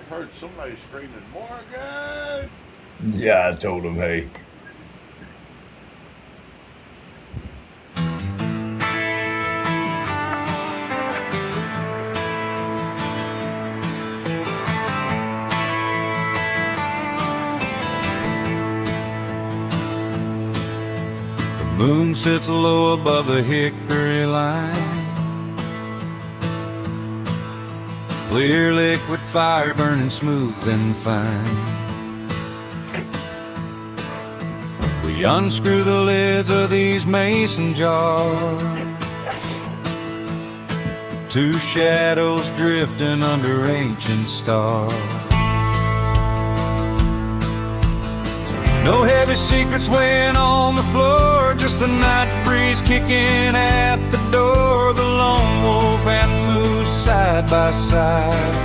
I heard somebody screaming, Morgan! Yeah, I told him, hey. The moon sits low above the hickory line. Clear liquid fire burning smooth and fine. We unscrew the lids of these mason jars. Two shadows drifting under ancient stars. No heavy secrets weighing on the floor, just a night breeze kicking at the door. The lone wolf and moose side by side.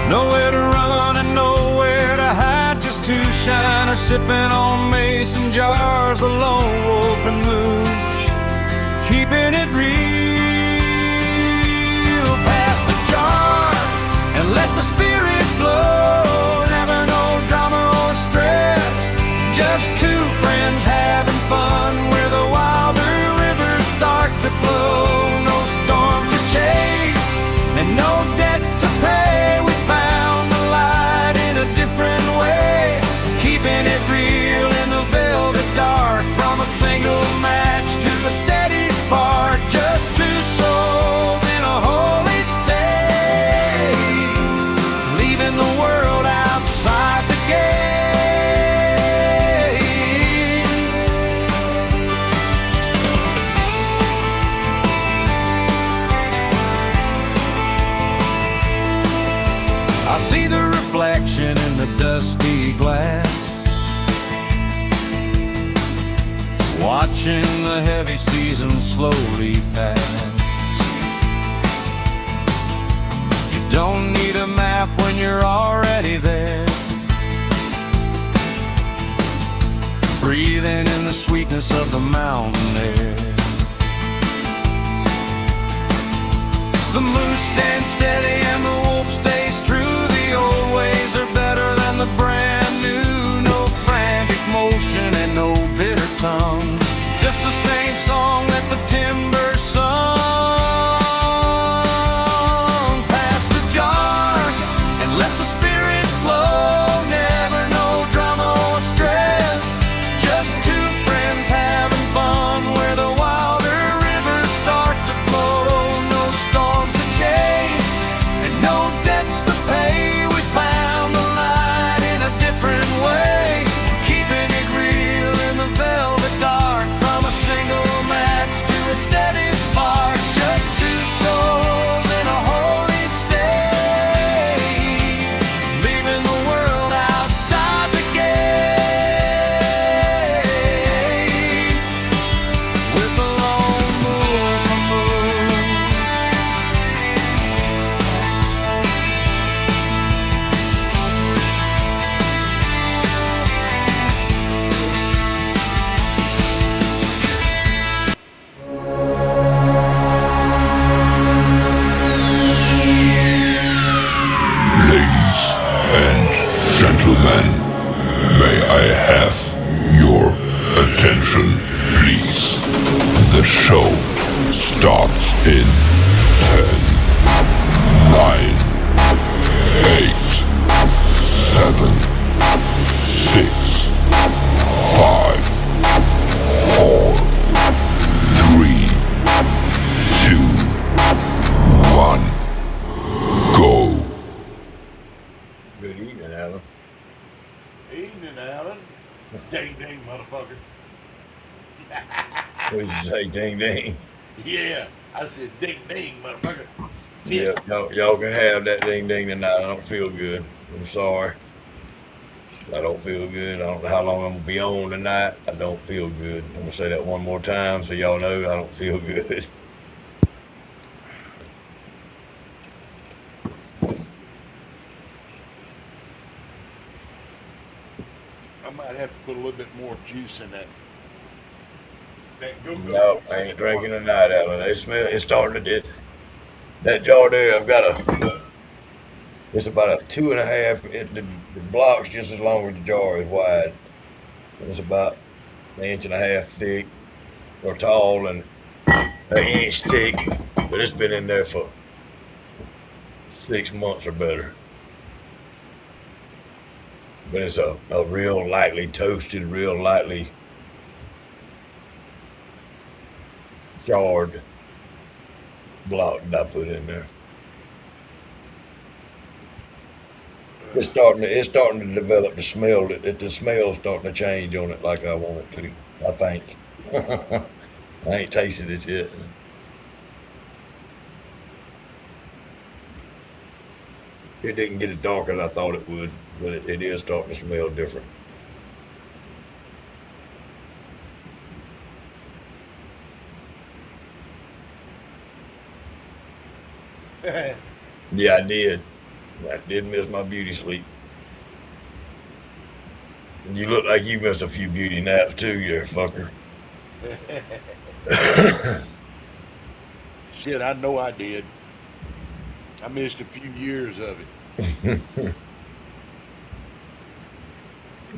Nowhere to run and nowhere to hide, just two shiners sipping on mason jars. The lone wolf and moose, keeping it real. Pass the jar and let the spirit blow. Never no drama or stress, just two friends having fun where the wilder rivers start to flow. No storms to chase and no debts to pay. We found the light in a different way, keeping it real in the velvet dark. From a single match to a steady spark, just two souls in a holy state, leaving the world outside the gate. I see the reflection in the dusty glass, watching the heavy seasons slowly pass. You don't need a map when you're already there, breathing in the sweetness of the mountain air. The moose stands steady and the wolf stays true. The old ways are better than the brand new. No frantic motion and no bitter tongue, just the same song that the timber sung. Pass the jar and let the spirit flow. Never no drama or stress, just two friends having fun where the wilder rivers start to flow. No storms to chase and no debts to pay. We found the light in a different way, keeping it real in the velvet dark. From a single match to a steady spark, just two souls in a holy state, leaving the world outside the gate. With the lone wolf and moose. Ladies and gentlemen, may I have your attention, please? The show starts in 10, 9, 8, 7, 6, 5, 4, 3, 2, 1, go. Good evening, Alan. Evening, Alan. Ding, ding, motherfucker. What did you say, ding ding? Yeah, I said ding, ding, motherfucker. Yeah, y'all can have that ding ding tonight. I don't feel good. I'm sorry. I don't feel good. I don't know how long I'm gonna be on tonight. I don't feel good. I'm gonna say that one more time so y'all know I don't feel good. I might have to put a little bit more juice in that. That go-go. No, I ain't drinking tonight, Alan. It's starting to dip. That jar there, I've got it's about a 2.5, the block's just as long as the jar is wide. And it's about an inch and a half thick or tall and an inch thick, but it's been in there for 6 months or better. But it's a real lightly toasted, real lightly charred block that I put in there. It's starting to develop the smell. The smell's starting to change on it like I want it to. I think. I ain't tasted it yet. It didn't get as dark as I thought it would, but it is starting to smell different. Yeah, I did. I did miss my beauty sleep. You look like you missed a few beauty naps too, you fucker. Shit, I know I did. I missed a few years of it.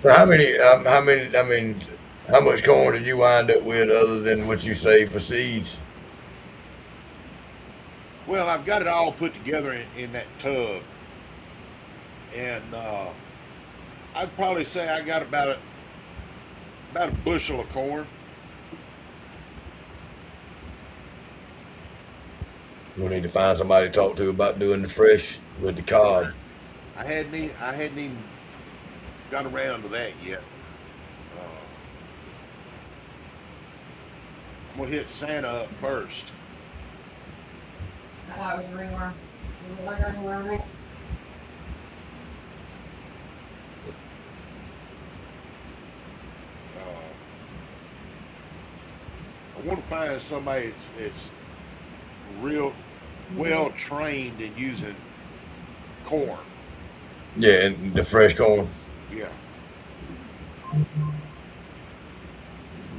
So I mean, how much corn did you wind up with other than what you saved for seeds? Well, I've got it all put together in that tub, and I'd probably say I got about a bushel of corn. We need to find somebody to talk to about doing the fresh with the cob. I hadn't even got around to that yet. Uh, I'm gonna hit Santa up first. I thought it was a ringworm. Was it a ringworm? I want to find somebody that's real well trained in using corn. Yeah, and the fresh corn. Yeah.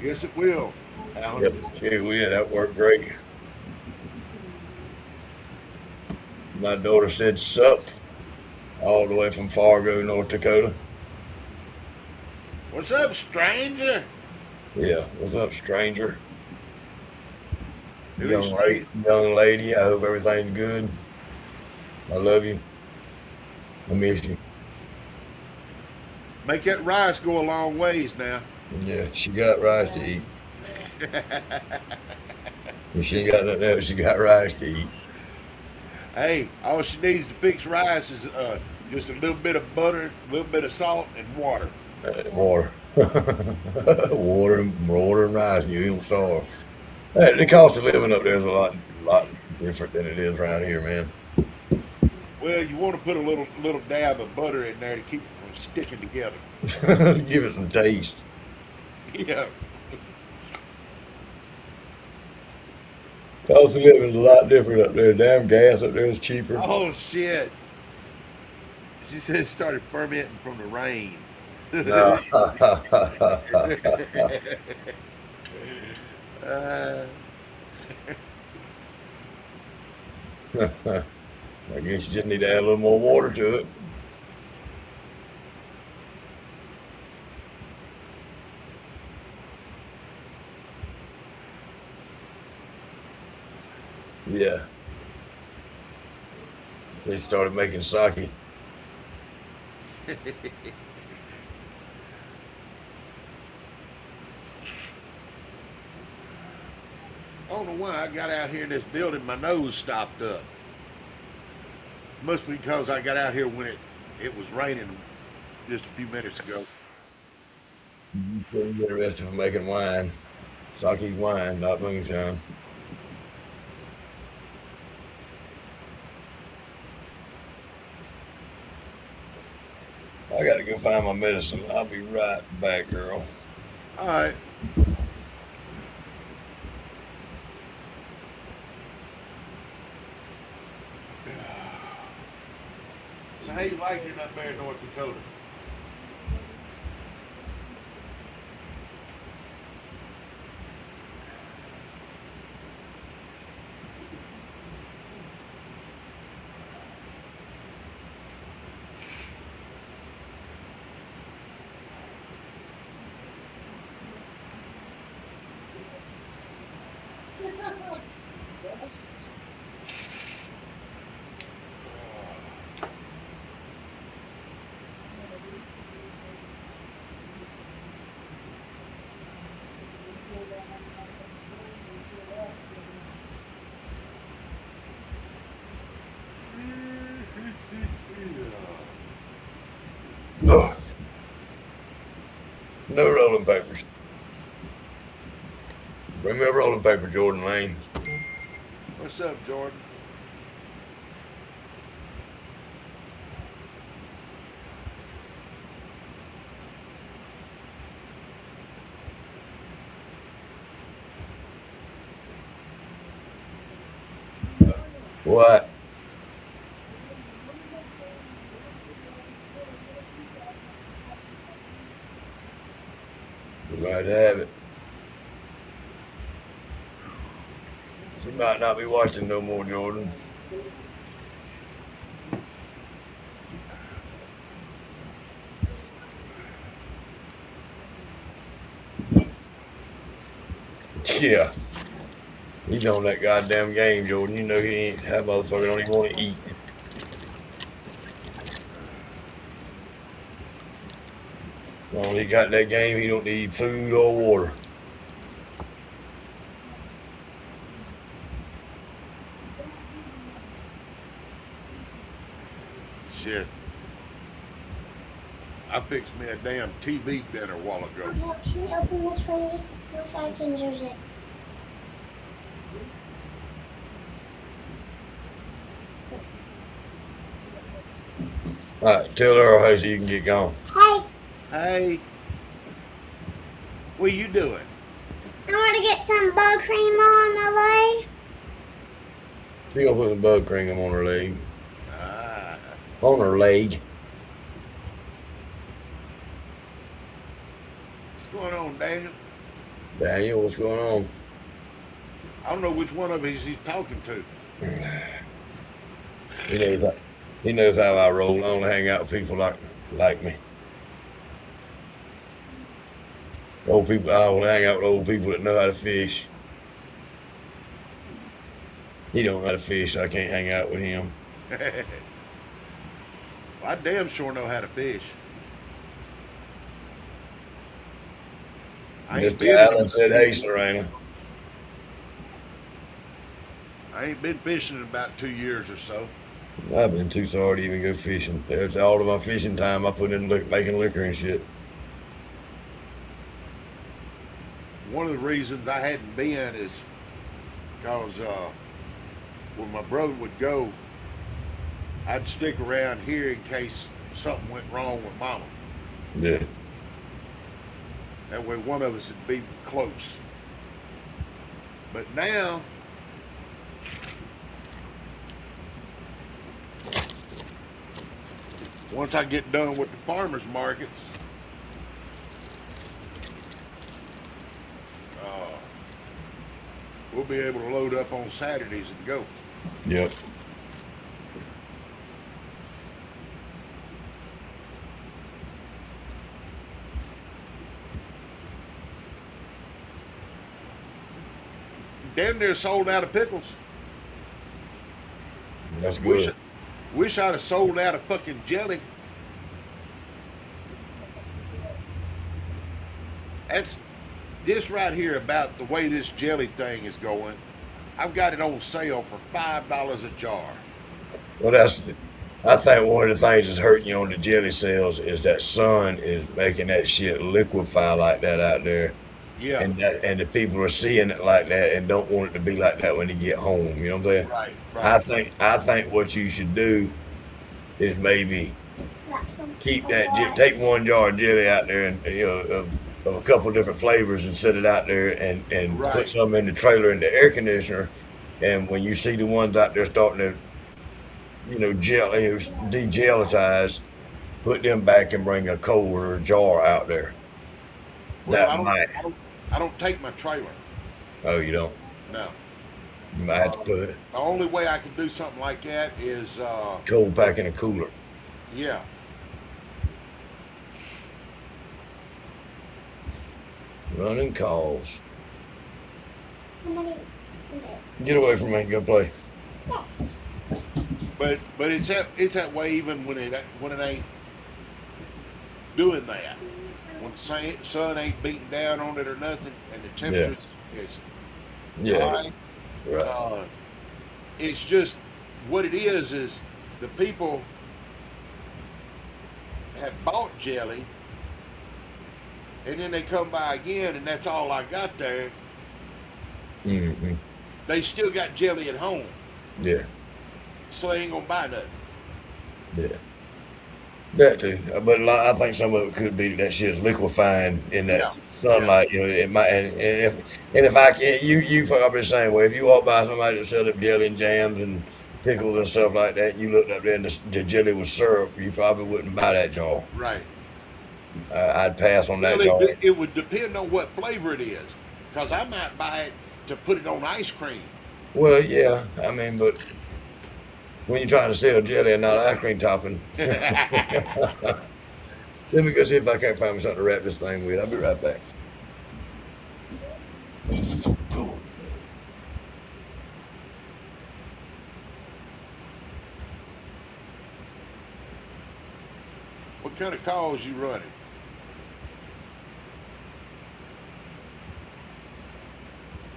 Yes, it will, Alan. Yep, gee whiz, that worked great. My daughter said sup all the way from Fargo, North Dakota. What's up, stranger? Yeah, what's up, stranger? Who's Young lady, I hope everything's good. I love you. I miss you. Make that rice go a long ways now. Yeah, she got rice to eat. If she ain't got nothing else, she got rice to eat. Hey, all she needs to fix rice is just a little bit of butter, a little bit of salt, and water. Water. water and rice, and you don't starve. Hey, the cost of living up there is a lot different than it is around here, man. Well, you want to put a little dab of butter in there to keep it from sticking together. Give it some taste. Yeah. Cost of living is a lot different up there. Damn gas up there is cheaper. Oh shit. She said it started fermenting from the rain. No. I guess you just need to add a little more water to it. Yeah. They started making sake. I don't know why I got out here in this building, my nose stopped up. Must be because I got out here when it was raining just a few minutes ago. You're interested in making wine. Sake's wine, not moonshine. I gotta go find my medicine. I'll be right back, girl. All right. So how you like it up there in North Dakota? Oh, no rolling papers. Bring me a rolling paper, Jordan Lane. What's up, Jordan? What? You might have it. She might not be watching no more, Jordan. Yeah. He's on that goddamn game, Jordan. You know he ain't. That motherfucker don't even want to eat. Well, he got that game. He don't need food or water. Shit. I fixed me a damn TV dinner a while ago. Okay, can you open this for me once I can use it? All right, tell her how so you can get going. Hey, Hey. What you doing? I want to get some bug cream on my leg. She gonna put some bug cream on her leg. Ah. On her leg. What's going on, Daniel? Daniel, what's going on? I don't know which one of us he's talking to. He knows how I roll. I only hang out with people like me. Old people. I only hang out with old people that know how to fish. He don't know how to fish, so I can't hang out with him. Well, I damn sure know how to fish. Mr. Allen said, "Hey, Serena." I ain't been fishing in about 2 years or so. I've been too sorry to even go fishing. There's all of my fishing time I put in making liquor and shit. One of the reasons I hadn't been is because when my brother would go, I'd stick around here in case something went wrong with Mama. Yeah. That way one of us would be close. But now, once I get done with the farmers markets, we'll be able to load up on Saturdays and go. Yep. Damn near sold out of pickles. That's Wish, good. wish I'd have sold out of fucking jelly. That's this right here about the way this jelly thing is going. I've got it on sale for $5 a jar. Well, I think one of the things that's hurting you on the jelly sales is that sun is making that shit liquefy like that out there. Yeah. And the people are seeing it like that and don't want it to be like that when they get home. You know what I'm saying? Right. I think what you should do is maybe That's some keep that take one jar of jelly out there and of a couple different flavors and set it out there and Right. put some in the trailer in the air conditioner. And when you see the ones out there starting to degelatize, put them back and bring a colder jar out there. Well, That might. I don't take my trailer. Oh, you don't. No. You might have to put The it only way I could do something like that is cold pack in a cooler. yeah. Running calls. somebody. Get away from me. Go play. But it's that way even when it ain't doing that. When the sun ain't beating down on it or nothing, and the temperature is Yeah. high. Right. It's just what it is the people had bought jelly, and then they come by again, and that's all I got there. Mm-hmm. They still got jelly at home, Yeah. so they ain't gonna buy nothing. Yeah. That too. But I think some of it could be that shit is liquefying in that Yeah, yeah, sunlight. You know, it might. And if I can, you probably the same way. If you walk by somebody that sells up jelly and jams and pickles and stuff like that, and you looked up there and the jelly was syrup, you probably wouldn't buy that jar. right. I'd pass on that Well, jar. it would depend on what flavor it is, because I might buy it to put it on ice cream. Well, yeah. I mean, but when you're trying to sell jelly and not ice cream topping, let me go see if I can't find me something to wrap this thing with. I'll be right back. What kind of calls you running?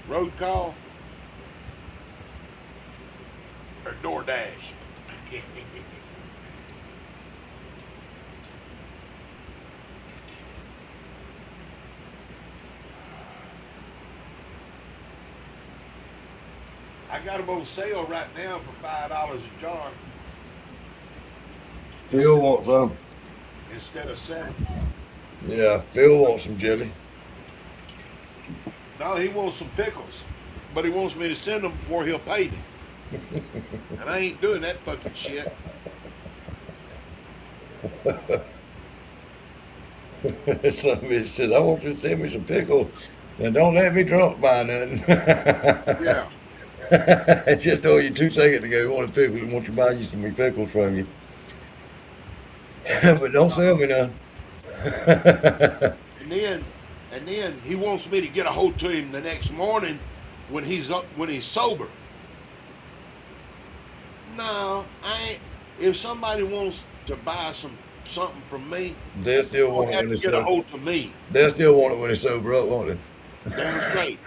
Road call or DoorDash? I got them on sale right now for $5 a jar Phil wants some. instead of $7. Yeah, Phil wants some jelly. No, he wants some pickles, but he wants me to send them before he'll pay me. And I ain't doing that fucking shit. Some bitch said, I want you to send me some pickles and don't let me drunk by nothing. Yeah. I just told you 2 seconds ago you wanted pickles and want you to buy you some pickles from you. But don't sell me none. And then he wants me to get a hold to him the next morning when he's sober. No, I ain't. If somebody wants to buy something from me, They'll still they'll want it have when to it's get a sober. hold to me. They'll still want it when it's sober up, won't they? Damn straight.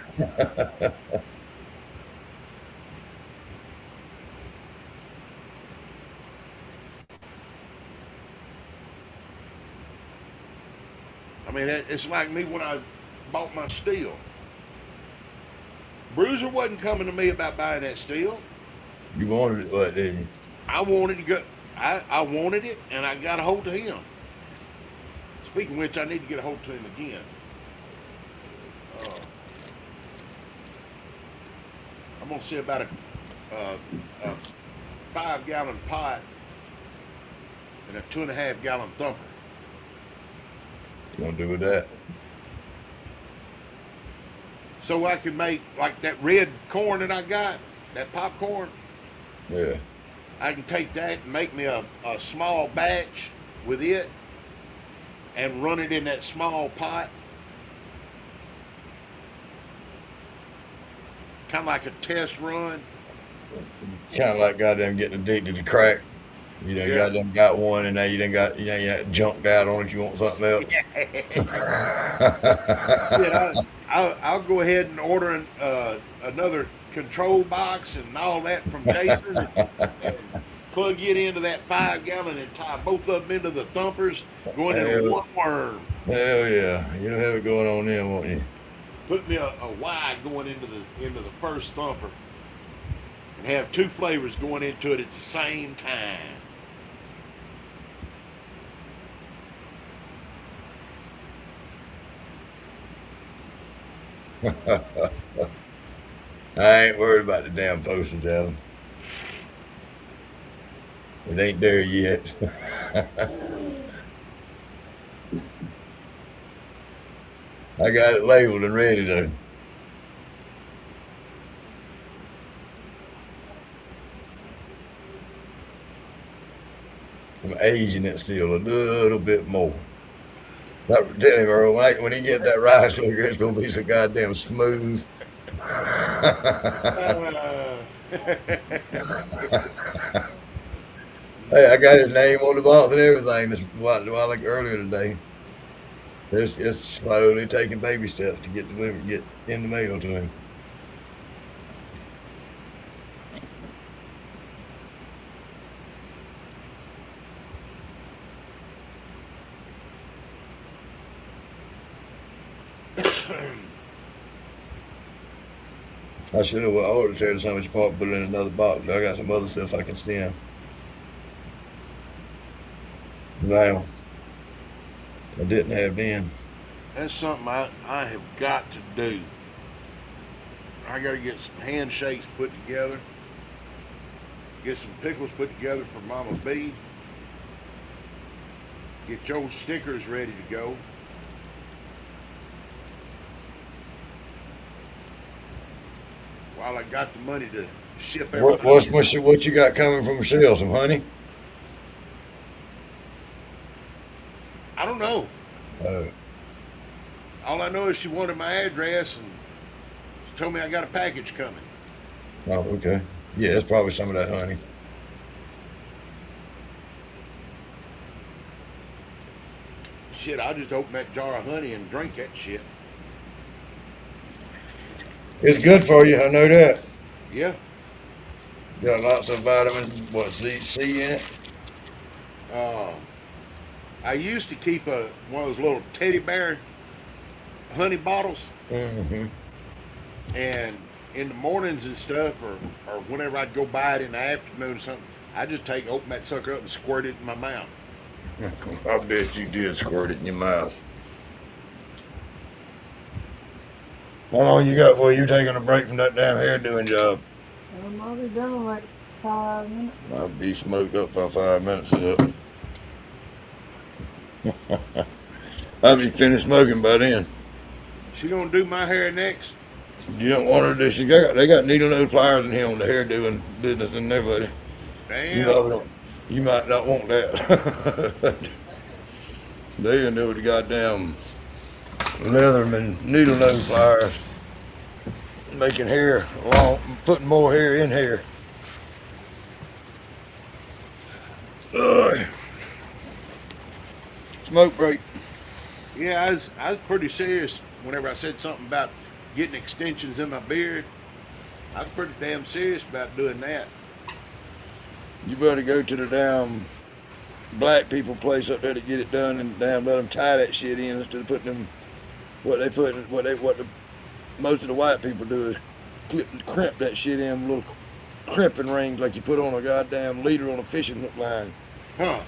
I mean, it's like me when I bought my steel. Bruiser wasn't coming to me about buying that steel. You wanted it, what, didn't you? I wanted to go. I wanted it, and I got a hold of him. Speaking of which, I need to get a hold of him again. I'm gonna see about a 5-gallon pot and a 2.5-gallon thumper. You gonna do with that? So I can make like that red corn that I got, that popcorn. Yeah. I can take that and make me a small batch with it and run it in that small pot. Kind of like a test run. Kind of like goddamn getting addicted to crack. You know, you Yeah. goddamn got one, and now you done got junked out on it. You want something else? Yeah, I'll go ahead and order another control box and all that from Jason and plug it into that 5-gallon and tie both of them into the thumpers, going into one worm. Hell yeah, you'll have it going on then, won't you? Put me a Y going into the first thumper, and have 2 flavors going into it at the same time. I ain't worried about the damn postage, Adam. It ain't there yet. I got it labeled and ready though. I'm aging it still a little bit more. Tell him, Earl, when he get that rice cooker, it's gonna be so goddamn smooth. Hey, I got his name on the box and everything. This while like earlier today. It's slowly taking baby steps to get delivered, get in the mail to him. I should have ordered tear the sandwich apart, put it in another box. I got some other stuff I can send. Now, I didn't have then. That's something I have got to do. I got to get some handshakes put together. Get some pickles put together for Mama B. Get your stickers ready to go. While I got the money to ship everything. What you got coming from Michelle? Some honey? I don't know. Oh, All I know is she wanted my address and she told me I got a package coming. oh, okay. Yeah, it's probably some of that honey. Shit, I'll just open that jar of honey and drink that shit. It's good for you, I know that. Yeah. Got lots of vitamin, C in it? Uh, I used to keep one of those little teddy bear honey bottles, Mm-hmm. and in the mornings and stuff, or whenever I'd go buy it in the afternoon or something, I just open that sucker up and squirt it in my mouth. I bet you did squirt it in your mouth. How long you got for you taking a break from that damn hair doing job? I'll be done in like 5 minutes. I'll be smoked up by 5 minutes up. I'll be finished smoking by then. She gonna do my hair next? You don't want her to do. They got needle nose pliers in here on the hair doing business in there, buddy. You Damn. probably don't. You might not want that. They in there with the goddamn Leatherman needle nose pliers, making hair long, putting more hair in hair. Ugh. Smoke break. Yeah, I was pretty serious whenever I said something about getting extensions in my beard. I was pretty damn serious about doing that. You better go to the damn black people place up there to get it done and damn let them tie that shit in instead of putting them what the most of the white people do is crimp that shit in little crimping rings like you put on a goddamn leader on a fishing hook line. Huh.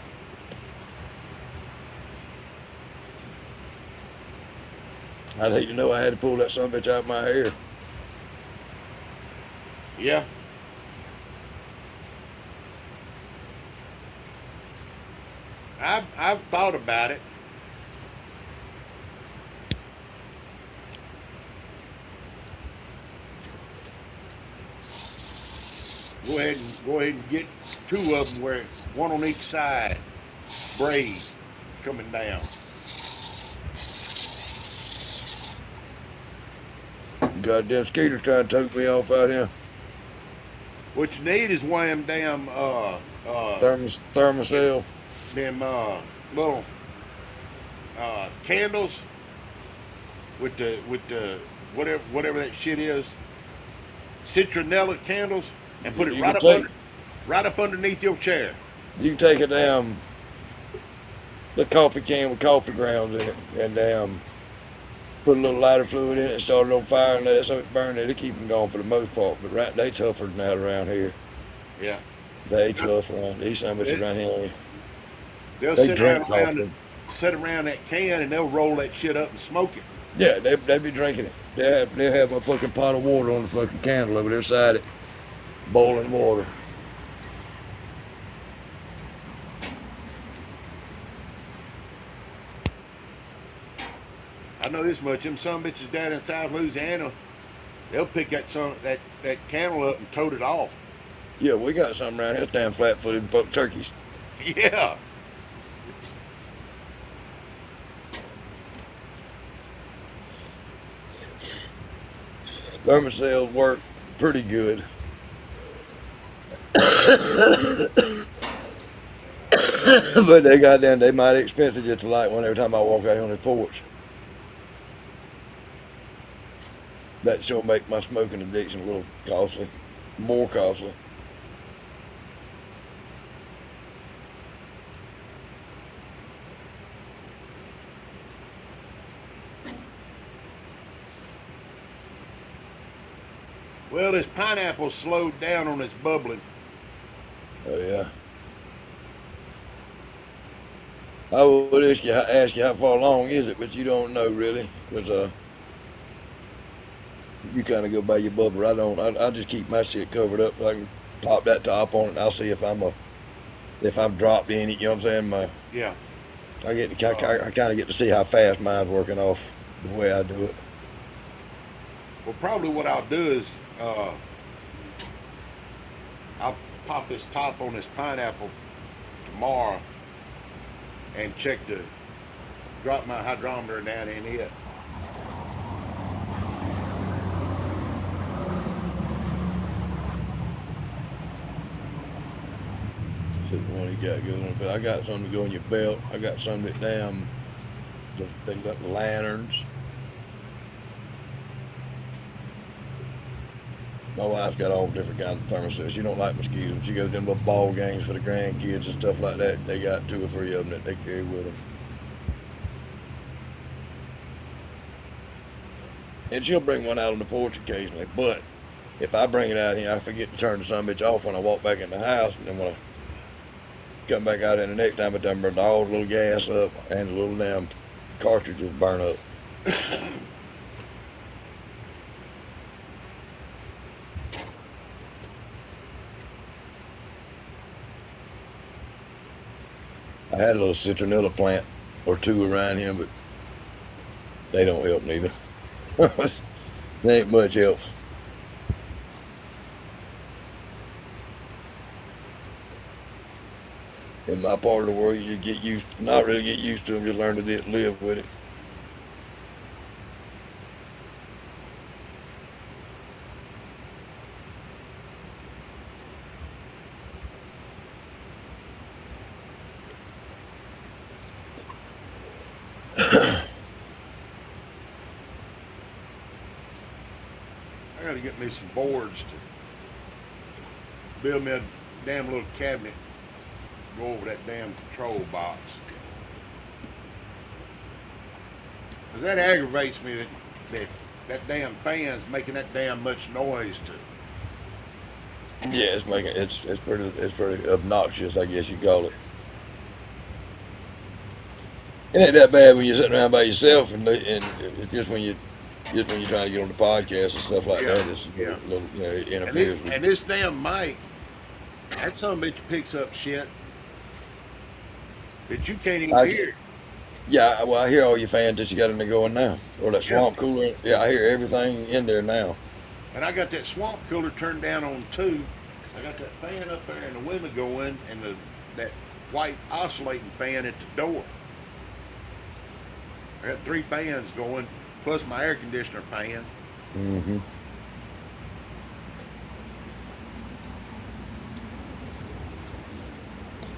I'd hate to know I had to pull that son of a bitch out of my hair. Yeah. I've thought about it. Go ahead and get two of them where one on each side, braid coming down. Goddamn skaters trying to tote me off out here. What you need is one of them damn Thermocell. them little candles with the whatever that shit is, citronella candles, and put it right up underneath your chair. You can take a damn the coffee can with coffee grounds in it and put a little lighter fluid in it and start it on fire and let it so it burn. It'll keep them going for the most part, but they tougher than that around here. Yeah. They tough around these sandwiches around here. They'll They sit drink around that can and they'll roll that shit up and smoke it. Yeah, they be drinking it. They'll have a fucking pot of water on the fucking candle over there side it, boiling water. I know this much. Them some bitches down in South Louisiana, they'll pick that candle up and tote it off. Yeah, we got something around here, damn flat-footed folk turkeys. Yeah. Thermocells work pretty good. But they mighty expensive just to light one every time I walk out here on the porch. That sure make my smoking addiction a little costly, more costly. Well, this pineapple slowed down on its bubbling. Oh yeah. I would ask you how far along is it, but you don't know really, because you kind of go by your bubbler. I don't. I just keep my shit covered up. I can pop that top on it, and I'll see if I've dropped any. You know what I'm saying? Yeah. I kind of get to see how fast mine's working off the way I do it. Well, probably what I'll do is I'll pop this top on this pineapple tomorrow and drop my hydrometer down in it. See the one you got going, but I got something to go in your belt. I got some of it damn. They got the lanterns. My wife's got all different kinds of thermostats. She don't like mosquitoes. She goes to them little ball games for the grandkids and stuff like that. They got 2 or 3 of them that they carry with them. And she'll bring one out on the porch occasionally. But if I bring it out here, I forget to turn the sumbitch off when I walk back in the house. And then when I come back out in the next time, I done burned all the little gas up and the little damn cartridges burn up. I had a little citronella plant or 2 around here, but they don't help neither. They ain't much help. In my part of the world, you not really get used to them, you learn to live with it. I gotta get me some boards to build me a damn little cabinet. Go over that damn control box. 'Cause that aggravates me that damn fan's making that damn much noise to. Yeah, it's pretty obnoxious, I guess you call it. It ain't that bad when you're sitting around by yourself, and it's just when you're trying to get on the podcast and stuff like that. It's Yeah. a little, it interferes with. And this damn mic, that son of a bitch picks up shit that you can't even hear. Yeah, well, I hear all your fans that you got in there going now, or that swamp cooler. Yeah, I hear everything in there now. And I got that swamp cooler turned down on 2. I got that fan up there and the window going, and that white oscillating fan at the door. I got 3 fans going, plus my air conditioner fan. Mm-hmm.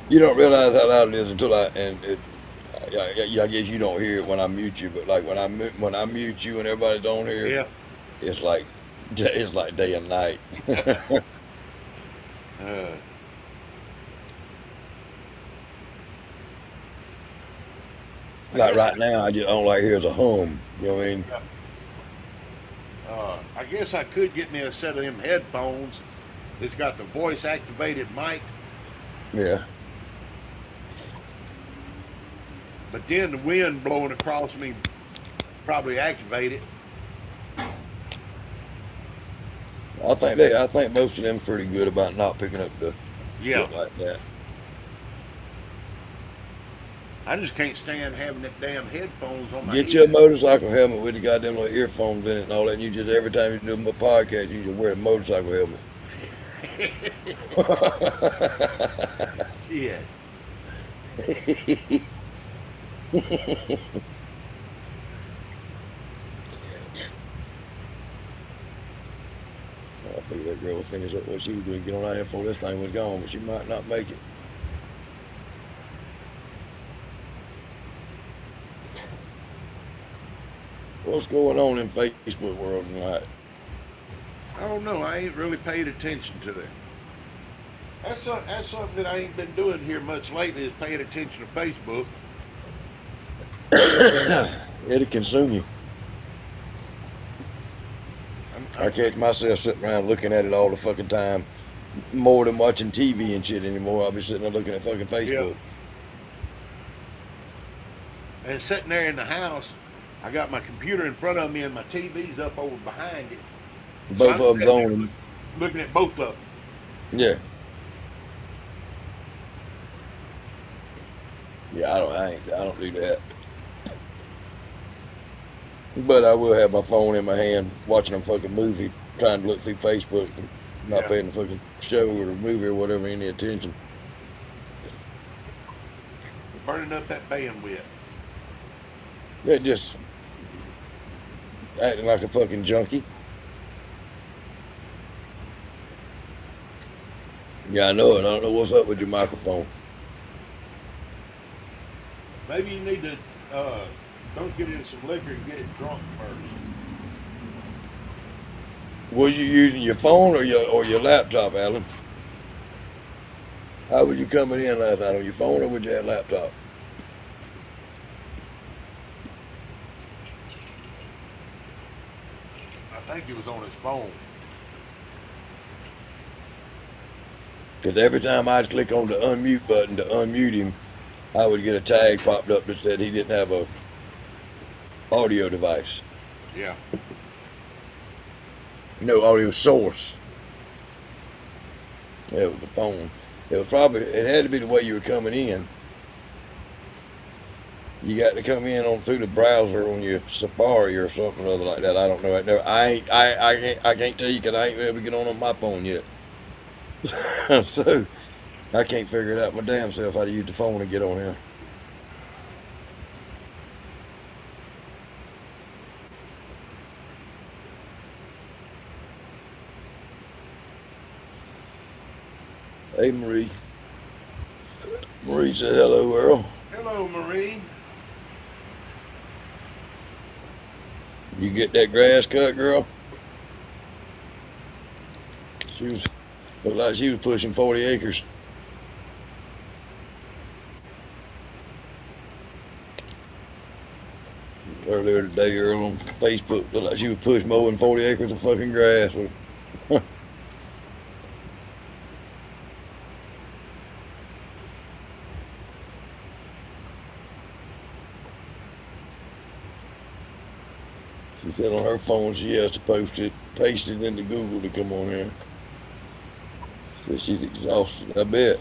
You don't realize how loud it is until I guess you don't hear it when I mute you, but like when I mute you and everybody's on here, Yeah. it's like day and night. Like right now, I just don't like here's a hum. You know what I mean? I guess I could get me a set of them headphones. It's got the voice activated mic, Yeah. but then the wind blowing across me probably activate it. I think most of them pretty good about not picking up the shit like that. I just can't stand having that damn headphones on my Get head. your motorcycle helmet with the goddamn little earphones in it and all that. And you just every time you do a podcast, you just wear a motorcycle helmet. Shit. I figured that girl would finish up what she was doing, get on out here before this thing was gone, but she might not make it. What's going on in Facebook world tonight? I don't know. I ain't really paid attention to it. That's something that I ain't been doing here much lately, is paying attention to Facebook. It'll consume you. I catch myself sitting around looking at it all the fucking time, more than watching TV and shit anymore. I'll be sitting there looking at fucking Yeah. Facebook. And sitting there in the house, I got my computer in front of me and my TV's up over behind it. So Both I'm of them sitting there going. looking at both of them. Yeah. Yeah, I don't do that. But I will have my phone in my hand, watching a fucking movie, trying to look through Facebook, and not Yeah. paying the fucking show or the movie or whatever any attention. Burning up that bandwidth. They're just acting like a fucking junkie. Yeah, I know it. I don't know what's up with your microphone. Maybe you need to don't get in some liquor and get it drunk first. Was you using your phone or your laptop, Alan? How were you coming in last night, on your phone or with your laptop? I think it was on his phone. Because every time I'd click on the unmute button to unmute him, I would get a tag popped up that said he didn't have a audio device. Yeah. No audio source. Yeah, it was the phone. It had to be the way you were coming in. You got to come in on through the browser on your Safari or something or other like that. I don't know. I can't tell you because I ain't been able to get on my phone yet. So I can't figure it out my damn self how to use the phone and get on here. Hey, Marie. Marie said hello, Earl. Hello, Marie. You get that grass cut, girl? Looked like she was pushing 40 acres. Earlier today, Earl, on Facebook, looked like she was pushing more than 40 acres of fucking grass. She said on her phone she has to paste it into Google to come on here. Said she's exhausted, I bet.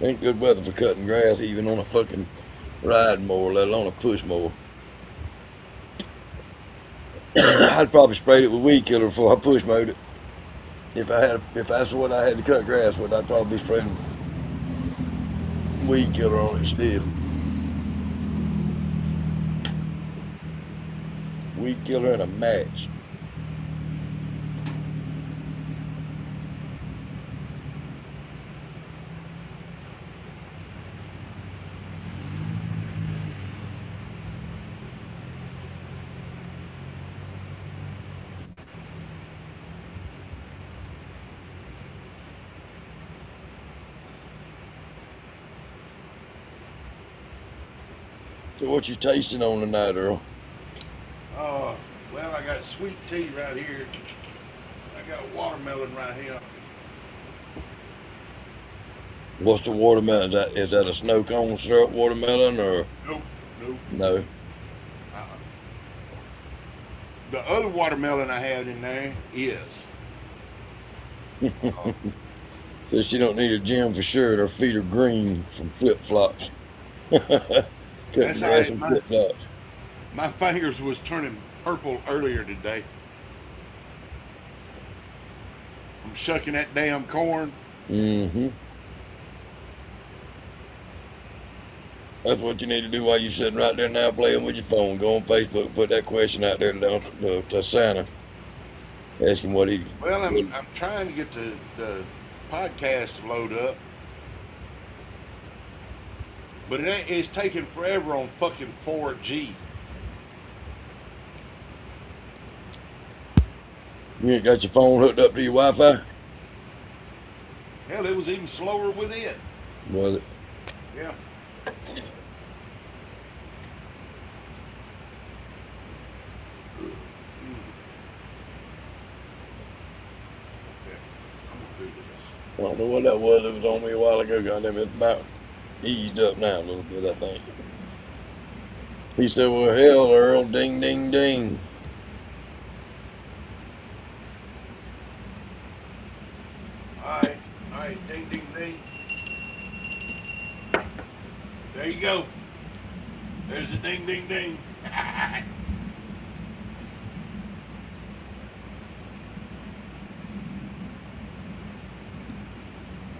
Ain't good weather for cutting grass even on a fucking riding mower, let alone a push mower. I'd probably sprayed it with weed killer before I push mowed it. If that's what I had to cut grass with, I'd probably be spraying weed killer on it still. Weed killer and a match. So what you tasting on tonight, Earl? Well, I got sweet tea right here. I got watermelon right here. What's the watermelon? Is that a snow cone syrup watermelon or Nope, nope. no? Uh-uh. The other watermelon I have in there is. Says she don't need a gym for sure. And her feet are green from flip flops. Cutting That's grass all and right, flip flops. My fingers was turning purple earlier today. I'm shucking that damn corn. Mm-hmm. That's what you need to do while you're sitting right there now playing with your phone. Go on Facebook and put that question out there to Santa. Ask him what he. Well, I'm trying to get the podcast to load up. But it's taking forever on fucking 4G. You ain't got your phone hooked up to your Wi-Fi? Hell, it was even slower with it. Was it? Yeah. don't know what that was. It was on me a while ago. Goddamn, it's about eased up now a little bit, I think. He said, well, hell, Earl, ding, ding, ding. All right, ding, ding, ding. There you go. There's a ding, ding, ding.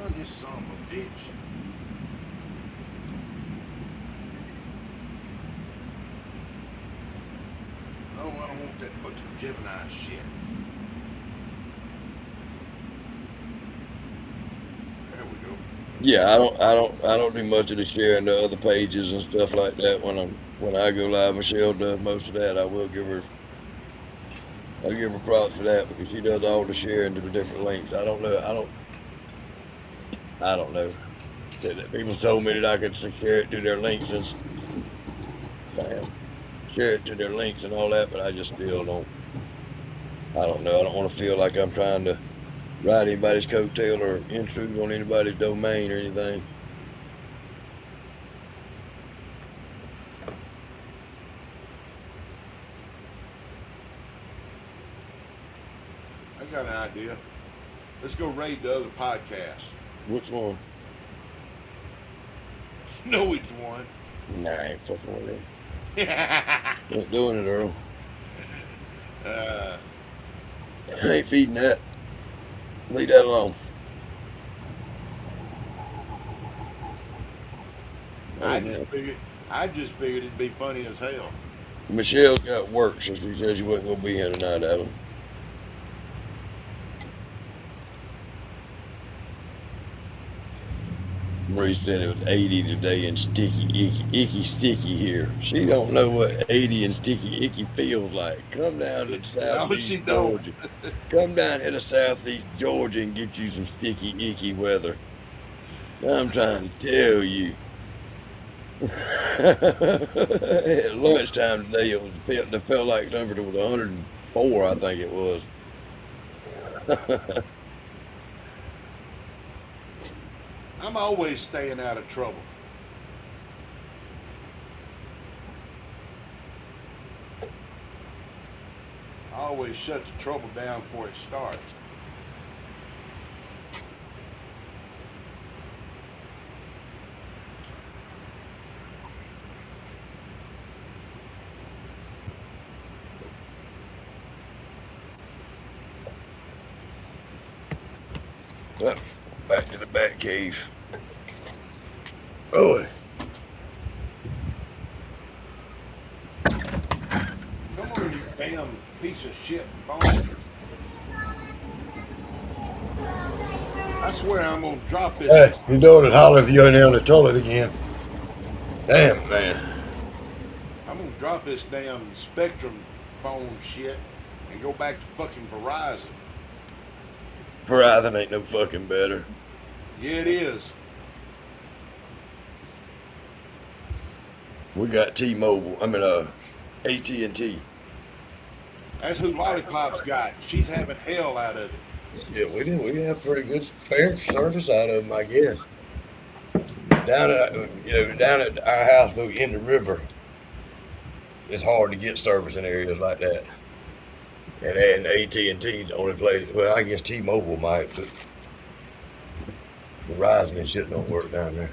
Oh, this son of a bitch. No, I don't want that fucking Gemini shit. There we go. Yeah, I don't do much of the sharing to other pages and stuff like that when I go live. Michelle does most of that. I'll give her props for that because she does all the sharing to the different links. I don't know. People told me that I could share it to their links and share it to their links and all that, but I just still don't. I don't know. I don't want to feel like I'm trying to ride anybody's coattail or intrude on anybody's domain or anything. I got an idea. Let's go raid the other podcast. Which one? No, which one? Nah, I ain't fucking with it. Ain't doing it, Earl. I ain't feeding that. Leave that alone. I just figured it'd be funny as hell. Michelle got work, so she said she wasn't gonna be here tonight, Adam. Marie said it was 80 today and sticky, icky, sticky here. She don't know what 80 and sticky, icky feels like. Come down to southeast Georgia. Come down here to southeast Georgia and get you some sticky, icky weather. I'm trying to tell you. At lunchtime today, it felt like temperature was 104, I think it was. I'm always staying out of trouble. I always shut the trouble down before it starts. Well, back to the bat cave. Oh, Come on, you damn piece of shit phone. I swear I'm gonna drop this. hey, your daughter'd holler if you ain't on the toilet again. Damn, man. I'm gonna drop this damn Spectrum phone shit and go back to fucking Verizon. Verizon ain't no fucking better. Yeah, it is. We got T-Mobile. AT&T. That's who Lollipop's got. She's having hell out of it. Yeah, we did. We have pretty good fair service out of them, I guess. Down at our house, but in the river, it's hard to get service in areas like that. And AT&T, the only place. Well, I guess T-Mobile might, but Verizon and shit don't work down there.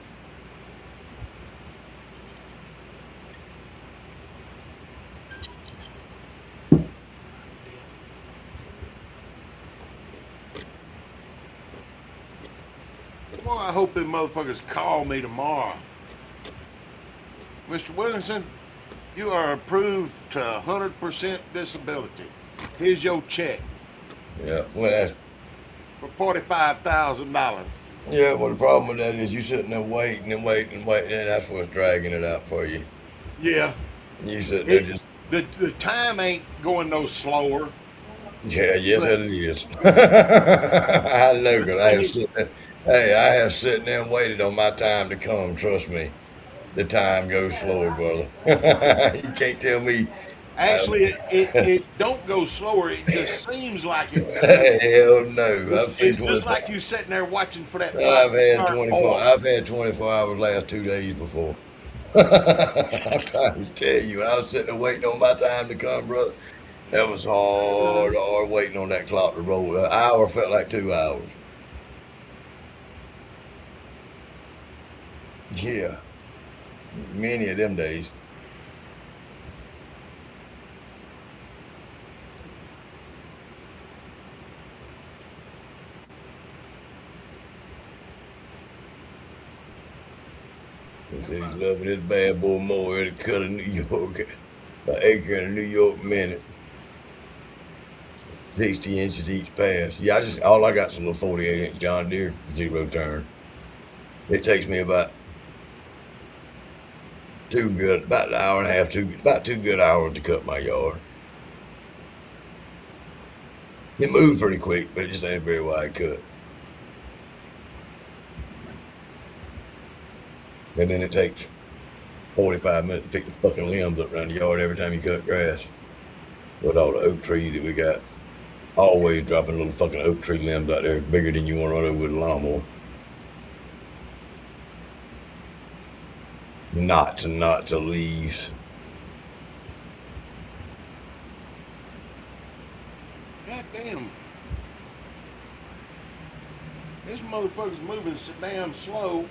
Well, I hope them motherfuckers call me tomorrow. Mr. Williamson, you are approved to 100% disability. Here's your check Yeah, well, for $45,000. yeah. Well, the problem with that is you sitting there waiting and waiting and waiting, and that's what's dragging it out for you. Yeah. You sitting there just. The time ain't going no slower. Yeah, yes, it is. I know, cause I have sitting there and waited on my time to come. Trust me, the time goes slower, brother. You can't tell me Actually, it don't go slower. It just seems like it does. Hell no. It's just like you sitting there watching for that light I've to had start 24. on. I've had 24 hours last 2 days before. I'm trying to tell you, when I was sitting there waiting on my time to come, brother, that was hard waiting on that clock to roll. An hour felt like 2 hours. Yeah, many of them days. He's loving this bad boy more at a cut of New York, an acre in a New York minute, 60 inches each pass. Yeah, all I got's a little 48-inch John Deere zero turn. It takes me about about an hour and a half, about 2 good hours to cut my yard. It moves pretty quick, but it just ain't a very wide cut. And then it takes 45 minutes to pick the fucking limbs up around the yard every time you cut grass. With all the oak trees that we got. Always dropping little fucking oak tree limbs out there bigger than you want to run over with a lawnmower. Knots and knots of leaves. God damn. This motherfucker's moving so damn slow.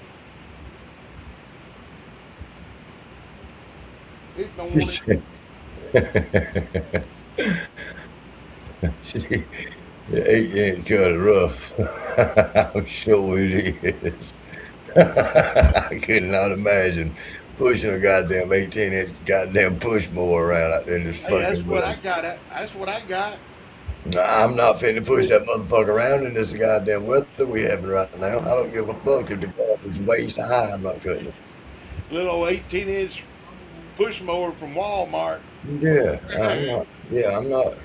It don't want it. The 8-inch cut is rough. I'm sure it is. I could not imagine pushing a goddamn 18-inch goddamn push mower around out there in this Hey, that's fucking what road. I got. That's what I got. Nah, I'm not finna push that motherfucker around in this goddamn weather we having right now. I don't give a fuck if the grass is waist high. I'm not cutting it. Little 18-inch push mower from Walmart. Yeah, I'm not. Yeah, I'm not.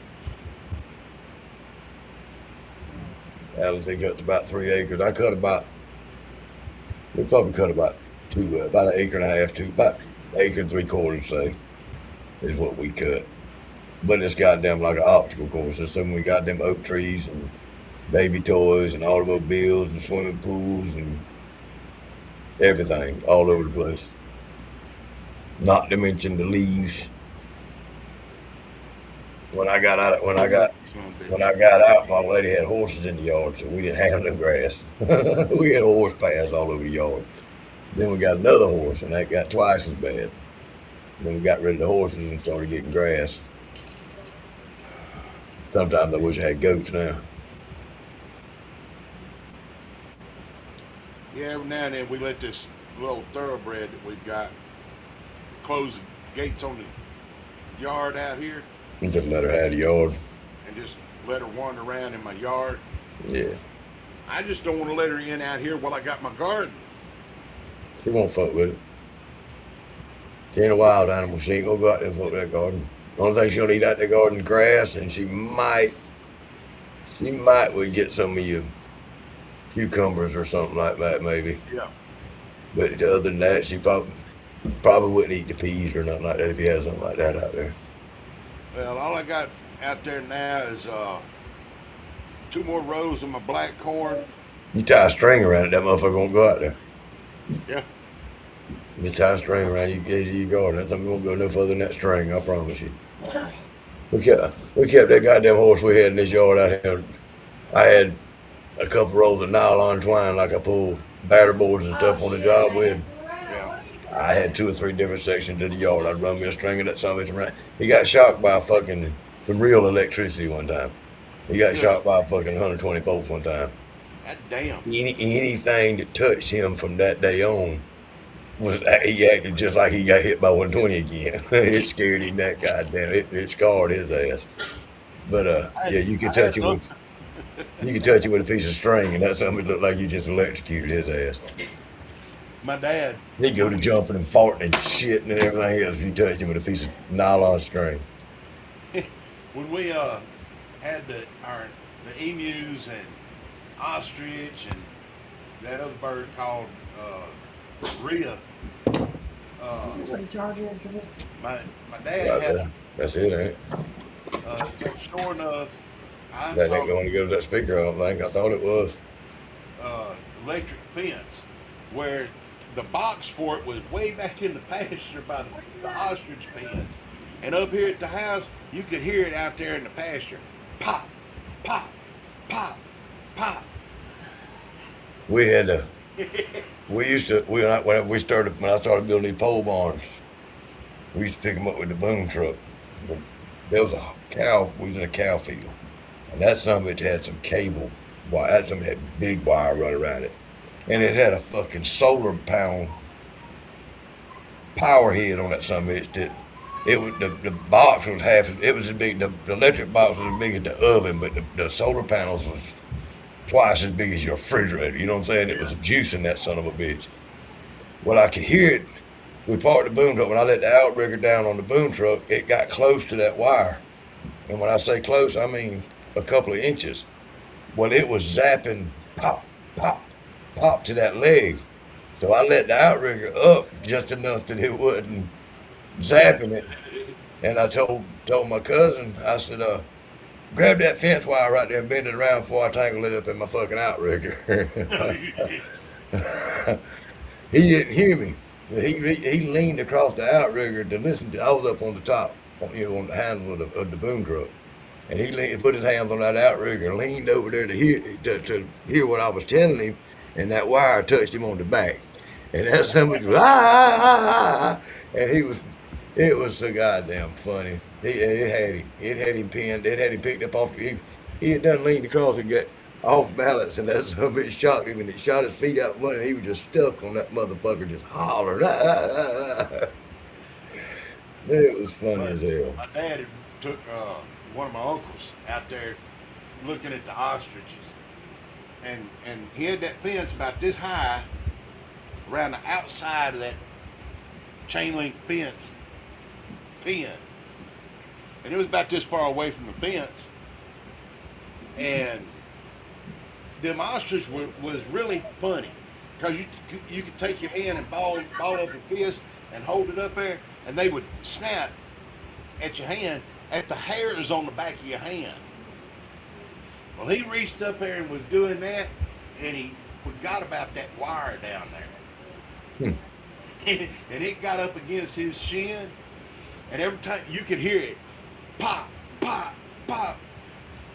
Alan said he cuts about 3 acres. We probably cut about an acre and a half, about 1.75 acres, say, is what we cut. But it's goddamn like an obstacle course. There's so many goddamn oak trees and baby toys and automobiles and swimming pools and everything all over the place. Not to mention the leaves. When I got out, my lady had horses in the yard, so we didn't have no grass. We had horse paths all over the yard. Then we got another horse, and that got twice as bad. Then we got rid of the horses and started getting grass. Sometimes I wish I had goats now. Yeah, every now and then we let this little thoroughbred that we've got close the gates on the yard out here And just let her have the yard. and just let her wander around in my yard. Yeah. I just don't want to let her in out here while I got my garden. She won't fuck with it. She ain't a wild animal. She ain't gonna go out there and fuck that garden. The only thing she's gonna eat out the garden is grass, and she might would get some of your cucumbers or something like that, maybe. Yeah. But other than that, she probably wouldn't eat the peas or nothing like that if you had something like that out there. Well, all I got out there now is 2 more rows of my black corn. You tie a string around it, that motherfucker won't go out there. Yeah. You tie a string around your garden. That something won't go no further than that string, I promise you. We kept that goddamn horse we had in this yard out here. I had a couple rolls of nylon twine like I pulled batter boards and stuff on the job with. Yeah. I had 2 or 3 different sections of the yard. I'd run me a string of that son of a bitch around. He got shocked by some real electricity one time. He got shocked by a fucking 120 volts one time. God damn. Anything that touched him from that day on he acted just like he got hit by 120 again. It scared him that goddamn. It scarred his ass. But yeah, you could touch it with a piece of string, and that's something that looked like you just electrocuted his ass. My dad. He'd go to jumping and farting and shitting and everything else if you touched him with a piece of nylon string. When we had the emus and ostrich and that other bird called Rhea, That's what the charger is for this. My dad Right had there. That's it, ain't it? sure enough, I That ain't talked going to go to that speaker, I don't think. I thought it was. electric fence where the box for it was way back in the pasture by the ostrich pens. And up here at the house, you could hear it out there in the pasture. Pop, pop, pop, pop. We had to, we used to, when I started building these pole barns, we used to pick them up with the boom truck. There was a cow, we was in a cow field. And that son of a bitch had some cable wire, that son of a bitch had big wire run around it. And it had a fucking solar panel power head on that son of a bitch that it was, the box was it was as big, the electric box was as big as the oven, but the solar panels was twice as big as your refrigerator. You know what I'm saying? It was juicing that son of a bitch. Well, I could hear it. We parked the boom truck. When I let the outrigger down on the boom truck, it got close to that wire. And when I say close, I mean a couple of inches. Well, it was zapping pop, pop, pop to that leg. So I let the outrigger up just enough that it wasn't zapping it. And I told my cousin, I said, grab that fence wire right there and bend it around before I tangle it up in my fucking outrigger. He didn't hear me. He leaned across the outrigger to listen to. I was up on the top, on the handle of the boom truck, and he put his hands on that outrigger, leaned over there to hear what I was telling him, and that wire touched him on the back, and that somebody was and it was so goddamn funny. It had him pinned. It had him picked up off. He had done leaned across and got off balance, and that son of a bitch shocked him, and it shot his feet out. And he was just stuck on that motherfucker, just hollering. It was funny as hell. My dad had took one of my uncles out there looking at the ostriches, and he had that fence about this high around the outside of that chain link fence pen, and it was about this far away from the fence, and them ostrich was really funny because you could take your hand and ball up a fist and hold it up there, and they would snap at your hand at the hairs on the back of your hand. Well, he reached up there and was doing that, and he forgot about that wire down there. And it got up against his shin, and every time you could hear it, pop, pop, pop.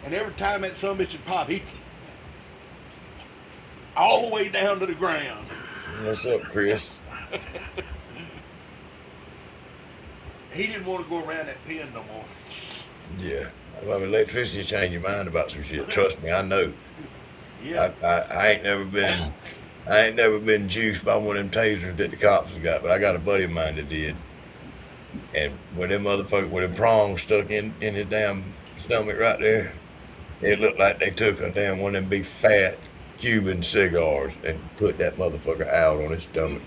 And every time that son of a bitch would pop, he all the way down to the ground. What's up, Chris? He didn't want to go around that pen no more. Yeah. Well, electricity change your mind about some shit. Trust me, I know. Yeah. I ain't never been juiced by one of them tasers that the cops have got, but I got a buddy of mine that did. And with them motherfuckers with them prongs stuck in his damn stomach right there, it looked like they took a damn one of them big fat Cuban cigars and put that motherfucker out on his stomach.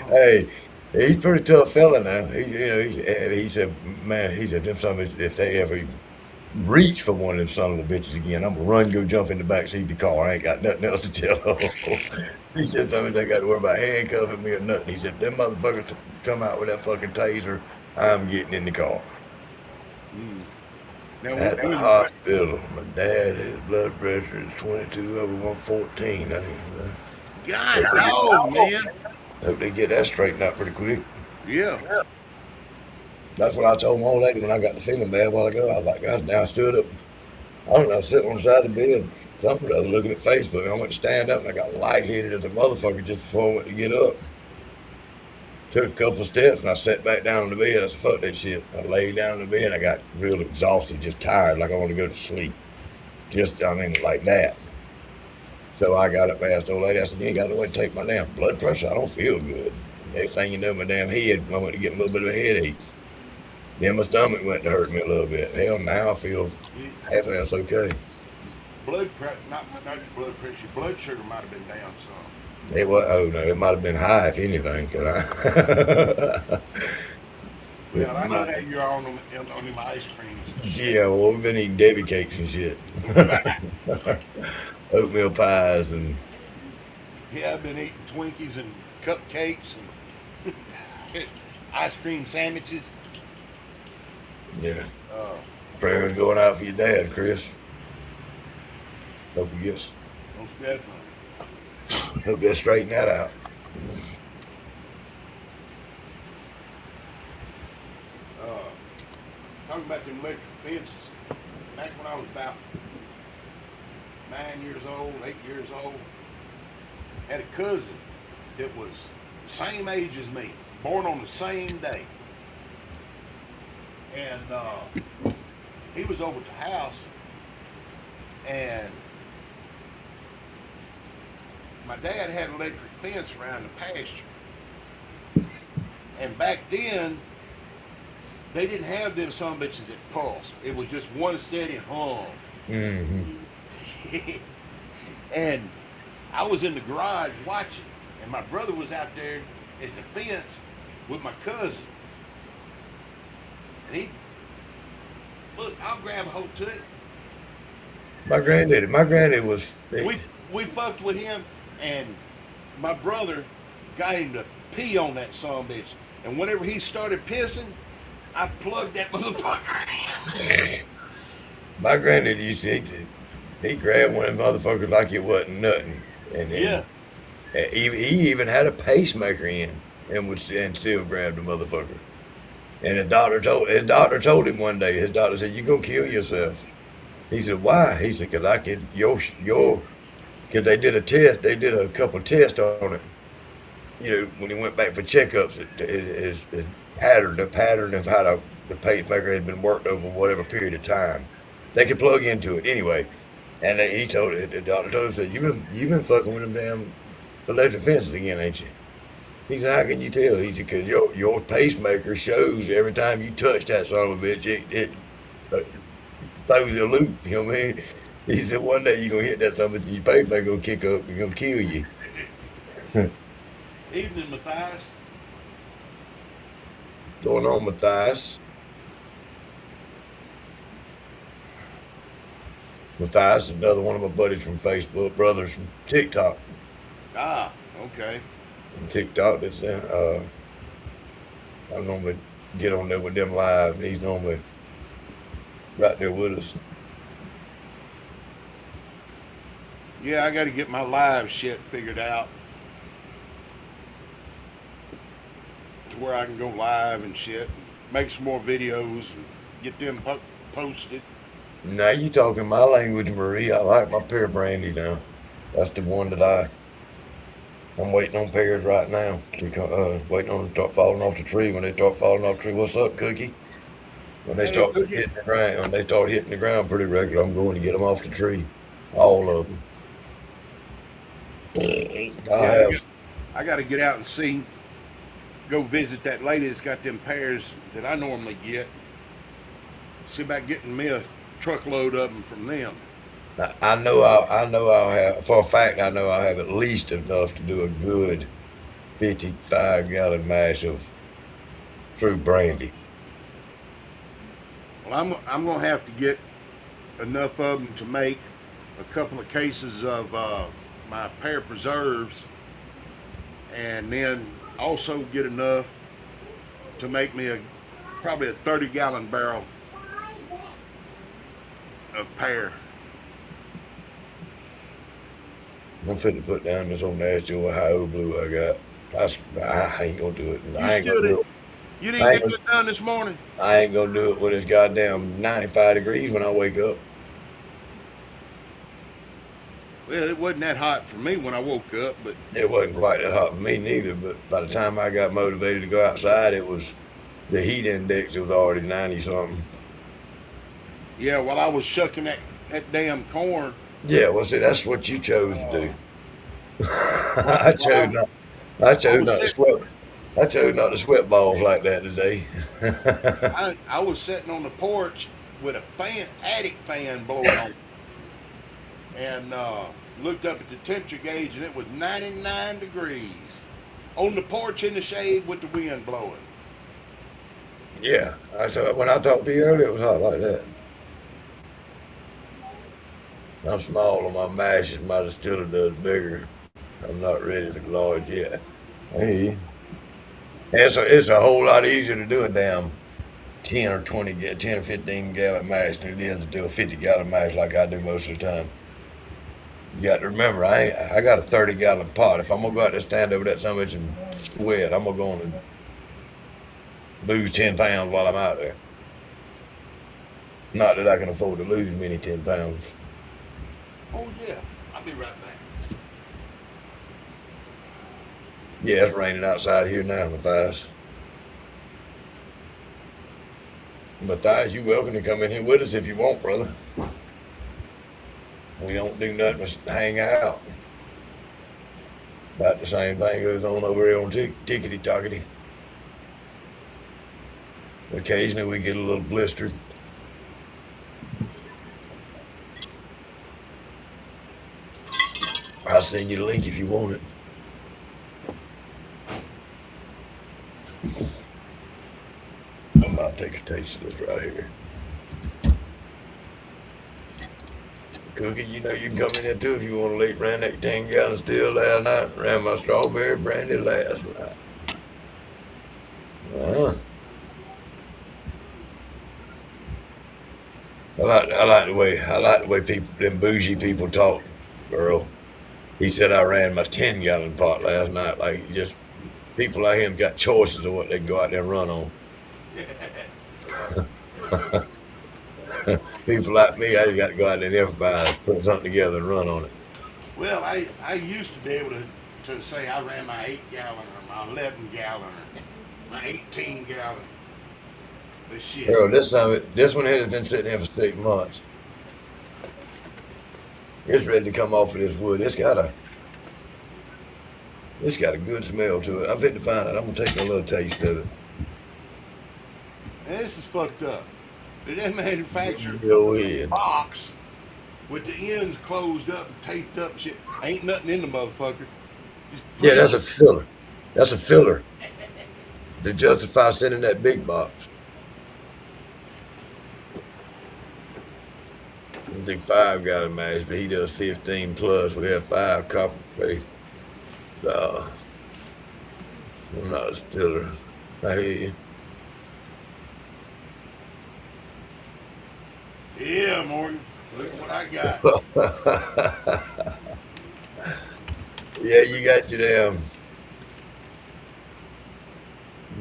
Hey, he's a pretty tough fella now. He said, man, them son of a, if they ever reach for one of them son of the bitches again, I'm gonna go jump in the back seat of the car. I ain't got nothing else to tell them. He said, something they got to worry about handcuffing me or nothing. He said, them motherfuckers come out with that fucking taser, I'm getting in the car. Now, At the hospital, my dad, his blood pressure is 22 over 114. God, no, man. Hope they get that straightened out pretty quick. Yeah. That's what I told my old lady when I got the feeling bad a while ago. I was like, God, now I stood up. I don't know, sitting on the side of the bed, something or other, looking at Facebook. I went to stand up and I got lightheaded as a motherfucker just before I went to get up. Took a couple of steps and I sat back down on the bed. I said, fuck that shit. I laid down on the bed. I got real exhausted, just tired, like I want to go to sleep. Like that. So I got up and asked the old lady, I said, you ain't got no way to take my damn blood pressure. I don't feel good. Next thing you know, my damn head, I went to get a little bit of a headache. Then my stomach went to hurt me a little bit. Hell, now I feel half of that's okay. Blood pressure, not your blood pressure, your blood sugar might have been down some. It was, oh no, it might have been high if anything. Well, I know that you're on them ice creams. Yeah, well, we've been eating Debbie cakes and shit. Oatmeal pies and Yeah, I've been eating Twinkies and cupcakes and ice cream sandwiches. Yeah. Uh, Prayers going out for your dad, Chris. Hope you get, most definitely. hope they straighten that out. Talking about them electric fences, back when I was about 9 years old, 8 years old, had a cousin that was the same age as me, born on the same day. And he was over at the house, and my dad had an electric fence around the pasture. And back then, they didn't have them son bitches that pulsed. It was just one steady hum. Mm-hmm. And I was in the garage watching, and my brother was out there at the fence with my cousin. And he, look, I'll grab a hold to it. My granddaddy was. We fucked with him, and my brother got him to pee on that son bitch. And whenever he started pissing, I plugged that motherfucker in. My granddad used to, he grabbed one of them motherfuckers like it wasn't nothing. And Yeah. he even had a pacemaker in and still grabbed the motherfucker. And his doctor told him one day, his doctor said, "You gonna kill yourself." He said, "Why?" He said, "Cause I could, cause they did a couple of tests on it. You know, when he went back for checkups, the pattern of how the pacemaker had been worked over whatever period of time. They could plug into it anyway." And the doctor told him, said, "You've been fucking with them damn electric fences again, ain't you?" He said, "How can you tell?" He said, "Cause your pacemaker shows every time you touch that son of a bitch, it throws a loop. You know what I mean?" He said, "One day you're gonna hit that son of a bitch, your pacemaker gonna kick up, and gonna kill you." Evening, Matthias. Going on, Matthias. Matthias is another one of my buddies from Facebook, brothers from TikTok. Ah, okay. TikTok, that's I normally get on there with them live, and he's normally right there with us. Yeah, I got to get my live shit figured out to where I can go live and shit, make some more videos, and get them posted. Now you talking my language, Marie. I like my pear brandy now. That's the one that I'm waiting on pears right now. Waiting on them to start falling off the tree. When they start falling off the tree, what's up, Cookie? When they Hey, start Cookie. hitting the ground, pretty regular, I'm going to get them off the tree, all of them. Yeah, I got to get out and see, go visit that lady that's got them pears that I normally get. See about getting me a truckload of them from them. I know I'll have, for a fact, I know I'll have at least enough to do a good 55-gallon mash of fruit brandy. Well, I'm gonna have to get enough of them to make a couple of cases of my pear preserves, and then also get enough to make me probably a 30-gallon barrel of pear. I'm finna put down this old nasty Ohio blue I got. I ain't gonna do it. You didn't get it done this morning? I ain't gonna do it when it's goddamn 95 degrees when I wake up. Well, it wasn't that hot for me when I woke up, but It wasn't quite that hot for me neither, but by the time I got motivated to go outside, the heat index was already 90 something. yeah, while I was shucking that damn corn, Yeah, well, see, that's what you chose to do. while, I while chose not. I I chose was not to sitting, sweat. I chose not to sweat balls like that today. I was sitting on the porch with a attic fan blowing on, and looked up at the temperature gauge, and it was 99 degrees on the porch in the shade with the wind blowing. Yeah, when I talked to you earlier, it was hot like that. I'm small on my mashes. My distiller does bigger. I'm not ready for large yet. Hey, it's a whole lot easier to do a damn 10 or 10 or 15 gallon mash than it is to do a 50-gallon mash like I do most of the time. You got to remember, I got a 30-gallon pot. If I'm gonna go out there stand over that so much and sweat, I'm gonna go on and lose 10 pounds while I'm out there. Not that I can afford to lose many 10 pounds. Oh yeah, I'll be right back. Yeah, it's raining outside here now, Matthias. Matthias, you welcome to come in here with us if you want, brother. We don't do nothing but hang out. About the same thing goes on over here on Tickety Tockety. Occasionally we get a little blistered. I'll send you the link if you want it. I'm about to take a taste of this right here. Cookie, you know you can come in here too if you want to leave. Ran that 10-gallon still last night. Ran my strawberry brandy last night. I like the way people, them bougie people talk, Earl. He said I ran my 10-gallon pot last night. Like just people like him got choices of what they can go out there and run on. People like me, I just got to go out there and improvise, put something together and run on it. Well, I used to be able to say I ran my 8-gallon or my 11-gallon or my 18-gallon. But shit. Earl, this one here has been sitting here for 6 months. It's ready to come off of this wood. It's got a good smell to it. I'm fitting to find it. I'm gonna take a little taste of it. And this is fucked up. They manufactured Go a ahead. box with the ends closed up and taped up and shit. Ain't nothing in the motherfucker. Yeah, that's a filler. That's a filler to justify sending that big box. I think 5-gallon mash, but he does 15 plus. We have 5 copper face. So I'm not a stiller. I hear you. Yeah, Morgan. Look at what I got. Yeah, you got your damn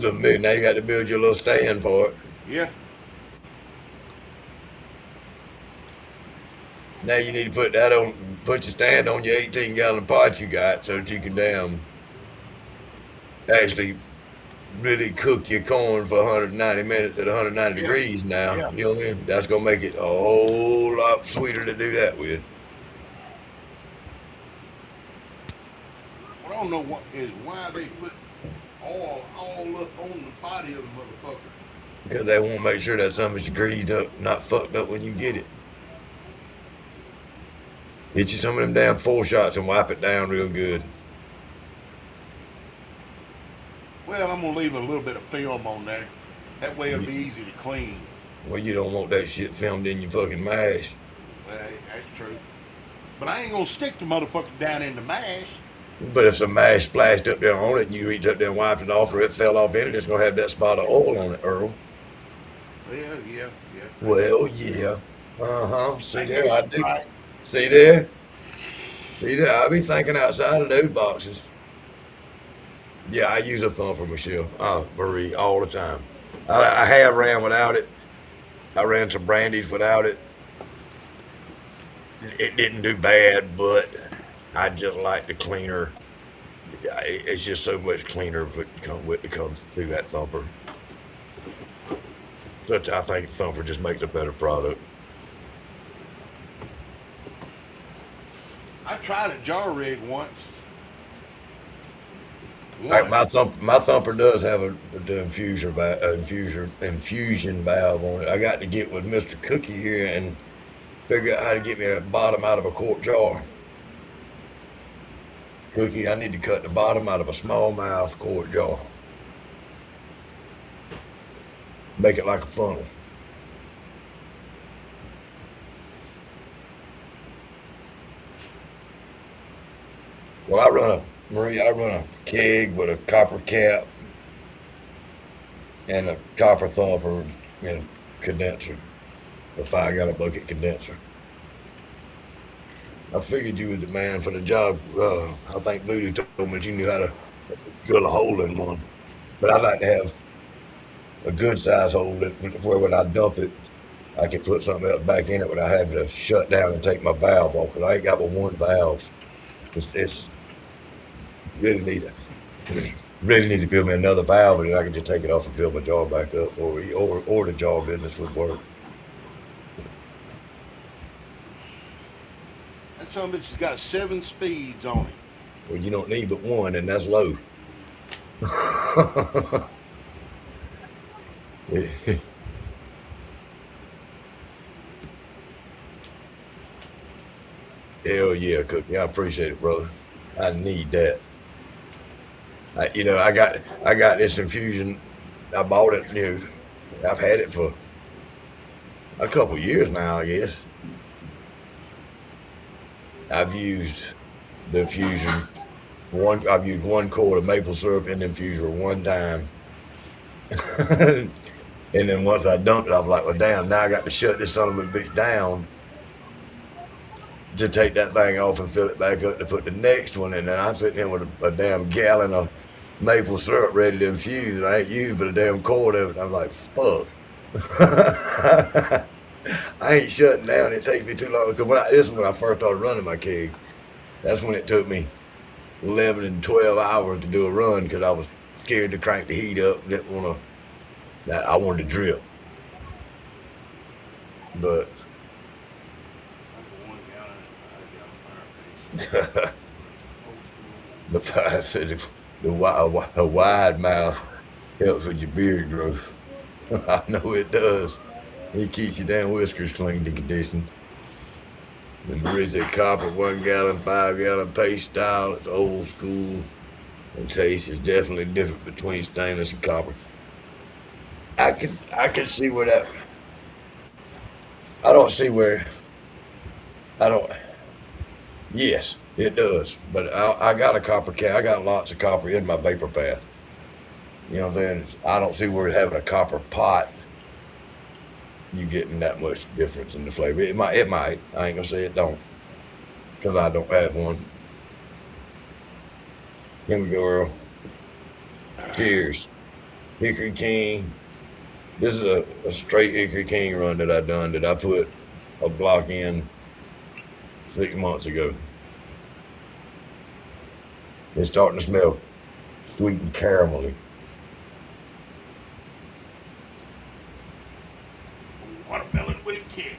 little bit. Now you got to build your little stand for it. Yeah. Now you need to put your stand on your 18-gallon pot you got so that you can damn actually really cook your corn for 190 minutes at 190 degrees now. Yeah. You know what I mean? That's going to make it a whole lot sweeter to do that with. What I don't know why they put all up on the body of the motherfucker. Because they want to make sure that something's greased up, not fucked up when you get it. Get you some of them damn 4 shots and wipe it down real good. Well, I'm gonna leave a little bit of film on there. That way it'll be easy to clean. Well, you don't want that shit filmed in your fucking mash. Well, that's true. But I ain't gonna stick the motherfucker down in the mash. But if some mash splashed up there on it and you reach up there and wiped it off or it fell off in it, it's going to have that spot of oil on it, Earl. Well, yeah. Well, yeah. Uh-huh. See there? I do. Right. See there? See there? I be thinking outside of those boxes. Yeah, I use a thumper, Michelle. Marie, all the time. I have ran without it. I ran some brandies without it. It didn't do bad, but I just like the cleaner. It's just so much cleaner when it comes through that thumper. I think thumper just makes a better product. I tried a jar rig once. Like my thumper does have the infusion valve on it. I got to get with Mr. Cookie here and figure out how to get me a bottom out of a quart jar. Cookie, I need to cut the bottom out of a smallmouth quart jar. Make it like a funnel. Well, Marie, I run a keg with a copper cap and a copper thumper and a condenser, a 5 gallon bucket condenser. I figured you was the man for the job. I think Voodoo told me that you knew how to drill a hole in one. But I'd like to have a good size hole where when I dump it, I can put something else back in it without having to shut down and take my valve off. Because I ain't got but one valve. It's really need to build me another valve, and then I can just take it off and fill my jar back up, or the jar business would work. That son of a bitch has got 7 speeds on it. Well, you don't need but one, and that's low. Hell yeah, Cookie. I appreciate it, brother. I need that. I got this infusion. I bought it. I've had it for a couple years now, I guess. I've used the infusion I've used 1 quart of maple syrup in the infuser one time. And then once I dumped it, I was like, well, damn, now I got to shut this son of a bitch down to take that thing off and fill it back up to put the next one in. And I'm sitting here with a damn gallon of maple syrup ready to infuse, and I ain't used but a damn quart of it. I'm like, fuck. I ain't shutting down. It takes me too long. Because this is when I first started running my keg. That's when it took me 11 and 12 hours to do a run because I was scared to crank the heat up. Didn't want to. I wanted to drip. But but I said a wide mouth helps with your beard growth. I know it does. It keeps your damn whiskers clean and conditioned. And Marie said copper, 1 gallon, 5 gallon paste style. It's old school. And taste is definitely different between stainless and copper. I can see where that. I don't see where. I don't. Yes, it does. But I got a copper can. I got lots of copper in my vapor bath. You know what I'm saying? I don't see where having a copper pot, you getting that much difference in the flavor. It might. I ain't gonna say it don't, because I don't have one. Here we go, Earl. Cheers. Hickory King. This is a straight Hickory King run that I done that I put a block in 6 months ago. It's starting to smell sweet and caramelly. Watermelon with a kick.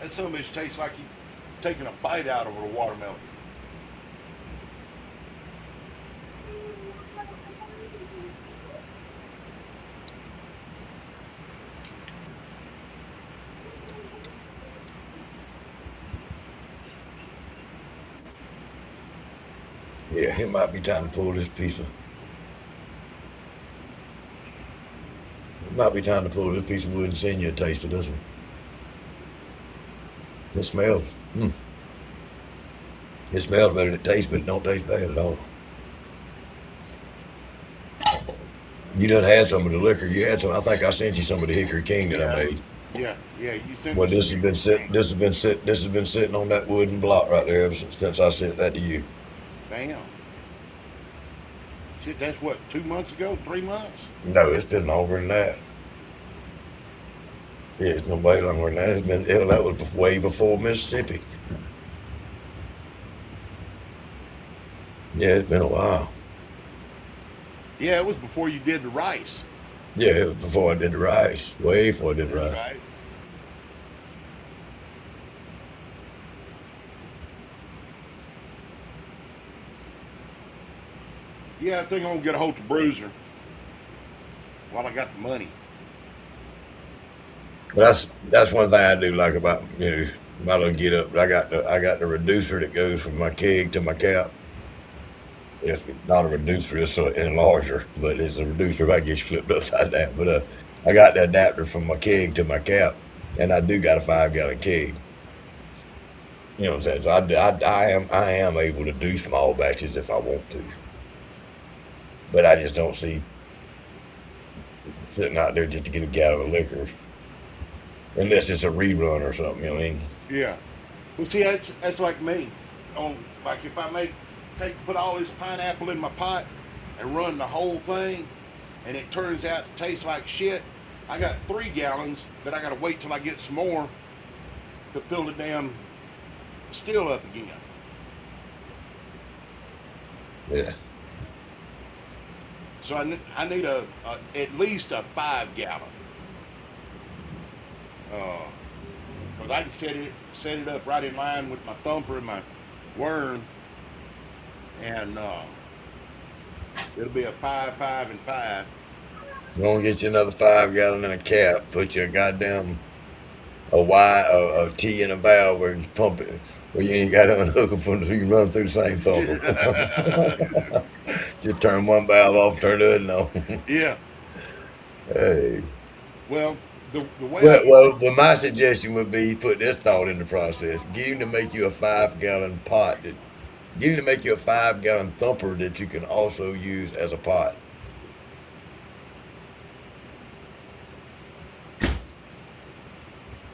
That son of a bitch tastes like you taking a bite out of a watermelon. Yeah, it might be time to pull this piece of. It might be time to pull this piece of wood and send you a taste of this one. It smells. It smells better than it tastes, but it don't taste bad at all. You done had some of the liquor. You had some. I think I sent you some of the Hickory King that I made. Yeah. You think. Well, this has been sitting on that wooden block right there ever since I sent that to you. Damn. Shit, that's what, 2 months ago, 3 months? No, it's been longer than that. Yeah, it's been way longer than that. It's been, that was way before Mississippi. Yeah, it's been a while. Yeah, it was before you did the rice. Yeah, it was before I did the rice. Way before I did the rice. Right. Yeah, I think I'm gonna get a hold of Bruiser while I got the money. But that's one thing I do like about my little get up. I got the reducer that goes from my keg to my cap. It's not a reducer, it's an enlarger, but it's a reducer if I get you flipped upside down. But I got the adapter from my keg to my cap, and I do got a 5 gallon keg. You know what I'm saying? So I am able to do small batches if I want to, but I just don't see sitting out there just to get a gallon of liquor unless it's a rerun or something. You know what I mean? Yeah. Well, see, that's like me. On like if I put all this pineapple in my pot and run the whole thing, and it turns out to taste like shit, I got 3 gallons that I got to wait till I get some more to fill the damn still up again. Yeah. So I need a at least a 5 gallon. Because I can set it up right in line with my thumper and my worm, and it'll be a 5, 5, and 5. You want to get you another 5 gallon in a cap? Put your goddamn a T in a valve where you pump it, where you ain't got to unhook them from so you can run through the same thumper. Just turn one valve off, turn the other on. Yeah. Hey. Well, the way Well, my suggestion would be put this thought into process. Get him to make you a 5 gallon pot. Get him to make you a 5 gallon thumper that you can also use as a pot.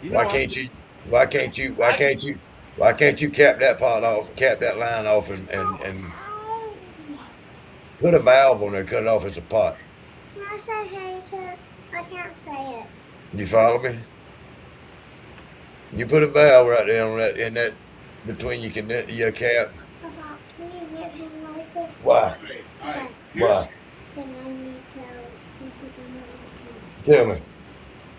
you know, Why can't you? Why can't you? Why can't you? Why can't you cap that pot off? Cap that line off and put a valve on there. Cut it off as a pot. Can I say hey, kid? I can't say it. You follow me? You put a valve right there on that in that between your cap. Papa, can you mute him really quick? Why? Because Why? I need to you should be muted. Tell me.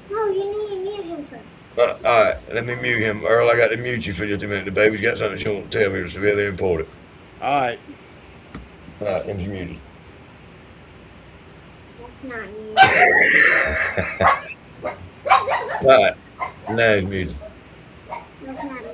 No, you need to mute him first. All right, let me mute him. Earl, I got to mute you for just a minute. The baby's got something she won't tell me that's really important. all right. All right, let me mute you. That's not me. All right, now he's muted. That's not me.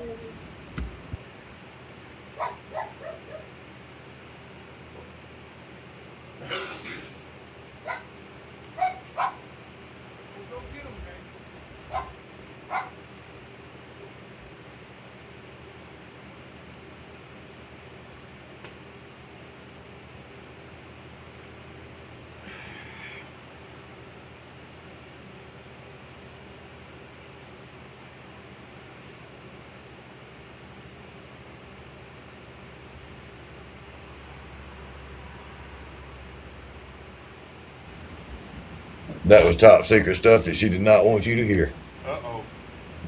That was top secret stuff that she did not want you to hear. Uh-oh.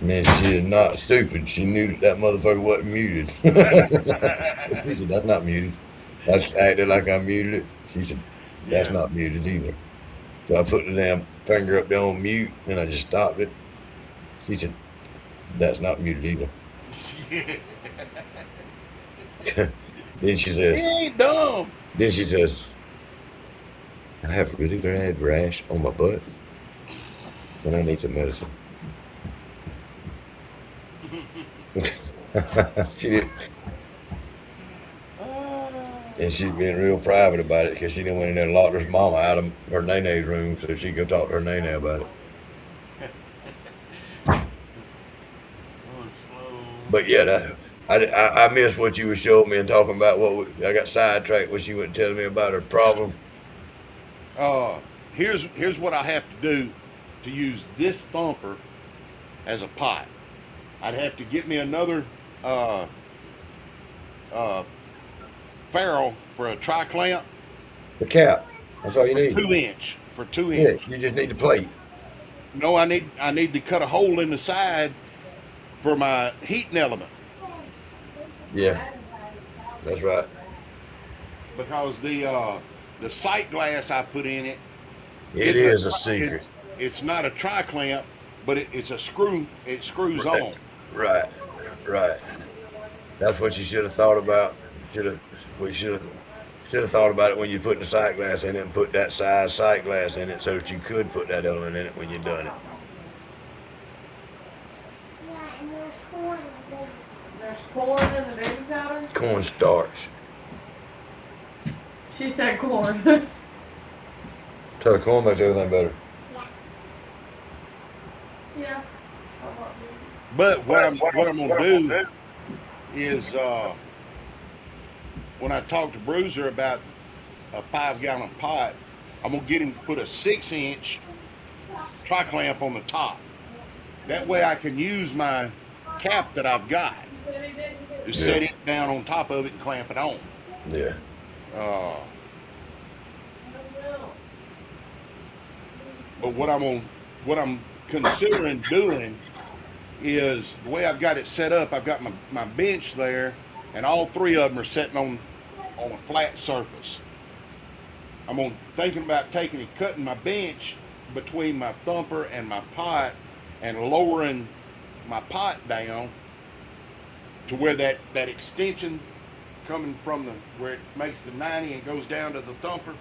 Man, she is not stupid. She knew that motherfucker wasn't muted. She said, that's not muted. I just acted like I muted it. She said, that's not muted either. So I put the damn finger up there on mute and I just stopped it. She said, that's not muted either. Then she He says, ain't dumb. then she says, I have a really bad rash on my butt and I need some medicine. She did, and she's being real private about it because she didn't went in there and locked her mama out of her nene room so she could talk to her nene about it. But yeah, I missed what you were showing me and talking about I got sidetracked when she went telling me about her problem. Here's what I have to do to use this thumper as a pot. I'd have to get me another ferrule for a tri-clamp. The cap. That's all you need. 2-inch for 2 Yeah, inch. you just need the plate. No, I need to cut a hole in the side for my heating element Yeah, that's right. because the sight glass I put in it. It is a secret. It's not a tri-clamp, but it's a screw. It screws on. Right, right. That's what you should have thought about. We should have thought about it when you put the sight glass in it and put that size sight glass in it so that you could put that element in it when you're done it. Yeah, and there's corn in the baby. There's corn in the baby powder? Cornstarch. She said corn. So the corn makes everything better. Yeah. But what I'm gonna do is when I talked to Bruiser about a 5-gallon pot, I'm gonna get him to put a 6-inch tri-clamp on the top. That way I can use my cap that I've got. Just set it down on top of it and clamp it on. Yeah. But what I'm considering doing is the way I've got it set up. I've got my bench there, and all 3 of them are sitting on a flat surface. I'm thinking about taking and cutting my bench between my thumper and my pot, and lowering my pot down to where that extension coming from where it makes the 90 and goes down to the thumper,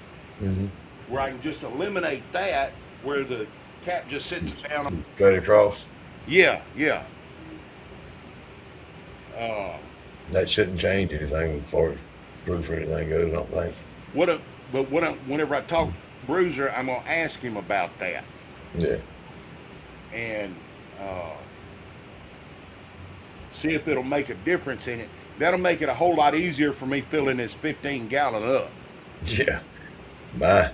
where I can just eliminate that, where the cap just sits down. Straight across. Yeah. That shouldn't change anything as far as proof or anything goes, I don't think. Whenever I talk to Bruiser, I'm gonna ask him about that. Yeah. And see if it'll make a difference in it. That'll make it a whole lot easier for me filling this 15-gallon up. Yeah. My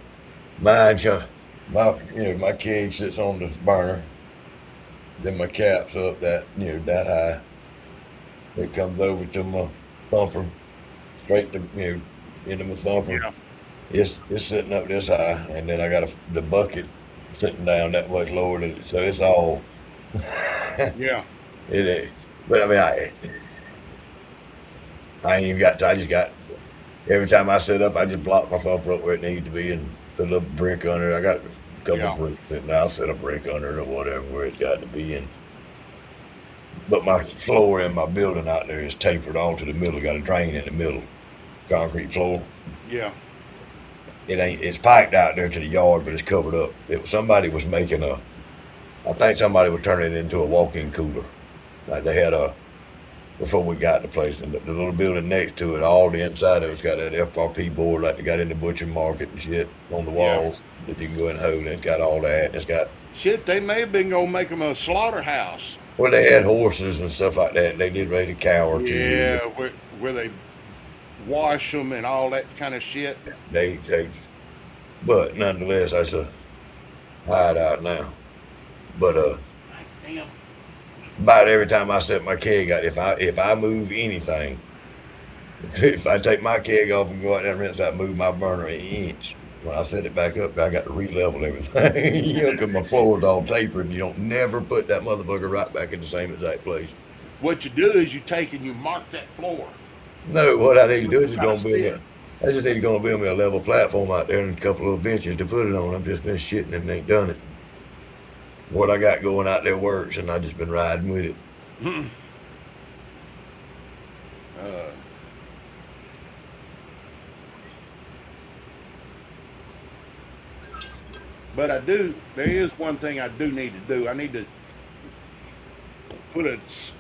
keg sits on the burner. Then my cap's up that high. It comes over to my thumper, straight to into my thumper. Yeah. It's sitting up this high, and then I got the bucket sitting down that much lower than it, so it's all. Yeah. It is, but I mean, I ain't even got. I just got. Every time I set up, I just block my thumper up where it needs to be and put a little brick under it. I got a couple of bricks sitting there. I'll set a brick under it or whatever where it's got to be. But my floor in my building out there is tapered all to the middle. Got a drain in the middle, concrete floor. Yeah. It's piped out there to the yard, but it's covered up. Somebody was making I think somebody was turning it into a walk-in cooler. Like they had before we got the place, and the little building next to it, all the inside of it's got that FRP board like they got in the butcher market and shit on the walls that you can go and hold, and it's got all that. And it's got shit. They may have been gonna make them a slaughterhouse. Well, they had horses and stuff like that. They did raise a cow or two. Yeah, where they wash them and all that kind of shit. But nonetheless, that's a hideout now. But Damn. about every time I set my keg out, if I move anything, if I take my keg off and go out there and rinse out, move my burner an inch, when I set it back up, I got to re-level everything. Because my floor's all tapered, and you don't never put that motherfucker right back in the same exact place. What you do is you take and you mark that floor. No, what I need to do is I just need to go and build me a level platform out there and a couple of benches to put it on. I've just been shitting and ain't done it. What I got going out there works, and I've just been riding with it. But there is one thing I do need to do. I need to put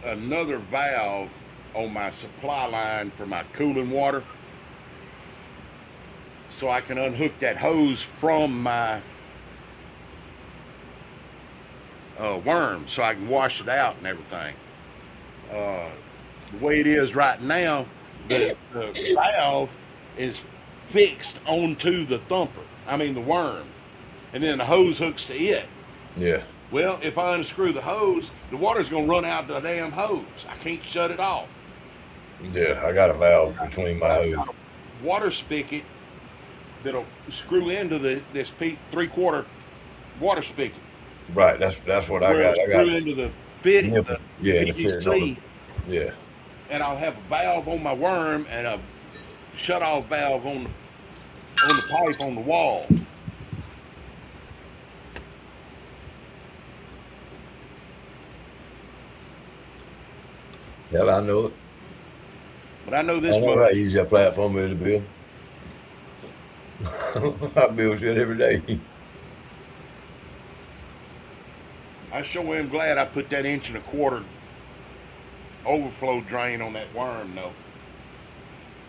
another valve on my supply line for my cooling water, so I can unhook that hose from my worm, so I can wash it out and everything. The way it is right now, the valve is fixed onto the thumper. I mean the worm, and then the hose hooks to it. Yeah. Well, if I unscrew the hose, the water's gonna run out the damn hose. I can't shut it off. Yeah, I got a valve between my hose. Water spigot that'll screw into this 3/4 water spigot. Right, that's what I got. Screw into the fit, the PVC. Yeah. And I'll have a valve on my worm and a shut-off valve on the pipe on the wall. Hell, I know it. But I know this I know much. I use that platform as a build. I build shit every day. I sure am glad I put that 1.25-inch overflow drain on that worm, though.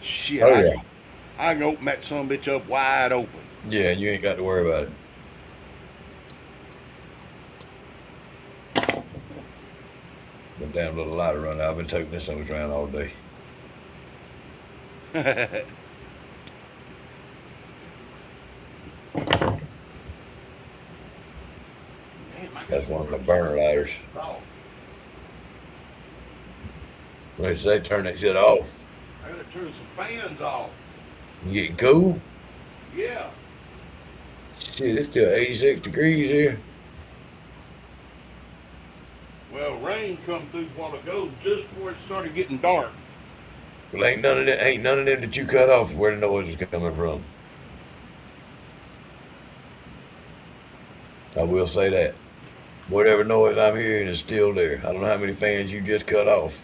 Shit, Oh, I can open that sumbitch up wide open. Yeah, you ain't got to worry about it. The damn little lighter run out. I've been taking this thing around all day. That's one of the burner lighters. They say turn that shit off. I gotta turn some fans off. You getting cool? Yeah. Shit, it's still 86 degrees here. Well, rain come through a while ago, just before it started getting dark. Well, ain't none of them that you cut off where the noise is coming from. I will say that. Whatever noise I'm hearing is still there. I don't know how many fans you just cut off.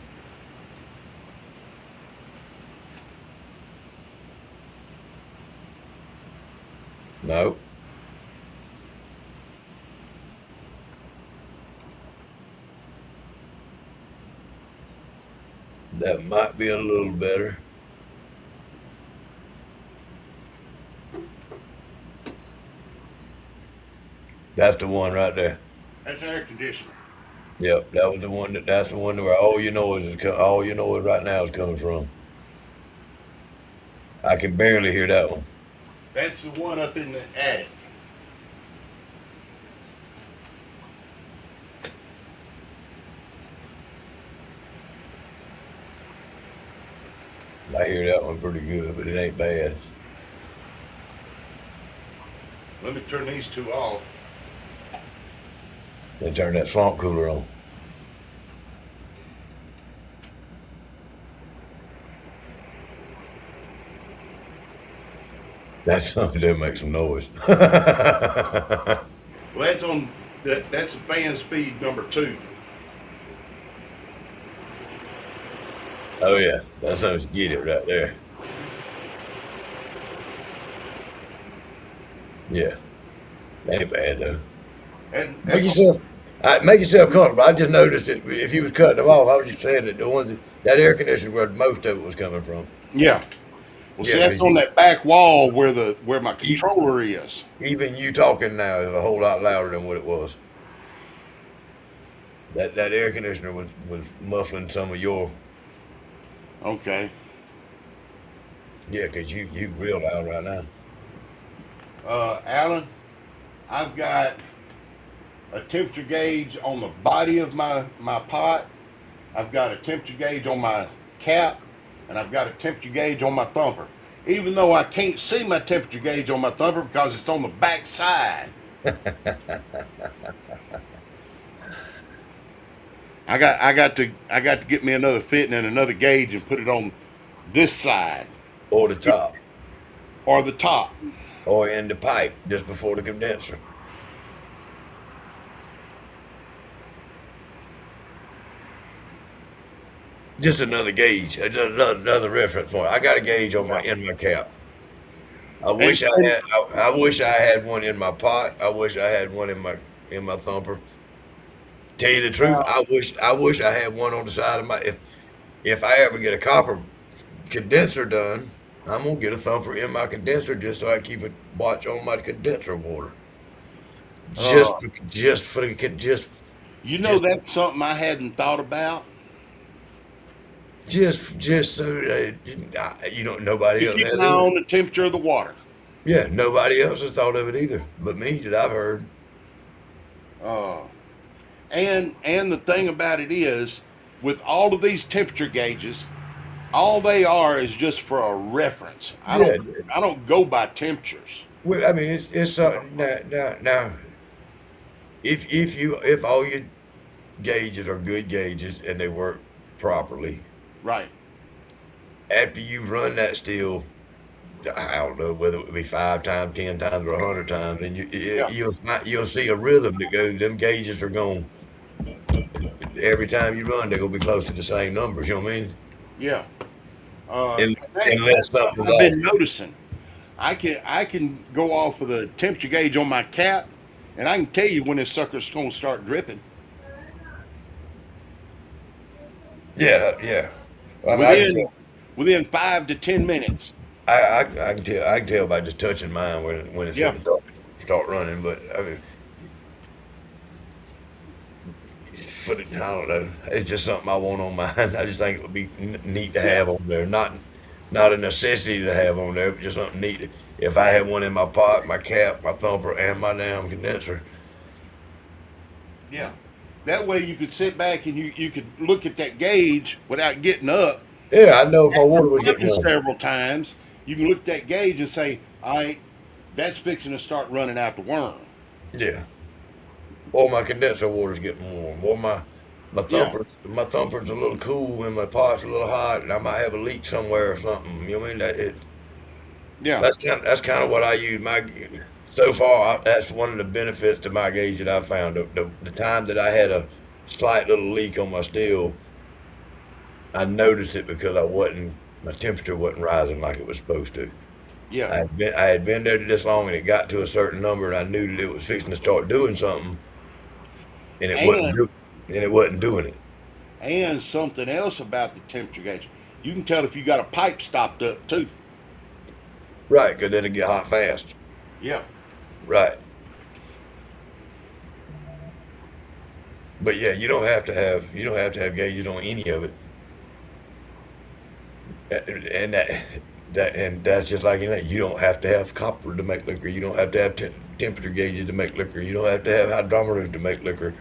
No. That might be a little better. That's the one right there. That's air conditioner. Yep, that was the one. That's the one where all you know is right now is coming from. I can barely hear that one. That's the one up in the attic. I hear that one pretty good, but it ain't bad. Let me turn these two off. Then turn that swamp cooler on. That's something that makes some noise. Well, that's on that's the fan speed number 2. Oh yeah, that's how to get it right there. Yeah, ain't bad though. And Make yourself comfortable. I just noticed that if you was cutting them off, I was just saying that the one that air conditioner where most of it was coming from. yeah. Well, see, Yeah, that's on that back wall where my controller is. Even you talking now is a whole lot louder than what it was. That air conditioner was muffling some of your. Okay. Yeah, 'cause you real loud right now. Alan, I've got a temperature gauge on the body of my pot. I've got a temperature gauge on my cap, and I've got a temperature gauge on my thumper. Even though I can't see my temperature gauge on my thumper because it's on the back side. I got to get me another fitting and another gauge and put it on this side Or the top. or the top. Or in the pipe just before the condenser. Just another gauge, another reference point. I got a gauge on in my cap. I wish I had one in my pot. I wish I had one in my thumper. Tell you the truth, I wish I had one on the side of my. If I ever get a copper condenser done, I'm gonna get a thumper in my condenser just so I keep a watch on my condenser water. Just You know, that's something I hadn't thought about. just so nobody You else keep has an eye either. on the temperature of the water. Yeah, nobody else has thought of it either, but me that I've heard. Uh, and the thing about it is, with all of these temperature gauges, all they are is just for a reference. I don't go by temperatures. Well, I mean, it's something now. If all your gauges are good gauges and they work properly, Right. after you run that steel, I don't know whether it would be 5 times, 10 times, or 100 times, and Yeah. you'll see a rhythm that goes. Them gauges are going every time you run. They're gonna be close to the same numbers. You know what I mean? Yeah. Un- Hey, Unless something's I've off. been noticing. I can go off of the temperature gauge on my cap, and I can tell you when this sucker's gonna start dripping. Yeah. I mean, I can Within 5 to 10 minutes. I can tell by just touching mine when it's Yeah. start running. But I mean, for the, I don't know. It's just something I want on mine. I just think it would be neat to have on there. Not a necessity to have on there, but just something neat. If I had one in my pot, my cap, my thumper, and my damn condenser. Yeah. That way you could sit back and you could look at that gauge without getting up. Yeah, I know if my water was getting Looking warm. several times, you can look at that gauge and say, all right, that's fixing to start running out the worm. Yeah. Or my condenser water's getting warm. Or my Yeah. thumper's a little cool and my pot's a little hot and I might have a leak somewhere or something. You know what I mean? Yeah. That's kind of what I use my so far. That's one of the benefits to my gauge that I found. The time that I had a slight little leak on my steel, I noticed it because my temperature wasn't rising like it was supposed to. Yeah. I had been there this long and it got to a certain number and I knew that it was fixing to start doing something and And it wasn't doing it. and something else about the temperature gauge. You can tell if you got a pipe stopped up too. Right, because then it get hot fast. Yeah. Right. But yeah, you don't have to have gauges on any of it. And that's just like you don't have to have copper to make liquor. You don't have to have temperature gauges to make liquor. You don't have to have hydrometers to make liquor.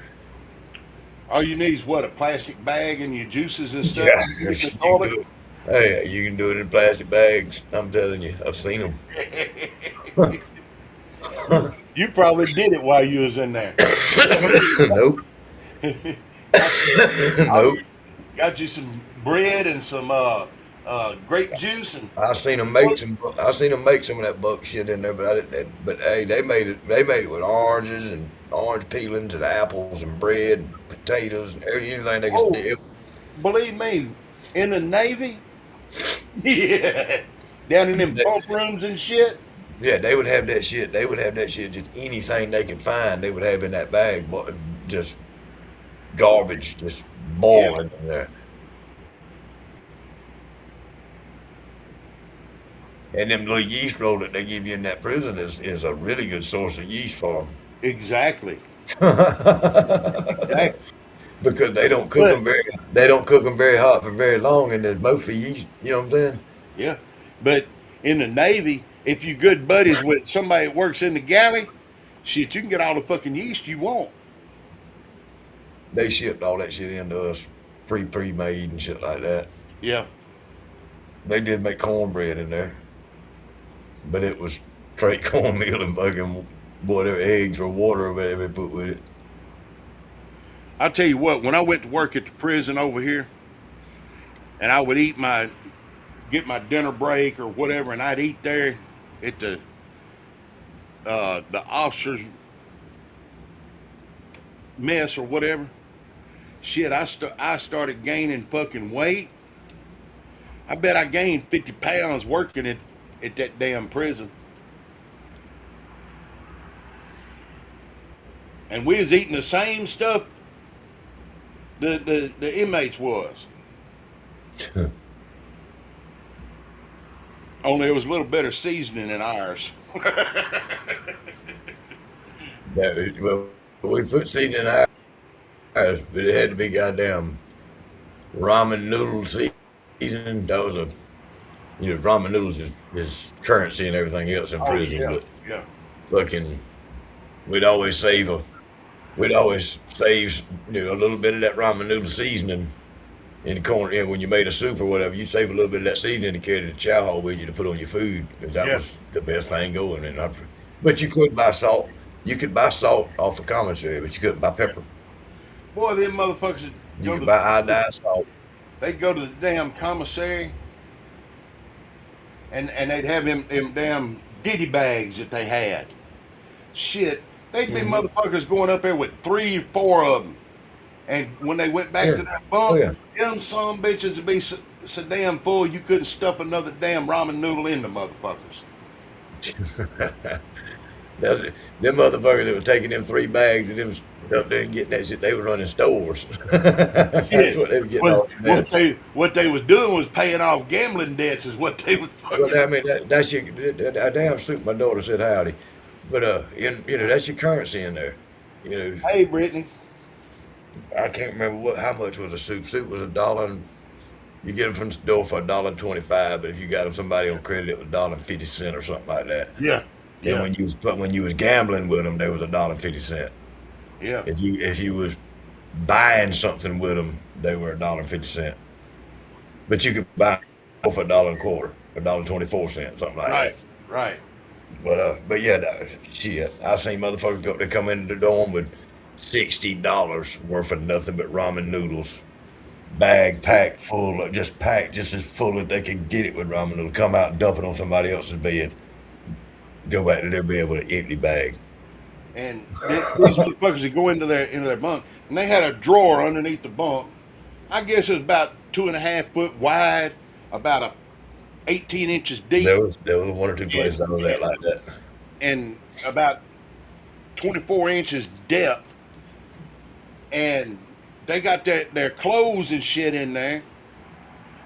All you need is what, a plastic bag and your juices and stuff. Yeah, You you can can call do it. Hey, you can do it in plastic bags. I'm telling you, I've seen them. it. You probably did it while you was in there. Nope. Nope. Got you some bread and some grape juice and I seen them make some. I seen them make some of that buck shit in there, but I didn't. But hey, they made it. They made it with oranges and orange peelings and apples and bread and potatoes and anything they could oh, steal. believe me, in the Navy, yeah, down in them They- pump rooms and shit. Yeah, they would have that shit. They would have that shit. Just anything they could find, they would have in that bag. But just garbage, just Yeah. boiling in there. And them little yeast roll that they give you in that prison is a really good source of yeast for Exactly. them. Exactly. Because But they don't cook them very hot for very long, and there's mostly yeast. You know what I'm saying? yeah, but in the Navy, if you good buddies with somebody that works in the galley, shit, you can get all the fucking yeast you want. They shipped all that shit into us pre-made and shit like that. Yeah. They did make cornbread in there, but it was straight cornmeal and fucking whatever eggs or water or whatever they put with it. I'll tell you what, when I went to work at the prison over here, and I would get my dinner break or whatever, and I'd eat there at the officers' mess or whatever. Shit, I started gaining fucking weight. I bet I gained 50 pounds working at that damn prison. And we was eating the same stuff the inmates was. Only it was a little better seasoning than ours. Well, we put seasoning in ours, but it had to be goddamn ramen noodle seasoning. That was ramen noodles is currency and everything else in Oh prison, yeah, but yeah. fucking, we'd always save we'd always save a little bit of that ramen noodle seasoning in the corner. And when you made a soup or whatever, you save a little bit of that seasoning to carry to the chow hall with you to put on your food. 'Cause that Yeah. was the best thing going. But you could buy salt. You could buy salt off the commissary, but you couldn't buy pepper. Boy, them motherfuckers would You go could to buy iodized salt. they'd go to the damn commissary and they'd have them damn ditty bags that they had. Shit, they'd be Hmm. motherfuckers going up there with 3 or 4 of them. And when they went back Yeah. to that Oh bunk, yeah. them some bitches would be so damn full you couldn't stuff another damn ramen noodle in the motherfuckers. Them motherfuckers that were taking them 3 bags and them up there and getting that shit, they were running stores. That's Shit. what they were getting off of that. What they was doing was paying off gambling debts is what they was But fucking. I mean, that's your that damn suit. My daughter said howdy, but that's your currency in there. Hey Brittany. I can't remember how much was a soup. Soup was $1. You get them from the store for $1.25, but if you got them somebody on credit, it was $1.50 or something like that. Yeah. Then Yeah. when you was gambling with them, they was $1.50. Yeah. If you was buying something with them, they were $1.50. But you could buy for $1.25, $1.24, something like Right. that. Right. But yeah, shit, I've seen motherfuckers they come into the dorm with $60 worth of nothing but ramen noodles, bag packed full, just packed just as full as they could get it with ramen noodles. Come out and dump it on somebody else's bed. Go back to their bed with an empty bag. And these motherfuckers would go into their bunk, and they had a drawer underneath the bunk. I guess it was about 2.5 foot wide, about 18 inches deep, There was one or two places I was at like that. and about 24 inches depth. And they got their clothes and shit in there,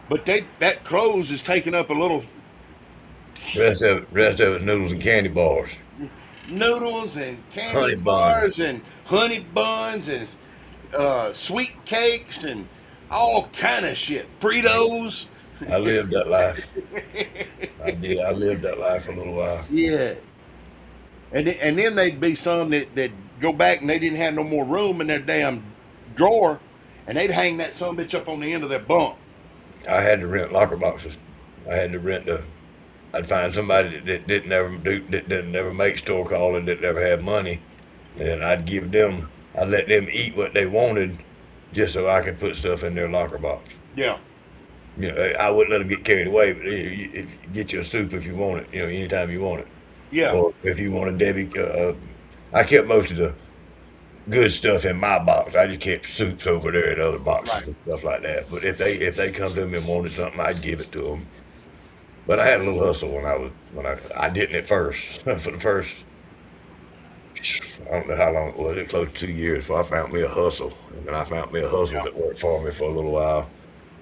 but that clothes is taking up a little Rest of it noodles and candy bars. noodles and Honey candy bars and honey buns and sweet cakes and all kind of shit. Fritos. I lived that life. I did. I lived that life for a little while. Yeah. And then they'd be some that go back and they didn't have no more room in their damn drawer, and they'd hang that son of a bitch up on the end of their bunk. I had to rent locker boxes. I had to rent I'd find somebody that didn't never make store call and didn't ever have money, and I'd let them eat what they wanted, just so I could put stuff in their locker box. Yeah. I wouldn't let them get carried away, but you get you a soup if you want it. Anytime you want it, Yeah. or if you want a Debbie. I kept most of the good stuff in my box. I just kept soups over there in other boxes Right. and stuff like that. But if they come to me and wanted something, I'd give it to them. But I had a little hustle I didn't at first. For the first, I don't know how long it was. It was close to 2 years before I found me a hustle. And then I found me a hustle Yeah. that worked for me for a little while.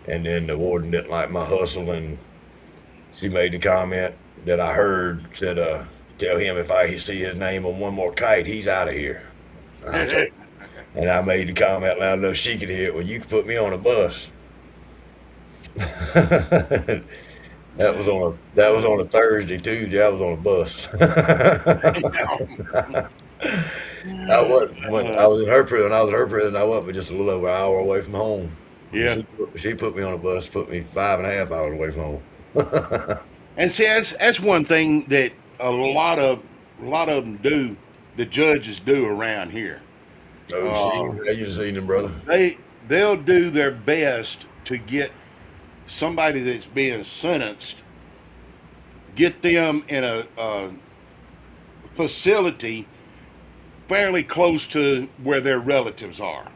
And then the warden didn't like my hustle, and she made the comment that I heard, said, tell him if I see his name on one more kite, he's out of here. And I made the comment loud enough she could hear it. Well, you can put me on a bus. That was on a Thursday. Tuesday, I was on a bus. I was when I was in her prison. I was in her prison. I was but just a little over an hour away from home. Yeah. She put me on a bus. Put me 5.5 hours away from home. And see, that's one thing that a lot of them do. The judges do around here. Oh, shit! You seen them, brother? They'll do their best to get somebody that's being sentenced, get them in a facility fairly close to where their relatives are.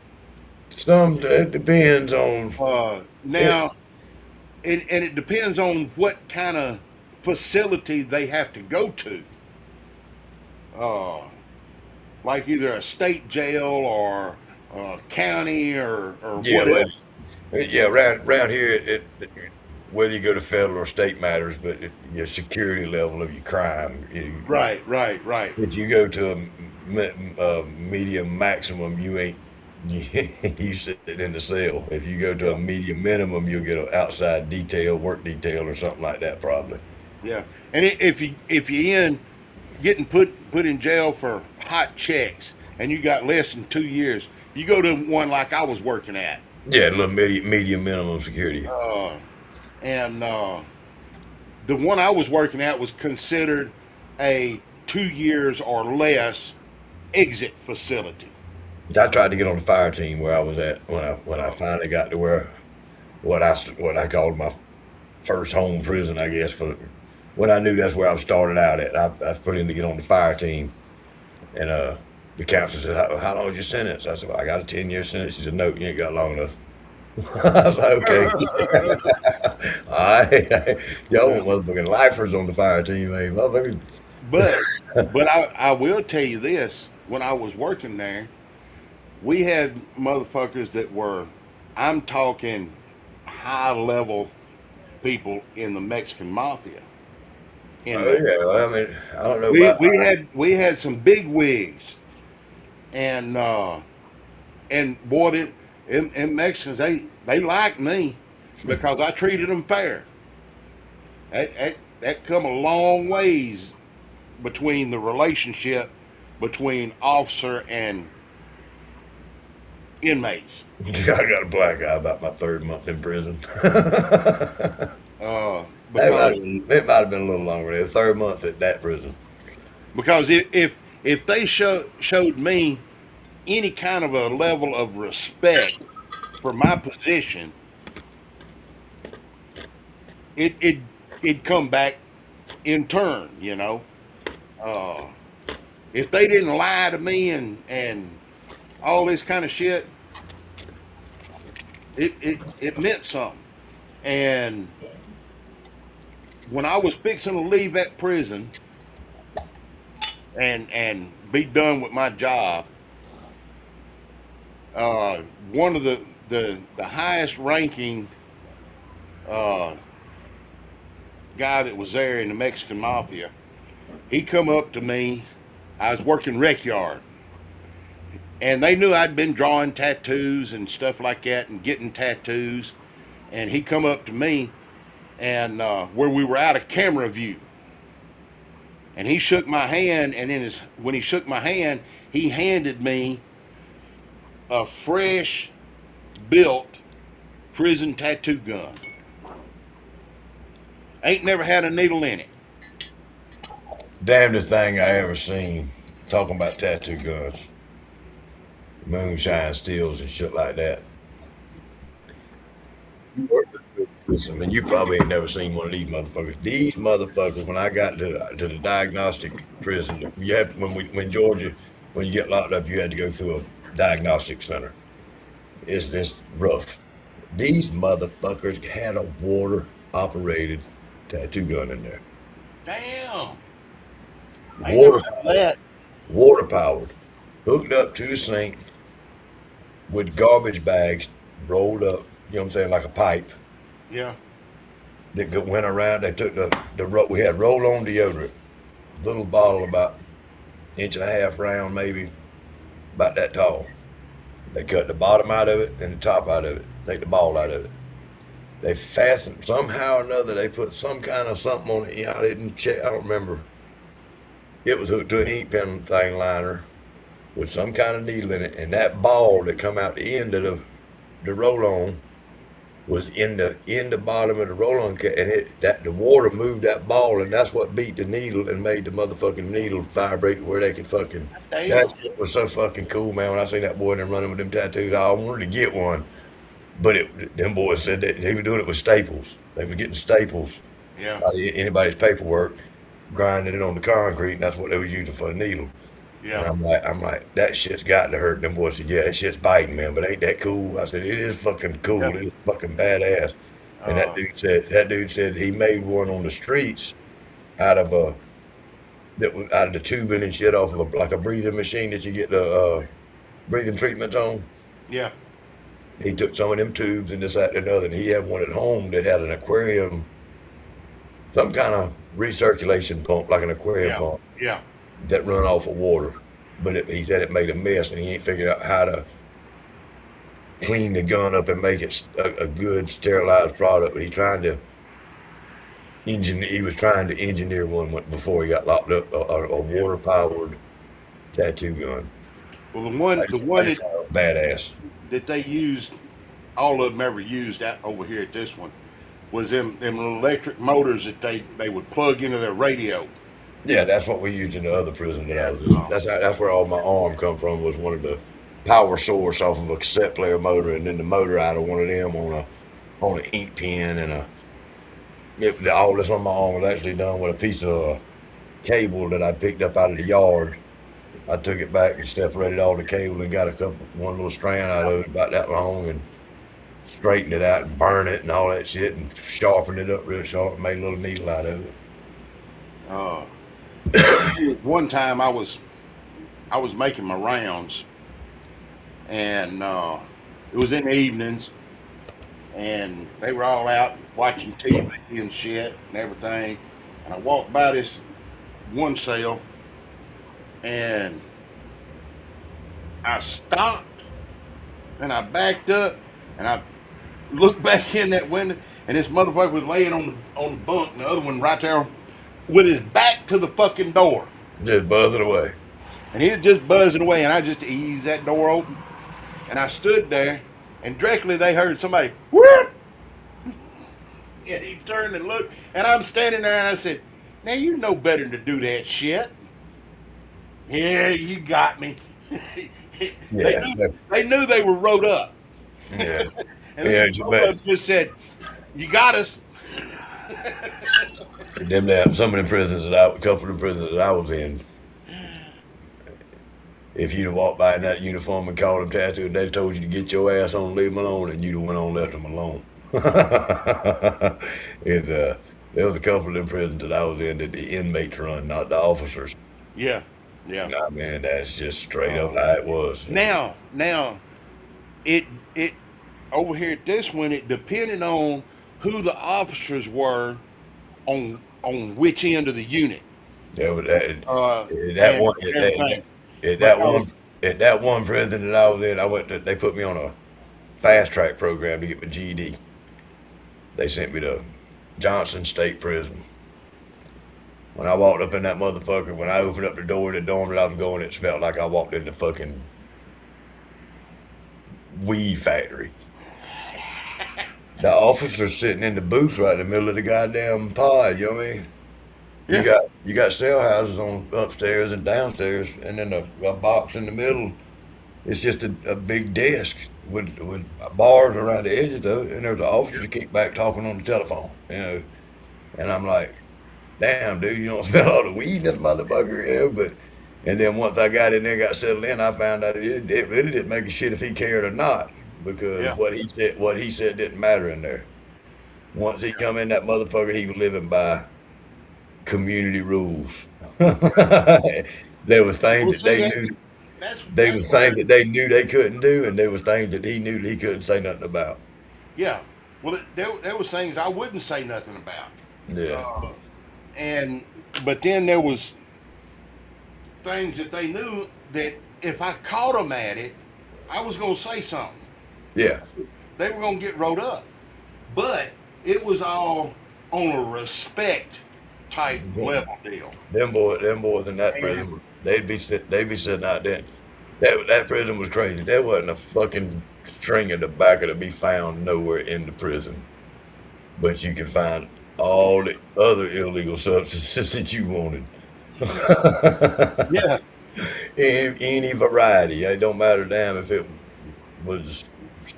It depends on. Now, it depends on what kind of facility they have to go to. Like either a state jail or a county or Yeah, whatever. yeah. Around here, whether you go to federal or state matters, but your security level of your crime. Right. If you go to a medium maximum, you ain't you sitting in the cell. If you go to a medium minimum, you'll get an outside detail, work detail, or something like that, probably. Yeah, and if you end getting put in jail for hot checks and you got less than 2 years, you go to one like I was working at. Yeah, a little medium minimum security. And the one I was working at was considered a 2 years or less exit facility. I tried to get on the fire team where I was at when I finally got to where what I called my first home prison, I guess, for when I knew that's where I started out at. I put in to get on the fire team, and the counselor said, "How long is your sentence?" I said, "Well, I got a 10-year sentence." She said, "No, you ain't got long enough." I was like, "Okay." All right, y'all motherfucking lifers on the fire team, man, motherfuckers. But I will tell you this: when I was working there, we had motherfuckers that were, I'm talking, high level people in the Mexican mafia. Oh yeah, well, I mean, I don't know about we had some big wigs, and And boy, them Mexicans, they like me because I treated them fair. That come a long ways between the relationship between officer and inmates. I got a black eye about my 3rd month in prison. Because It might have been a little longer. The 3rd month at that prison. because if they showed me any kind of a level of respect for my position, it'd come back in turn, you know. If they didn't lie to me and all this kind of shit, it meant something. And when I was fixing to leave that prison and be done with my job, one of the highest ranking guy that was there in the Mexican mafia, he come up to me. I was working rec yard, and they knew I'd been drawing tattoos and stuff like that and getting tattoos. And he come up to me and where we were out of camera view, and he shook my hand. And when he shook my hand, he handed me a fresh built prison tattoo gun. Ain't never had a needle in it. Damnedest thing I ever seen. Talking about tattoo guns, moonshine steels and shit like that. I mean, you probably ain't never seen one of these motherfuckers. These motherfuckers, when I got to the diagnostic prison, you have when Georgia, when you get locked up, you had to go through a diagnostic center. It's rough. These motherfuckers had a water operated tattoo gun in there. Damn. Water powered, hooked up to a sink with garbage bags rolled up. You know what I'm saying, like a pipe. Yeah. That went around. They took we had roll-on deodorant, little bottle about 1.5 inch round, maybe about that tall. They cut the bottom out of it and the top out of it. Take the ball out of it. They fastened somehow or another. They put some kind of something on it. I didn't check. I don't remember. It was hooked to an ink pen thing liner with some kind of needle in it, and that ball that come out the end of the roll-on was in the bottom of the roll-on, and the water moved that ball, and that's what beat the needle and made the motherfucking needle vibrate where they could fucking. Damn. That shit was so fucking cool, man. When I seen that boy in there running with them tattoos, I wanted to get one, but them boys said that they were doing it with staples. They were getting staples. Yeah. Out of anybody's paperwork, grinding it on the concrete, and that's what they was using for a needle. Yeah. And I'm like, that shit's got to hurt. Them boys said, yeah, that shit's biting, man, but ain't that cool? I said, it is fucking cool. Yeah. It is fucking badass. And that dude said he made one on the streets out of the tubing and shit off of like a breathing machine that you get the breathing treatments on. Yeah. He took some of them tubes and this, that, and another, and he had one at home that had an aquarium, some kind of recirculation pump, like an aquarium pump. Yeah. That run off of water, but he said it made a mess, and he ain't figured out how to clean the gun up and make it a good sterilized product. But he was trying to engineer one before he got locked up, a water powered tattoo gun. Well, the one badass that they used, all of them ever used out over here at this one, was them electric motors that they would plug into their radio. Yeah, that's what we used in the other prison that I was in. That's where all my arm come from, was one of the power source off of a cassette player motor, and then the motor out of one of them on an ink pen, and all this on my arm was actually done with a piece of cable that I picked up out of the yard. I took it back and separated all the cable and got one little strand out of it about that long, and straightened it out and burned it and all that shit, and sharpened it up real sharp and made a little needle out of it. One time I was making my rounds, and it was in the evenings, and they were all out watching TV and shit and everything, and I walked by this one cell, and I stopped and I backed up, and I looked back in that window, and this motherfucker was laying on the bunk, and the other one right there with his back to the fucking door. Just buzzing away. And he was just buzzing away, and I just eased that door open, and I stood there, and directly they heard somebody, whoop! And he turned and looked, and I'm standing there, and I said, now you know better than to do that shit. Yeah, you got me. They knew they were rode up. Yeah. And Yeah, then you one bet. of them just said, you got us. Them damn, some of them prisons that a couple of the prisons that I was in, if you'd have walked by in that uniform and called them tattooed, and they told you to get your ass on, leave them alone, and you'd have went on, left them alone. There was a couple of them prisons that I was in that the inmates run, not the officers. Yeah, yeah. Nah, man, that's just straight up how it was. Now, it over here at this one, it depended on who the officers were on which end of the unit. There was that, And one, everything. at that one prison that I was in, they put me on a fast track program to get my GED. They sent me to Johnson State Prison. When I walked up in that motherfucker, when I opened up the door of the dorm that I was going, it smelled like I walked in the fucking weed factory. The officer's sitting in the booth right in the middle of the goddamn pod, you know what I mean? Yeah. You got cell houses on upstairs and downstairs, and then a box in the middle. It's just a big desk with bars around the edges of it, and there's an officer that keep back talking on the telephone, you know. And I'm like, damn, dude, you don't smell all the weed in this motherfucker, you know. But and then once I got in there, got settled in, I found out it really didn't make a shit if he cared or not, because Yeah. what he said didn't matter in there. Once he come in, that motherfucker, he was living by community rules. There was things that they knew. There was things that they knew they couldn't do, and there was things that he knew that he couldn't say nothing about. Yeah. Well, there was things I wouldn't say nothing about. Yeah. But then there was things that they knew that if I caught them at it, I was going to say something. Yeah. They were going to get rolled up. But it was all on a respect type level deal. Them boys in that prison, they'd be sitting out there. That prison was crazy. There wasn't a fucking string of tobacco to be found nowhere in the prison, but you could find all the other illegal substances that you wanted. Yeah. Any variety. It don't matter damn if it was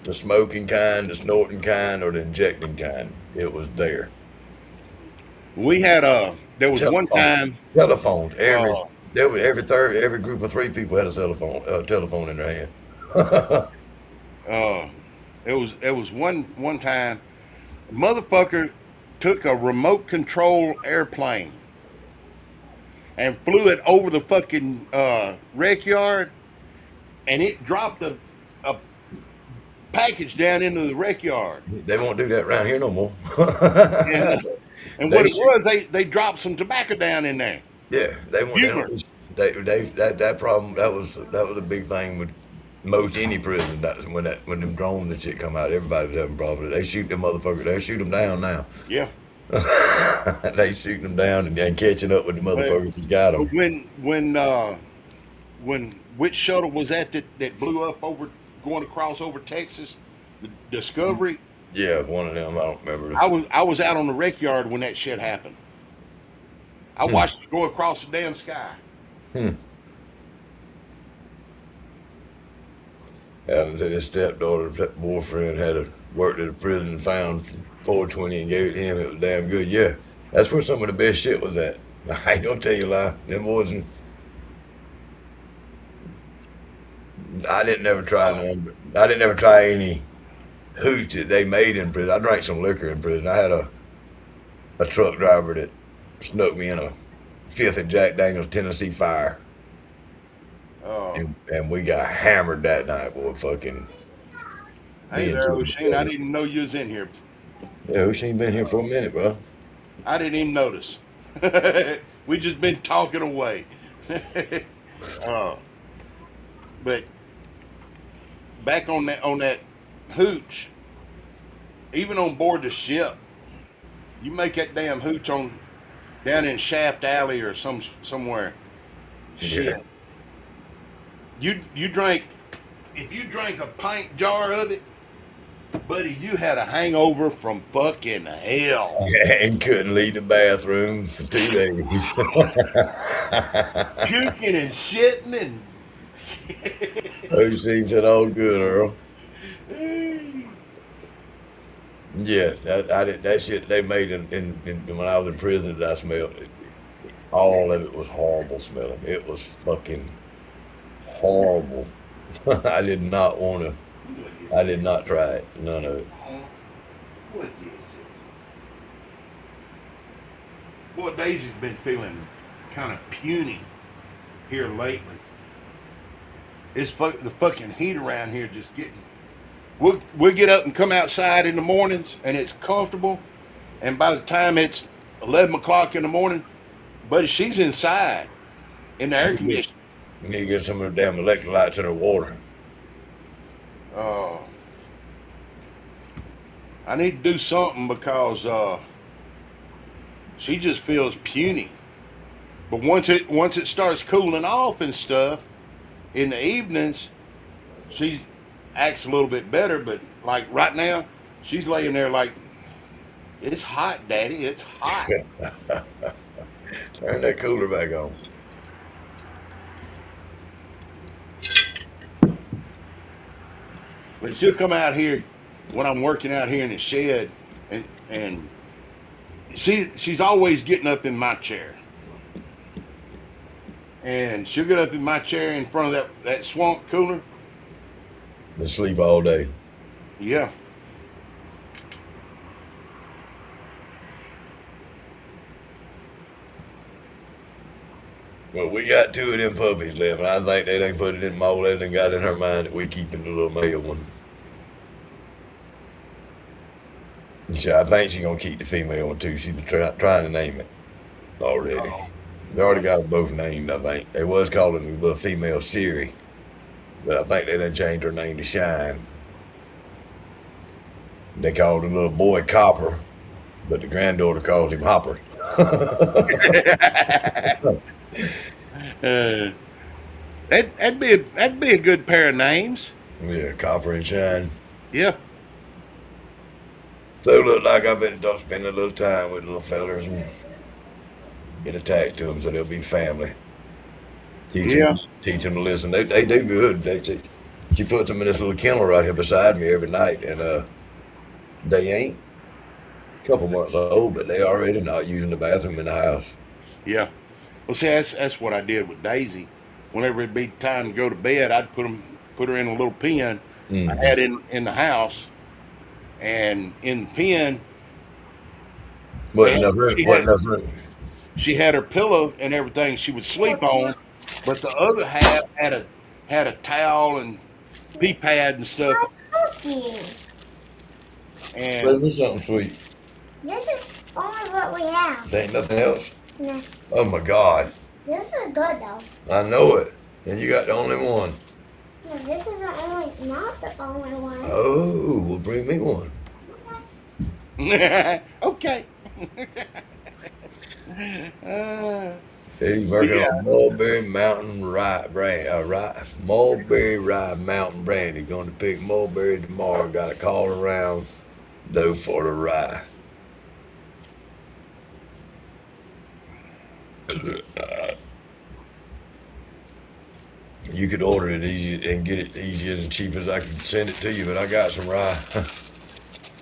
the smoking kind, the snorting kind, or the injecting kind. It was there. We had there was one time Telephones. Every group of 3 people had a telephone in their hand. it was one time a motherfucker took a remote control airplane and flew it over the fucking rec yard, and it dropped a package down into the rec yard. They won't do that around here no more. And what it was, they dropped some tobacco down in there. Yeah, that problem that was a big thing with most any prison. When them drones and shit come out, everybody was having problems. They shoot them motherfuckers. They shoot them down now. Yeah. They shoot them down and catching up with the motherfuckers who's got them. When which shuttle was that blew up going across over Texas, the Discovery? Yeah, one of them. I don't remember. I was out on the rec yard when that shit happened. I watched it go across the damn sky. Alan said his stepdaughter's boyfriend had worked at a prison and found 420 and gave it to him. It was damn good. Yeah, that's where some of the best shit was at. I ain't gonna tell you a lie. Them boys I didn't never try none. I didn't never try any hooch that they made in prison. I drank some liquor in prison. I had a truck driver that snuck me in a 5th of Jack Daniels Tennessee Fire. And we got hammered that night, boy. Fucking. Hey there, O'Shane. I didn't know you was in here. Yeah, O'Shane been here for a minute, bro. I didn't even notice. We just been talking away. But back on that hooch, even on board the ship, you make that damn hooch on down in Shaft Alley or somewhere. Shit. Yeah. You drank if you drank a pint jar of it, buddy, you had a hangover from fucking hell. And couldn't leave the bathroom for 2 days. Puking and shitting and Those things said, all good, Earl. Yeah, that shit they made in when I was in prison that I smelled it. All of it was horrible smelling. It was fucking horrible. I did not want to. I did not try it. None of it. what is it? Boy, Daisy's been feeling kind of puny here lately. The fucking heat around here just getting. We'll get up and come outside in the mornings, and it's comfortable. And by the time it's 11 o'clock in the morning, buddy, she's inside in the air conditioning. You need to get some of the damn electrolytes in her water. I need to do something because she just feels puny. But once it starts cooling off and stuff, in the evenings, she acts a little bit better. But like right now, she's laying there like, it's hot, Daddy. It's hot. Turn that cooler back on. But she'll come out here when I'm working out here in the shed, and she's always getting up in my chair. And she'll get up in my chair in front of that swamp cooler. And sleep all day. Yeah. Well, we got 2 of them puppies left, and I think they done put it in mold. They done got in her mind that we keeping the little male one. So I think she's gonna keep the female one too. She's been trying to name it already. They already got them both named, I think. They was calling the little female Siri, but I think they done changed her name to Shine. They called the little boy Copper, but the granddaughter calls him Hopper. That'd be a good pair of names. Yeah, Copper and Shine. Yeah. So it look like I've been spending a little time with little fellers and get attached to them so they'll be family. Teach them to listen. They do good. She puts them in this little kennel right here beside me every night, and they ain't a couple months old, but they already not using the bathroom in the house. Yeah. Well, see, that's what I did with Daisy. Whenever it'd be time to go to bed, I'd put her in a little pen I had in the house, and in the pen, Wasn't enough room. she had her pillow and everything she would sleep on, but the other half had a towel and pee pad and stuff. Bring And me something sweet. This is only what we have. There ain't nothing else. No, Oh my God. this is good though. I know it. And you got the only one. No, this is not the only one. Oh, well, bring me one. okay. He's working Yeah. on Mulberry Mountain Mulberry Rye Mountain Brandy. Going to pick mulberry tomorrow. Got to call around though for the rye. You could order it easy and get it easy and cheap as I could send it to you, but I got some rye.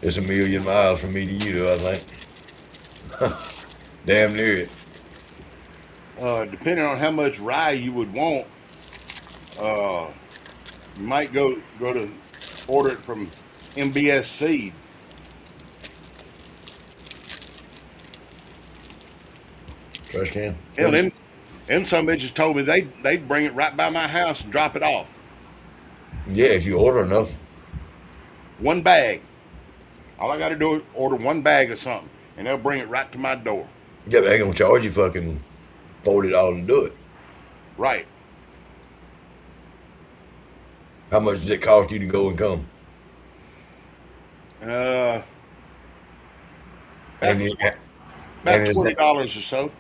It's 1,000,000 miles from me to you, though, I think. Damn near it. Depending on how much rye you would want, you might go to order it from MBS Seed. Trash can. Hell, them some bitches told me they'd bring it right by my house and drop it off. Yeah, if you order enough. One bag. All I got to do is order one bag of something, and they'll bring it right to my door. Yeah, but they gonna charge you fucking $40 to do it. Right. How much does it cost you to go and come? About, And it, about and is that $20 or so.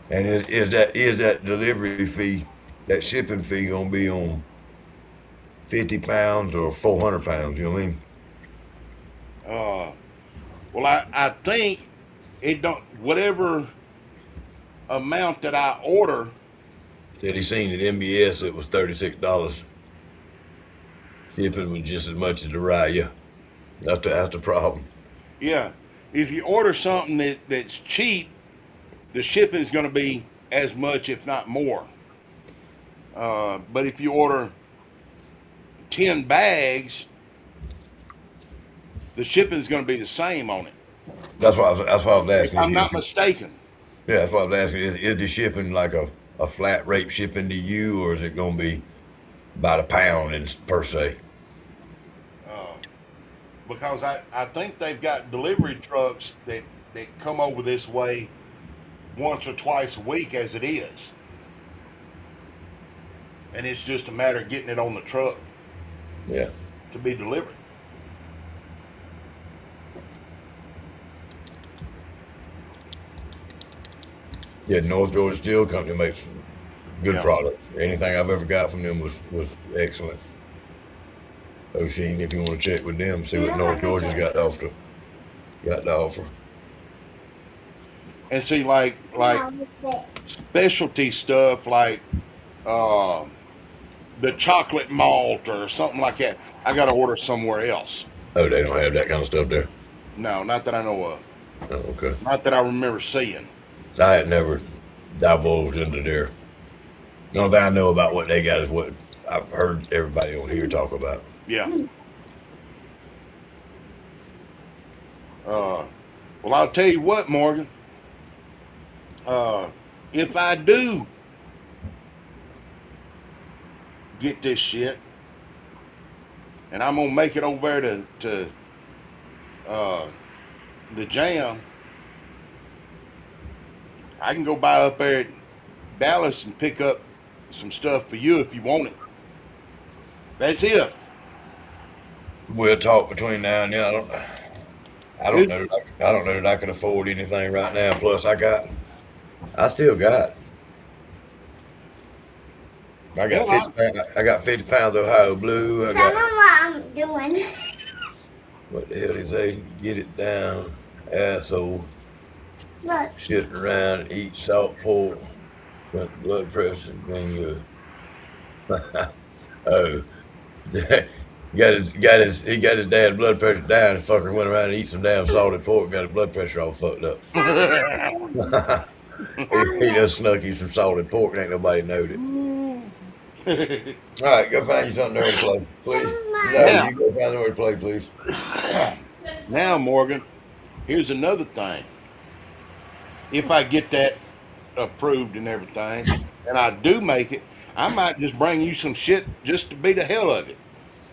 and is that delivery fee, that shipping fee gonna be on 50 pounds or 400 pounds? You know what I mean? Uh, well, I think it don't whatever amount that I order. Said he seen at MBS it was $36. Shipping was just as much as the ride. Yeah, that's the problem. Yeah, if you order something that's cheap, the shipping is going to be as much, if not more. But if you order 10 bags, the shipping is going to be the same on it. That's why I was If asking I'm you. not mistaken. Yeah, that's what I was asking. Is the shipping like a flat rate shipping to you, or is it going to be by the pound per se? Because I think they've got delivery trucks that come over this way once or twice a week as it is. And it's just a matter of getting it on the truck Yeah. to be delivered. Yeah, North Georgia Steel Company makes good Yeah. products. Anything I've ever got from them was excellent. O'Sheen, if you want to check with them, see what North Georgia's got to offer. And see, like specialty stuff like uh, the chocolate malt or something like that, I got to order somewhere else. Oh, they don't have that kind of stuff there. No, not that I know of. Oh, okay. Not that I remember seeing. I had never divulged into their. The only thing I know about what they got is what I've heard everybody on here talk about. Yeah. Well, I'll tell you what, Morgan. If I do get this shit, and I'm gonna make it over there to the jam, I can go by up there at Dallas and pick up some stuff for you if you want it. That's it. We'll talk between now and then. I don't know. I don't know that I can afford anything right now. Plus, I still got. I got Well, 50 pounds. I got 50 pounds of Ohio Blue. I Tell them got what I'm doing. what the hell they say? Get it down, asshole. Look. Sit around, eat salt pork, blood pressure, been good. Oh, he got his dad's blood pressure down. The fucker went around and eat some damn salted pork, got his blood pressure all fucked up. He just snuck you some salted pork, and ain't nobody knowed it. All right, go find you something there to play, please. No, you go find somewhere to play, please. Now, Morgan, here's another thing. If I get that approved and everything, and I do make it, I might just bring you some shit just to be the hell of it.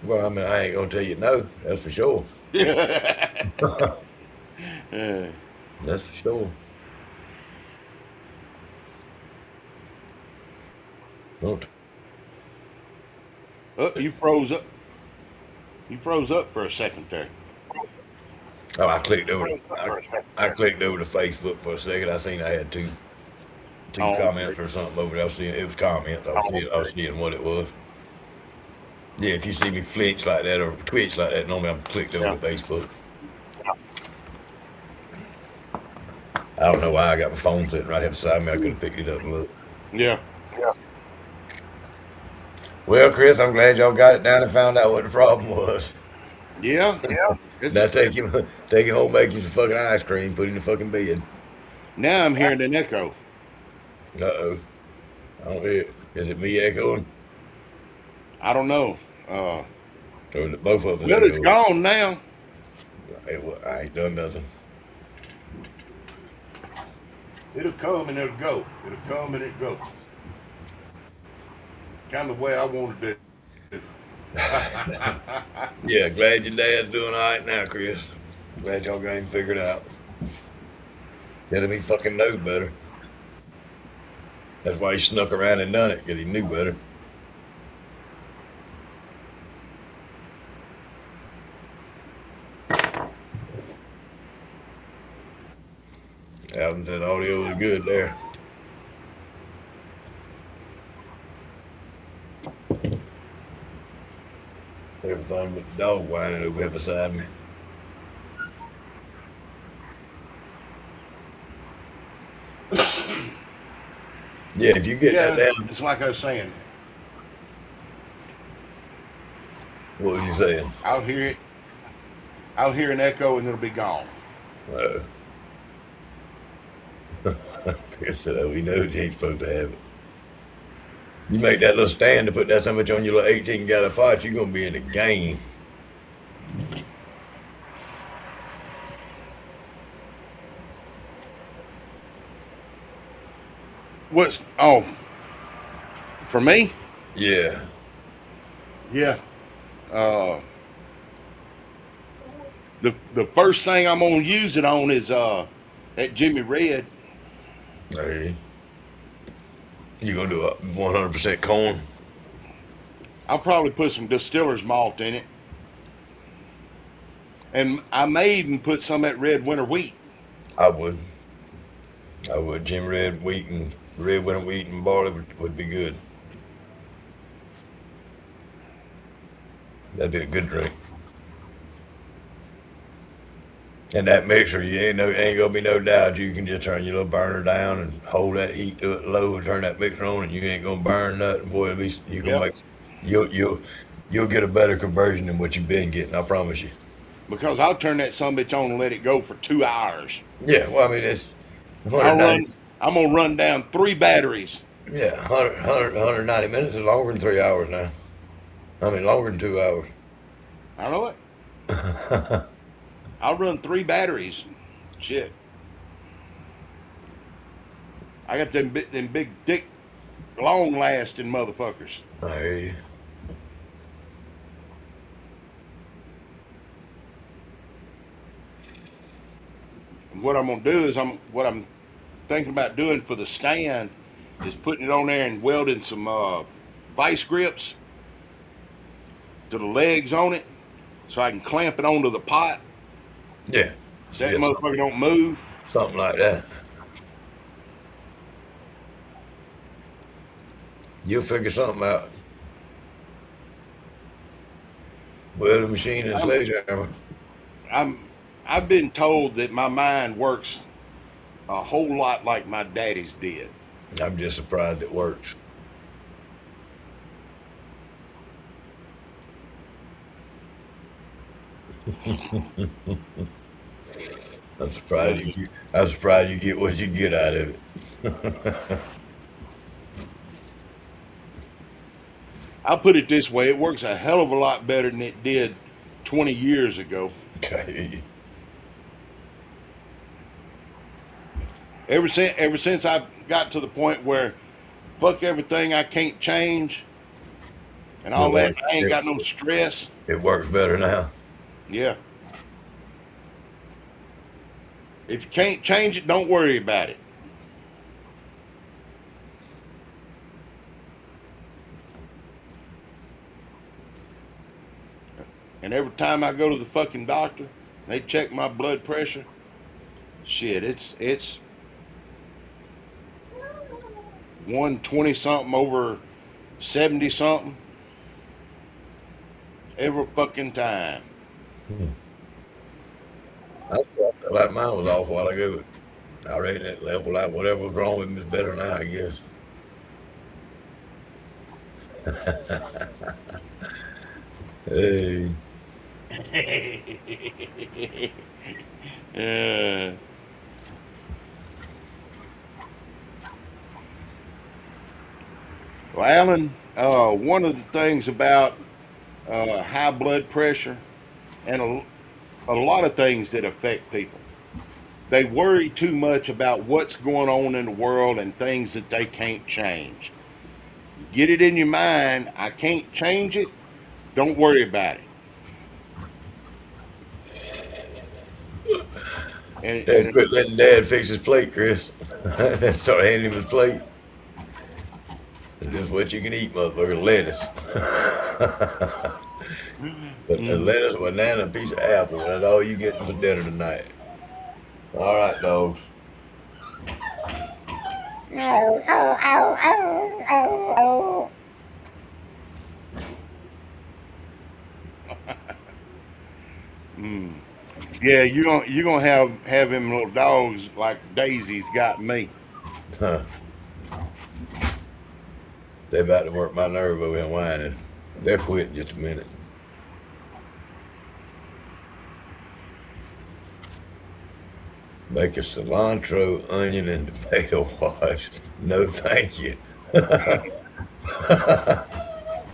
Well, I mean, I ain't gonna tell you no. That's for sure. That's for sure. Don't. Oh, you froze up. You froze up for a second there. Oh, I clicked over. I clicked over to Facebook for a second. I seen I had two comments or something over there. I was seeing it was comments. I was seeing what it was. Yeah, if you see me flinch like that or twitch like that, normally I'm clicked over to Facebook. I don't know why I got my phone sitting right here beside me. I could have picked it up and looked. Yeah. Well, Chris, I'm glad y'all got it down and found out what the problem was. Yeah. Now take him home, make you some fucking ice cream, put it in the fucking bed. Now I'm hearing an echo. Uh-oh. I don't hear it. Is it me echoing? I don't know. Or is it both of us? Well, it's gone now. I ain't done nothing. It'll come and it'll go. It'll come and it'll go. Kind of the way I want to do it. Yeah, glad your dad's doing all right now, Chris. Glad y'all got him figured out. Tell him he fucking knew better. That's why he snuck around and done it, because he knew better. That audio was good there. Everything but the dog whining over here beside me. Yeah, if you get that down, it's like I was saying. what was you saying? I'll hear it. I'll hear an echo and it'll be gone. Chris said, oh, he knows he ain't supposed to have it. You make that little stand to put that so much on your little 18-gallon pot, you're going to be in the game. For me? Yeah. Yeah. The first thing I'm gonna use it on is at Jimmy Red. Hey. You going to do a 100% corn? I'll probably put some distiller's malt in it. And I may even put some of that red winter wheat. I would. Jim Red wheat and red winter wheat and barley would be good. That'd be a good drink. And that mixer, you ain't gonna be no doubt you can just turn your little burner down and hold that heat to it low and turn that mixer on, and you ain't gonna burn nothing. Boy, at least you can make you'll get a better conversion than what you've been getting. I promise you. Because I'll turn that sumbitch on and let it go for 2 hours. Yeah, well, I mean it's. I'm gonna run down 3 batteries. Yeah, 190 minutes is longer than 3 hours now. I mean, longer than 2 hours. I know it. I'll run 3 batteries. Shit. I got them big, thick, long-lasting motherfuckers. I hear you. And what I'm gonna do is what I'm thinking about doing for the stand is putting it on there and welding some vice grips to the legs on it, so I can clamp it onto the pot. Yeah. So that motherfucker don't move. Something like that. You'll figure something out. Weld a machine and sledgehammer. I've been told that my mind works a whole lot like my daddy's did. I'm just surprised it works. I'm surprised you get what you get out of it. I'll put it this way: it works a hell of a lot better than it did 20 years ago. Okay. Ever since I got to the point where fuck everything I can't change and all that, I ain't got no stress. It works better now. Yeah. If you can't change it, don't worry about it. And every time I go to the fucking doctor, they check my blood pressure. Shit, it's 120 something over 70 something every fucking time. I felt like mine was off a while ago. I reckon it leveled out. Whatever was wrong with me is better now, I guess. Hey. Well, Alan, one of the things about high blood pressure and a lot of things that affect people, they worry too much about what's going on in the world and things that they can't change. Get it in your mind, I can't change it, don't worry about it. And quit letting Dad fix his plate, Chris. Start handing him his plate. It's just what you can eat, motherfucker. Lettuce. But the lettuce, banana, a piece of apple. That's all you getting for dinner tonight. All right, dogs. Mm. Yeah, you gonna have them little dogs like Daisy's got me. Huh. They about to work my nerve over here whining. They'll quit in just a minute. Make a cilantro, onion, and tomato wash. No, thank you.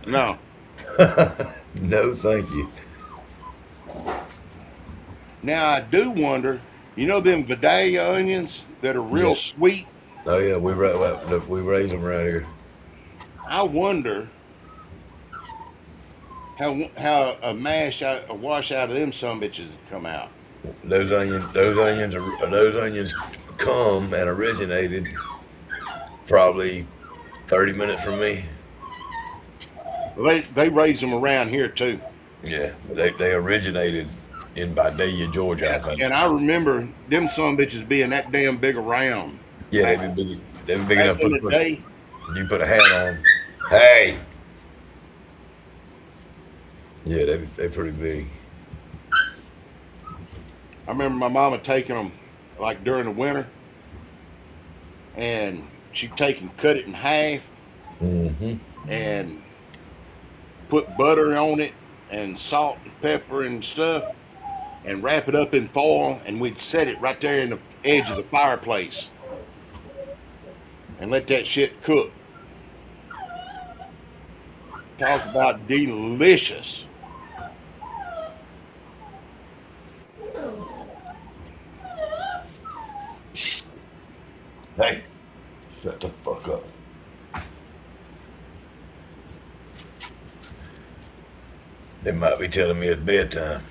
No. No, thank you. Now I do wonder, you know them Vidalia onions that are real Yeah. sweet? Oh yeah, we raise them around here. I wonder how a wash out of them some bitches come out. Those onions come and originated probably 30 minutes from me. Well, they raise them around here too. Yeah, they originated in Vidalia, Georgia, I think. And I remember them some bitches being that damn big around. Yeah, Back, they be big back enough in to the day, you put a hat on. Hey, yeah, they pretty big. I remember my mama taking them like during the winter, and she'd take and cut it in half Mm-hmm. and put butter on it and salt and pepper and stuff and wrap it up in foil, and we'd set it right there in the edge of the fireplace and let that shit cook. Talk about delicious. Hey, shut the fuck up. They might be telling me it's bedtime.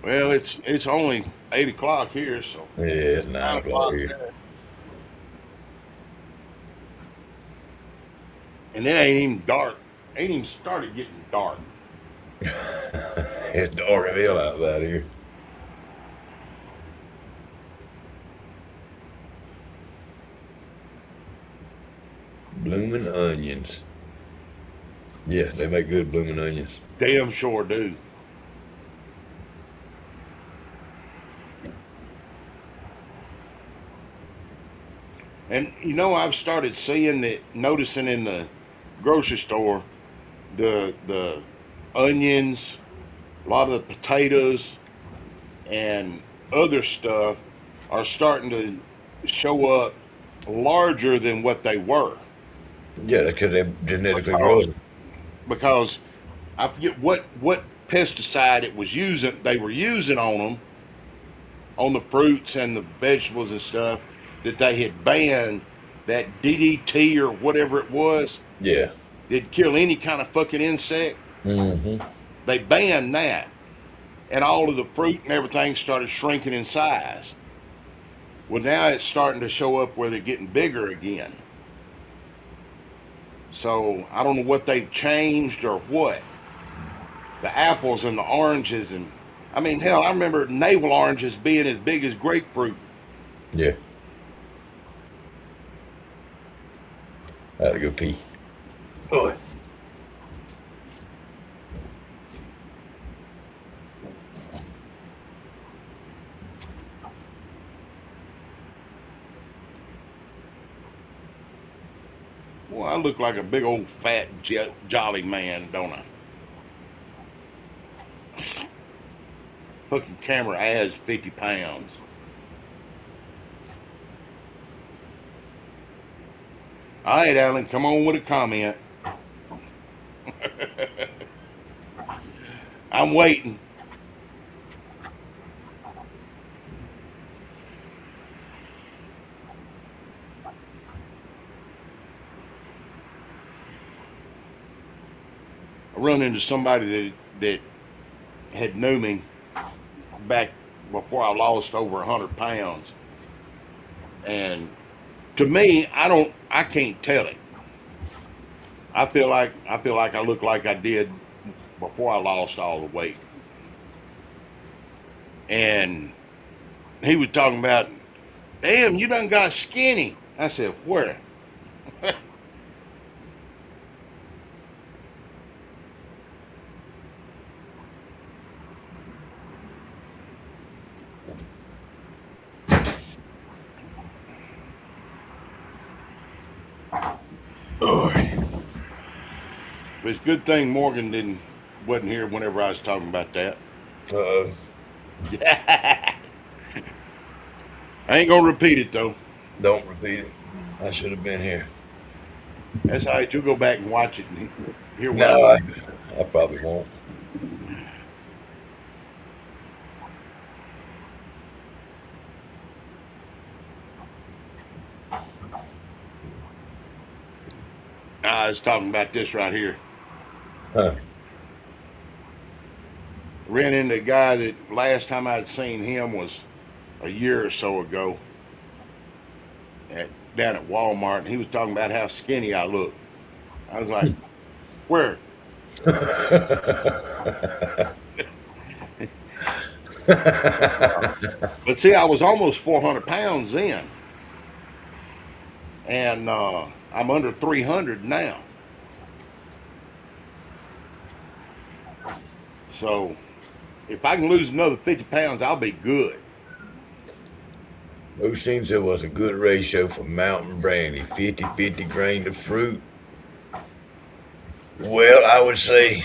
Well, it's only 8 o'clock here, so Yeah, it's 9 9 o'clock o'clock here. there. And it ain't even dark. Ain't even started getting dark. It's dark as hell outside here. Blooming onions. Yeah, they make good blooming onions. Damn sure do. And you know, I've started noticing in the grocery store, the onions, a lot of the potatoes, and other stuff are starting to show up larger than what they were. Yeah, that's because they genetically grow Because, them. because I forget what pesticide it was using. They were using on them, on the fruits and the vegetables and stuff, that they had banned that DDT or whatever it was. Yeah. It'd kill any kind of fucking insect. Mm-hmm. They banned that, and all of the fruit and everything started shrinking in size. Well, now it's starting to show up where they're getting bigger again. So I don't know what they've changed or what. The apples and the oranges, and I mean, hell, I remember navel oranges being as big as grapefruit. Yeah. I gotta go pee. Boy. Well, I look like a big old fat jolly man, don't I? Fucking camera adds 50 pounds. All right, Alan, come on with a comment. I'm waiting. I run into somebody that had knew me back before I lost over 100 pounds, and to me, I can't tell it. I feel like I look like I did before I lost all the weight. And he was talking about damn, you done got skinny. I said, where? Oh, It's a good thing Morgan wasn't here whenever I was talking about that. I ain't gonna repeat it though. don't repeat it. I should have been here. That's all right. You'll go back and watch it and hear what No, I probably won't. I was talking about this right here. Huh. Ran into a guy that last time I'd seen him was a year or so ago down at Walmart, and he was talking about how skinny I look. I was like, where? But see, I was almost 400 pounds then, and I'm under 300 now. So if I can lose another 50 pounds, I'll be good. Who seems there was a good ratio for mountain brandy, 50-50 grain of fruit? Well, I would say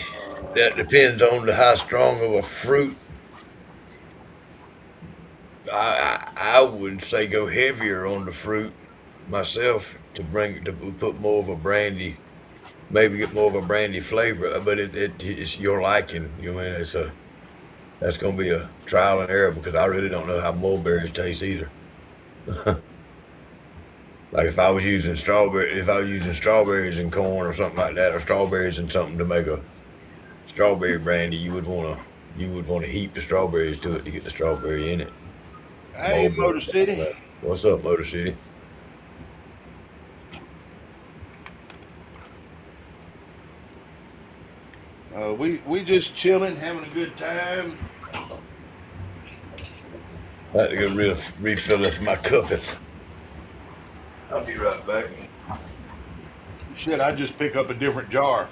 that depends on how strong of a fruit. I would say go heavier on the fruit myself to put more of a brandy, maybe get more of a brandy flavor. But it's your liking. You know, that's gonna be a trial and error because I really don't know how mulberries taste either. Like if I was using strawberries and corn or something like that, or strawberries and something to make a strawberry brandy, you would wanna heap the strawberries to it to get the strawberry in it. Hey, Motor City. What's up, Motor City? We just chilling, having a good time. I had to go refill this my cuppeth. I'll be right back. Shit, I just pick up a different jar.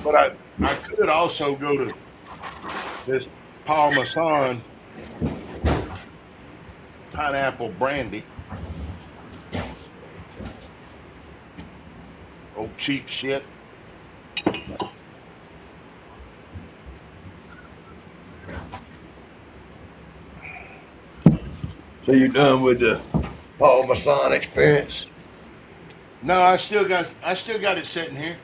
But I could also go to this Parmesan pineapple brandy. Oh, cheap shit. So you done with the Parmesan experience? No, I still got it sitting here.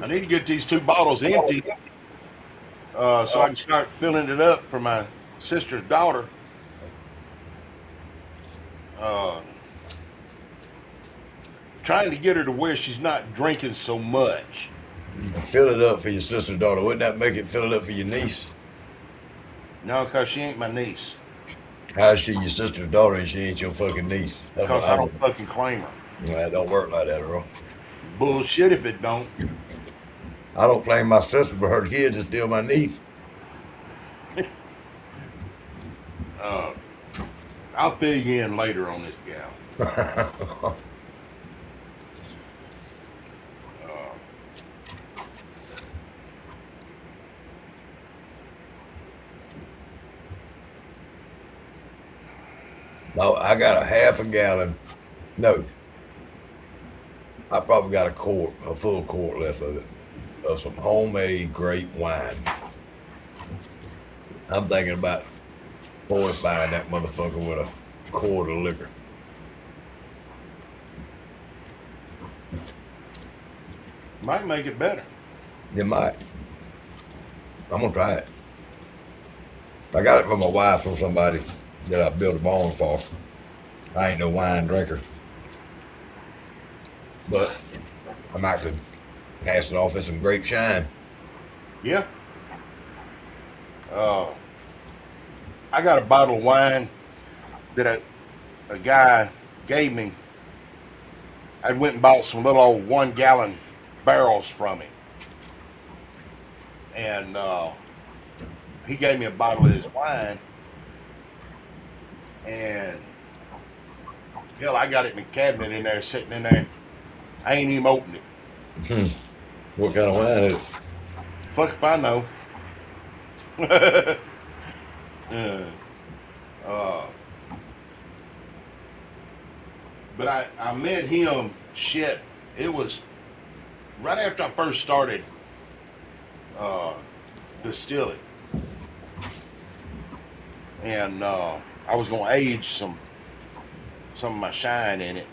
I need to get these 2 bottles empty so I can start filling it up for my sister's daughter. Trying to get her to where she's not drinking so much. You can fill it up for your sister's daughter. Wouldn't that make it fill it up for your niece? No, because she ain't my niece. How is she your sister's daughter and she ain't your fucking niece? That's Because what I don't fucking claim her. That don't work like that, Earl. Bullshit if it don't. I don't claim my sister, but her kids is still my niece. I'll fill you in later on this gal. No, I got a half a gallon. No, I probably got a full quart left of it, of some homemade grape wine. I'm thinking about fortifying that motherfucker with a quart of liquor. Might make it better. You might. I'm gonna try it. I got it from my wife from somebody that I built a barn for. I ain't no wine drinker, but I might could pass it off as some grape shine. Yeah. I got a bottle of wine that a guy gave me. I went and bought some little old 1 gallon barrels from him. and he gave me a bottle of his wine, and hell, I got it in the cabinet in there, sitting in there. I ain't even opened it. What kind of wine is it? Fuck if I know. uh, but I met him, shit, it was right after I first started distilling. And I was going to age some of my shine in it.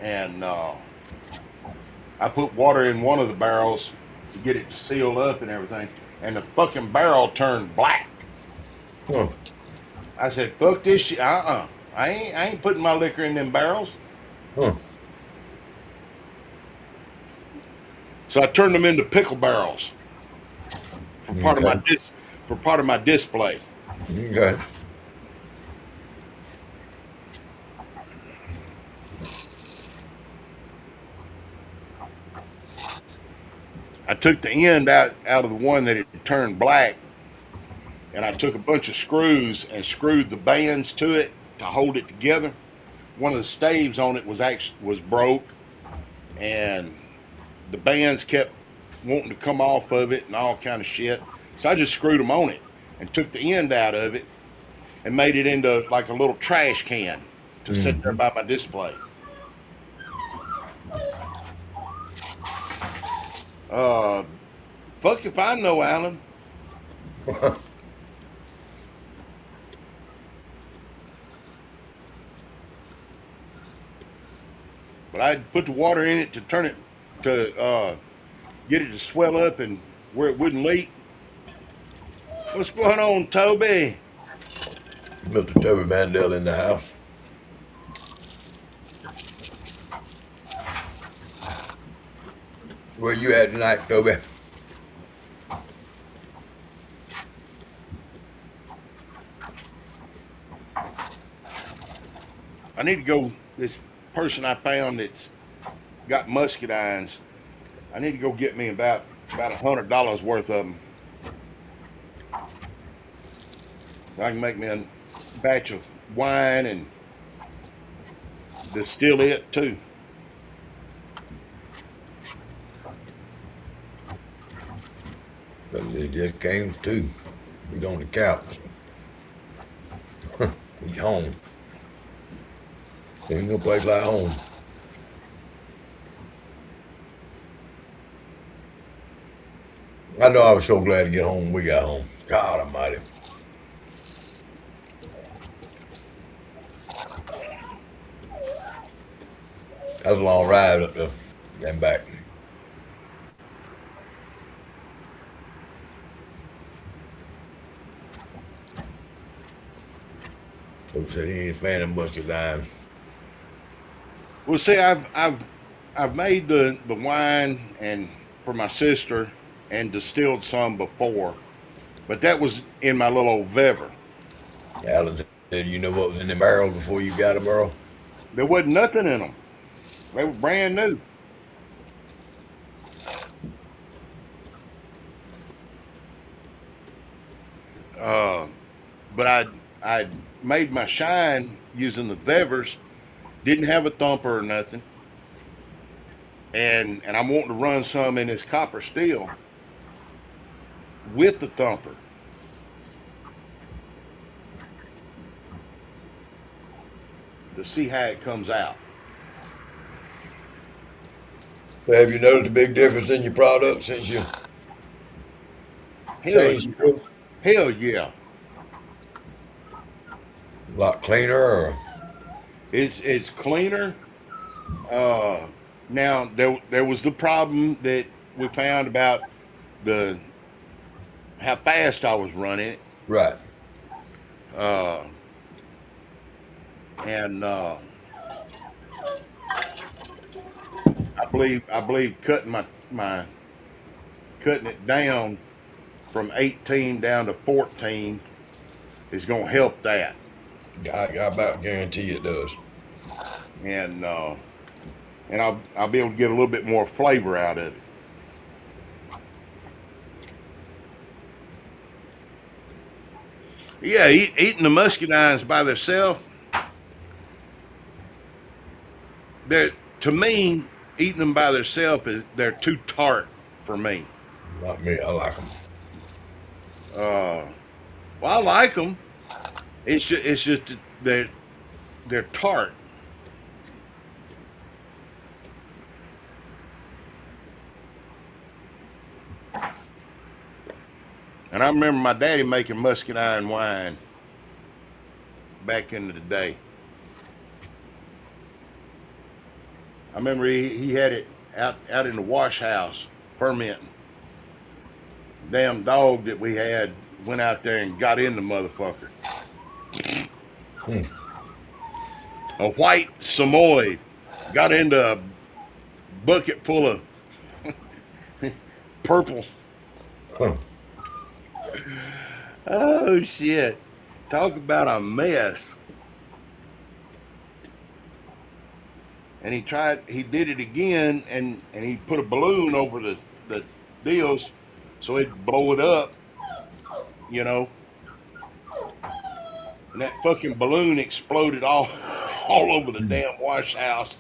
And I put water in one of the barrels to get it to seal up and everything. And the fucking barrel turned black. Huh. I said, fuck this shit. I ain't putting my liquor in them barrels. Huh. So I turned them into pickle barrels for part of my display. Okay. I took the end out of the one that had turned black, and I took a bunch of screws and screwed the bands to it to hold it together. One of the staves on it was broke, and the bands kept wanting to come off of it and all kind of shit. So I just screwed them on it and took the end out of it and made it into like a little trash can to sit there by my display. Fuck if I know, Alan. But I put the water in it to turn it to get it to swell up and where it wouldn't leak. What's going on, Toby? Mr. Toby Mandel in the house. Where you at tonight, Toby? I need to go. This person I found that's got muscadines. I need to go get me about $100 worth of them. I can make me a batch of wine and distill it too. It just came to. We on the couch. We home. Ain't no place like home. I know I was so glad to get home when we got home. God almighty. That was a long ride up there and back. So said he ain't a fan of muscadine. Well, see, I've made the wine and for my sister and distilled some before, but that was in my little old Vever. Alan said, you know what was in the barrels before you got them, Earl? There wasn't nothing in them. They were brand new. But I made my shine using the Vevers. Didn't have a thumper or nothing. And I'm wanting to run some in this copper steel with the thumper. To see how it comes out. So have you noticed a big difference in your product since you changed it? Hell yeah. A lot cleaner or? It's cleaner. Now there was the problem that we found about how fast I was running it. Right. And I believe cutting cutting it down from 18 down to 14 is going to help that. I about guarantee it does. And I'll be able to get a little bit more flavor out of it. Yeah, eating the muscadines by themselves, they're to me eating them by themselves is they're too tart for me. Not me. I like them. Well, I like them. It's just that they're tart. And I remember my daddy making muscadine wine back in the day. I remember he had it out in the wash house fermenting. Damn dog that we had went out there and got in the motherfucker. A white Samoyed got into a bucket full of purple. Huh. Oh shit. Talk about a mess. And he did it again and he put a balloon over the deals so it'd blow it up, you know. And that fucking balloon exploded all over the damn wash house.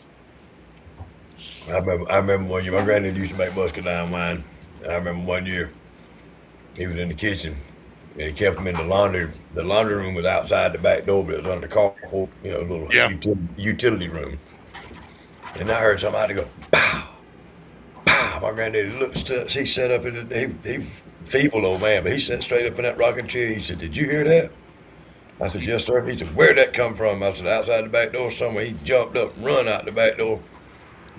I remember one year my granddad used to make muscadine wine. I remember one year he was in the kitchen and he kept them in the laundry. The laundry room was outside the back door, but it was under the carport, you know, little Yeah. utility room. And I heard somebody go, pow, pow. My granddaddy looked, he sat up in the, he was feeble old man, but he sat straight up in that rocking chair. He said, "Did you hear that?" I said, "Yes, sir." He said, "Where'd that come from?" I said, "Outside the back door somewhere." He jumped up and run out the back door,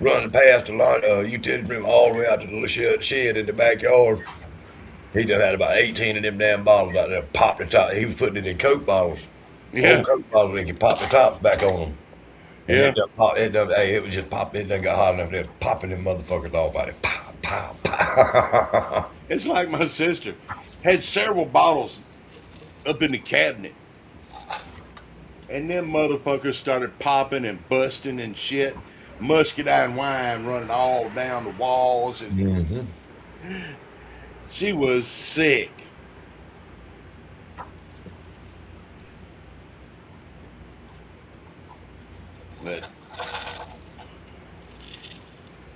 running past the utility room all the way out to the little shed in the backyard. He done had about 18 of them damn bottles out there, popped the top. He was putting it in Coke bottles. Yeah. Old Coke bottles, they could pop the tops back on them. And Yeah. it was just popping. It done got hot enough there, popping them motherfuckers off out there. Pow, pow, pow. It's like my sister had several bottles up in the cabinet. And them motherfuckers started popping and busting and shit. Muscadine wine running all down the walls. And Mm-hmm. she was sick. But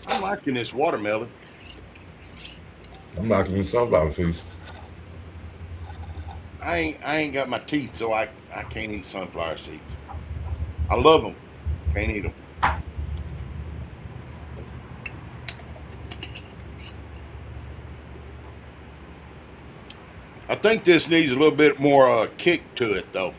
I'm liking this watermelon. I'm liking these sunflower seeds. I ain't got my teeth, so I can't eat sunflower seeds. I love them. Can't eat them. I think this needs a little bit more kick to it, though.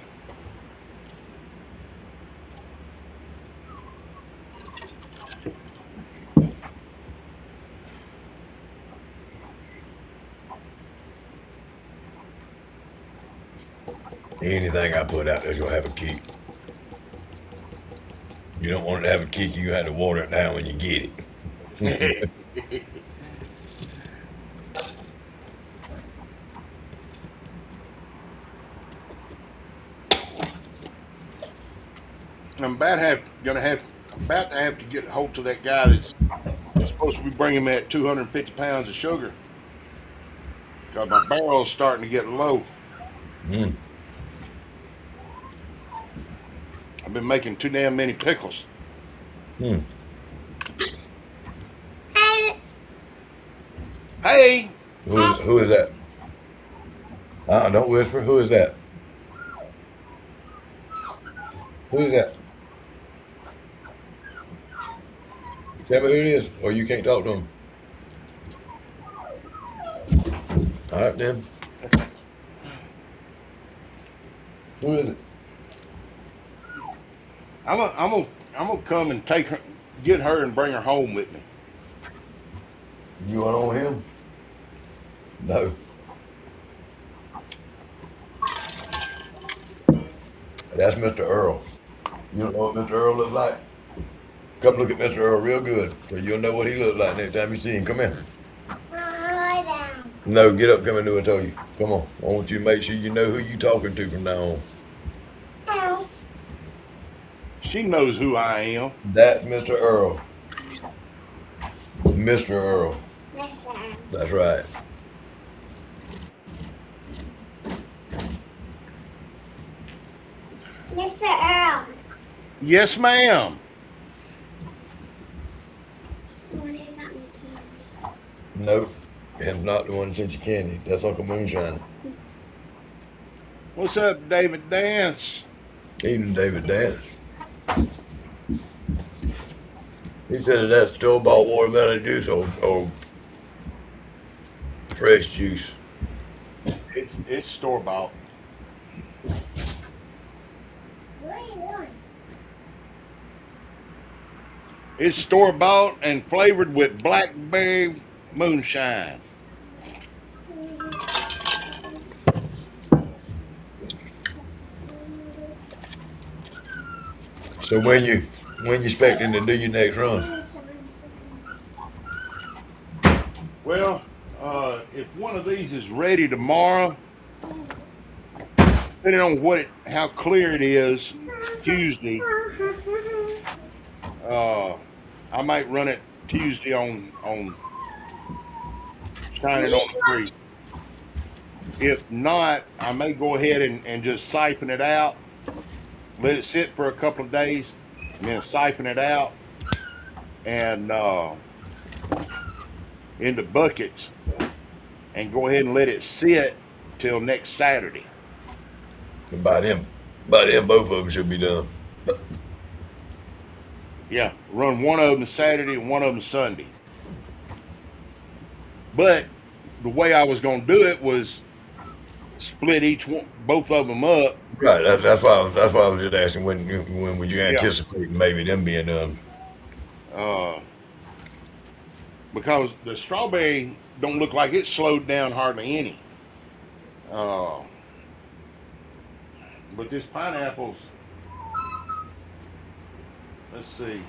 Anything I put out there's gonna have a kick. You don't want it to have a kick, you have to water it down when you get it. I'm about to have to get a hold to that guy that's supposed to be bringing me that 250 pounds of sugar. Because my barrel's starting to get low. Mm. I've been making too damn many pickles. Mm. Hey, Who is that? Don't whisper. Who is that? Who is that? Tell me who it is, or you can't talk to him. All right, then. Who is it? I'm gonna come and take her, get her and bring her home with me. You want on him? No. That's Mr. Earl. You don't know what Mr. Earl looks like? Come look at Mr. Earl real good, so you'll know what he looks like next time you see him. Come here. Lie down. No, get up, come and do what I told you. Come on. I want you to make sure you know who you talking to from now on. No. She knows who I am. That's Mr. Earl. Mr. Earl. Listen. That's right. Mr. Earl. Yes, ma'am. Someone who got me candy. Nope. I'm not the one that sent you candy. That's Uncle Moonshine. What's up, David Dance? Evening, David Dance. He said that's store-bought watermelon juice or fresh juice. It's store bought. What are you doing? It's store bought and flavored with blackberry moonshine. So when you expecting to do your next run? Well, if one of these is ready tomorrow, depending on how clear it is, Tuesday, I might run it Tuesday on shining on the creek. If not, I may go ahead and just siphon it out, let it sit for a couple of days, and then siphon it out and into buckets and go ahead and let it sit till next Saturday. And by then, both of them should be done. Yeah, run one of them Saturday and one of them Sunday. But the way I was going to do it was split both of them up. Right. That's why I was just asking when would you anticipate maybe them being done? Because the strawberry don't look like it slowed down hardly any. But this pineapple's, let's see.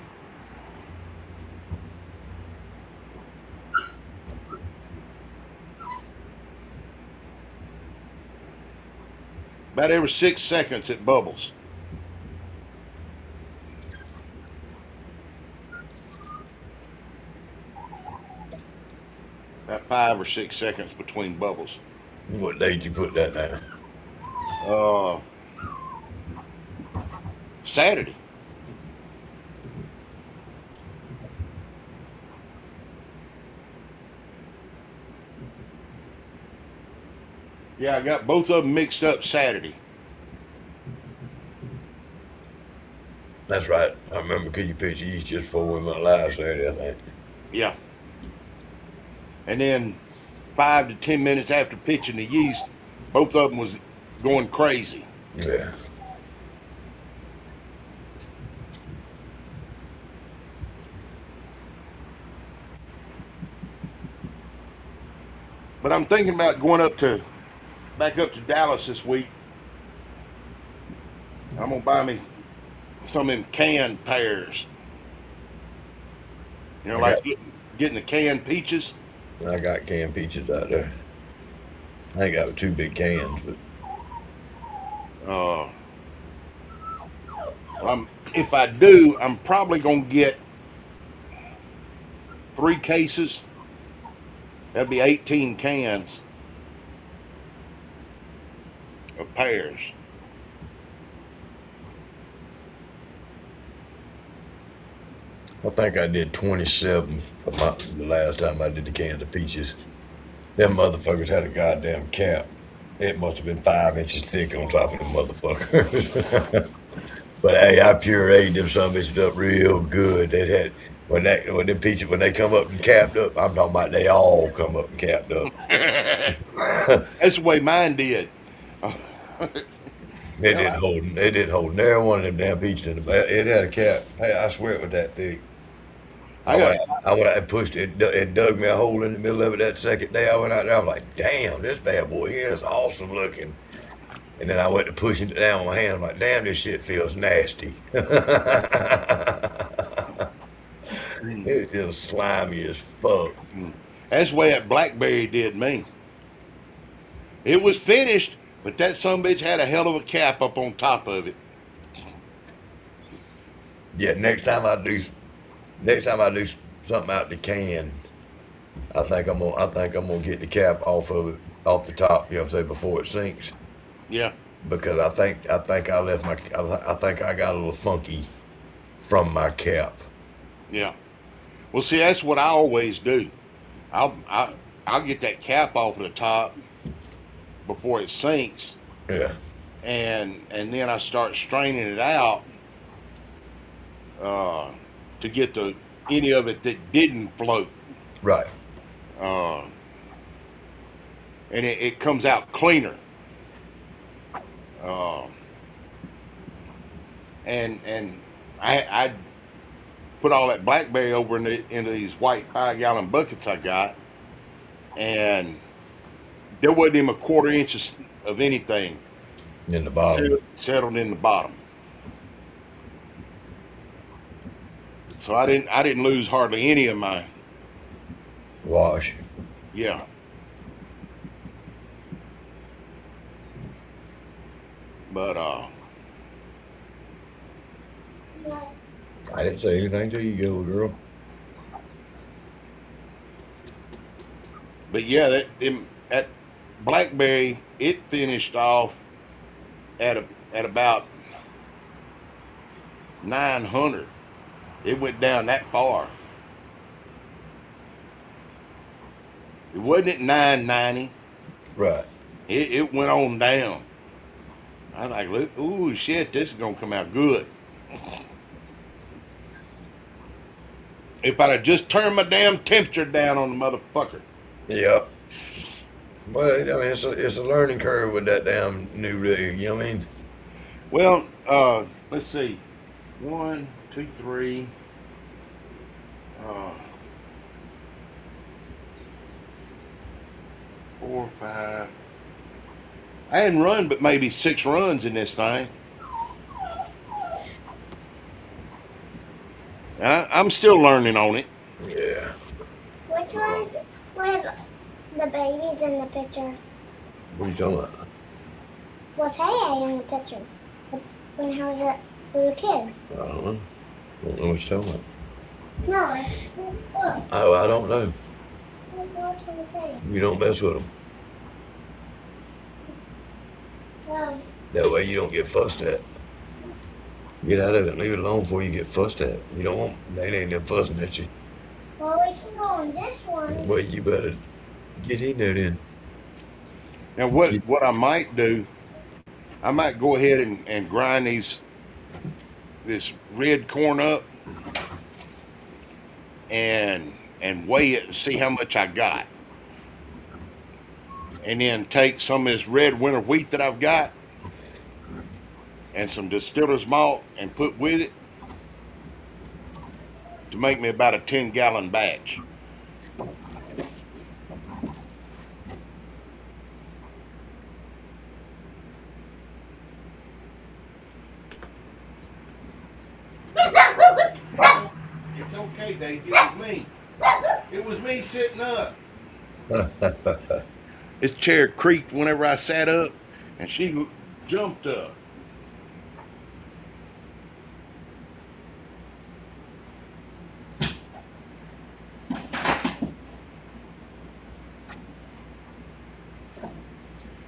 About every 6 seconds it bubbles. About 5 or 6 seconds between bubbles. What date you put that down? Saturday. Yeah, I got both of them mixed up Saturday. That's right. I remember because you pitched yeast just before we went live Saturday, I think. Yeah. And then 5 to 10 minutes after pitching the yeast, both of them was going crazy. Yeah. But I'm thinking about going back up to Dallas this week. I'm gonna buy me some of them canned pears. You know, like getting the canned peaches. I got canned peaches out there. I ain't got 2 big cans, but If I do, I'm probably gonna get 3 cases. That'd be 18 cans of pears. I think I did 27 for the last time I did the cans of peaches. Them motherfuckers had a goddamn cap. It must have been 5 inches thick on top of the motherfuckers. But hey, I pureed them some bitches up real good. They had when them peaches when they come up and capped up. I'm talking about they all come up and capped up. That's the way mine did. They didn't hold near one of them damn peaches in the back. It had a cap. Hey, I swear it was that thick. I went out and pushed it and dug me a hole in the middle of it that second day. I went out there. I was like, damn, this bad boy here is awesome looking. And then I went to pushing it down with my hand. I'm like, damn, this shit feels nasty. It feels slimy as fuck. That's the way that blackberry did me. It was finished, but that sumbitch had a hell of a cap up on top of it. Yeah, next time I do something out the can, I think I'm gonna get the cap off of it, off the top. You know what I'm saying, before it sinks. Yeah. because I think I left I think I got a little funky from my cap. Yeah. Well, see, that's what I always do. I'll get that cap off of the top before it sinks, Yeah. and then I start straining it out uh, to get the any of it that didn't float, Right. uh, and it comes out cleaner. Uh, and I put all that blackberry over into these white 5-gallon buckets I got, and there wasn't even a quarter inch of anything In the bottom. settled in the bottom. So I didn't lose hardly any of my, Wash. yeah. But I didn't say anything to you, little girl. yeah, that blackberry, it finished off at about 900. It went down that far. It wasn't at 990. Right. It went on down. I was like, look, ooh, shit, this is gonna come out good. If I'd have just turned my damn temperature down on the motherfucker. Yep. Well, I mean, it's a learning curve with that damn new rig. You know what I mean? Well, let's see. 1, 2, 3. 4, 5. I hadn't run but maybe 6 runs in this thing. I'm still learning on it. Yeah. Which ones with the babies in the picture? What are you talking about? With Hey in the picture? When I was a little kid. I don't know. I don't know what you're talking about. No, it's this book. Oh, I don't know. What's on the thing? You don't mess with them. Well, That way you don't get fussed at. Get out of it and leave it alone before you get fussed at. You don't want, they ain't them fussing at you. we can go on this one. Well, you better get in there then. Now, what I might do, I might go ahead and grind this red corn up and weigh it and see how much I got. And then take some of this red winter wheat that I've got and some distiller's malt and put with it to make me about a 10-gallon batch. It's okay, Daisy. It was me. It was me sitting up. This chair creaked whenever I sat up, and she jumped up.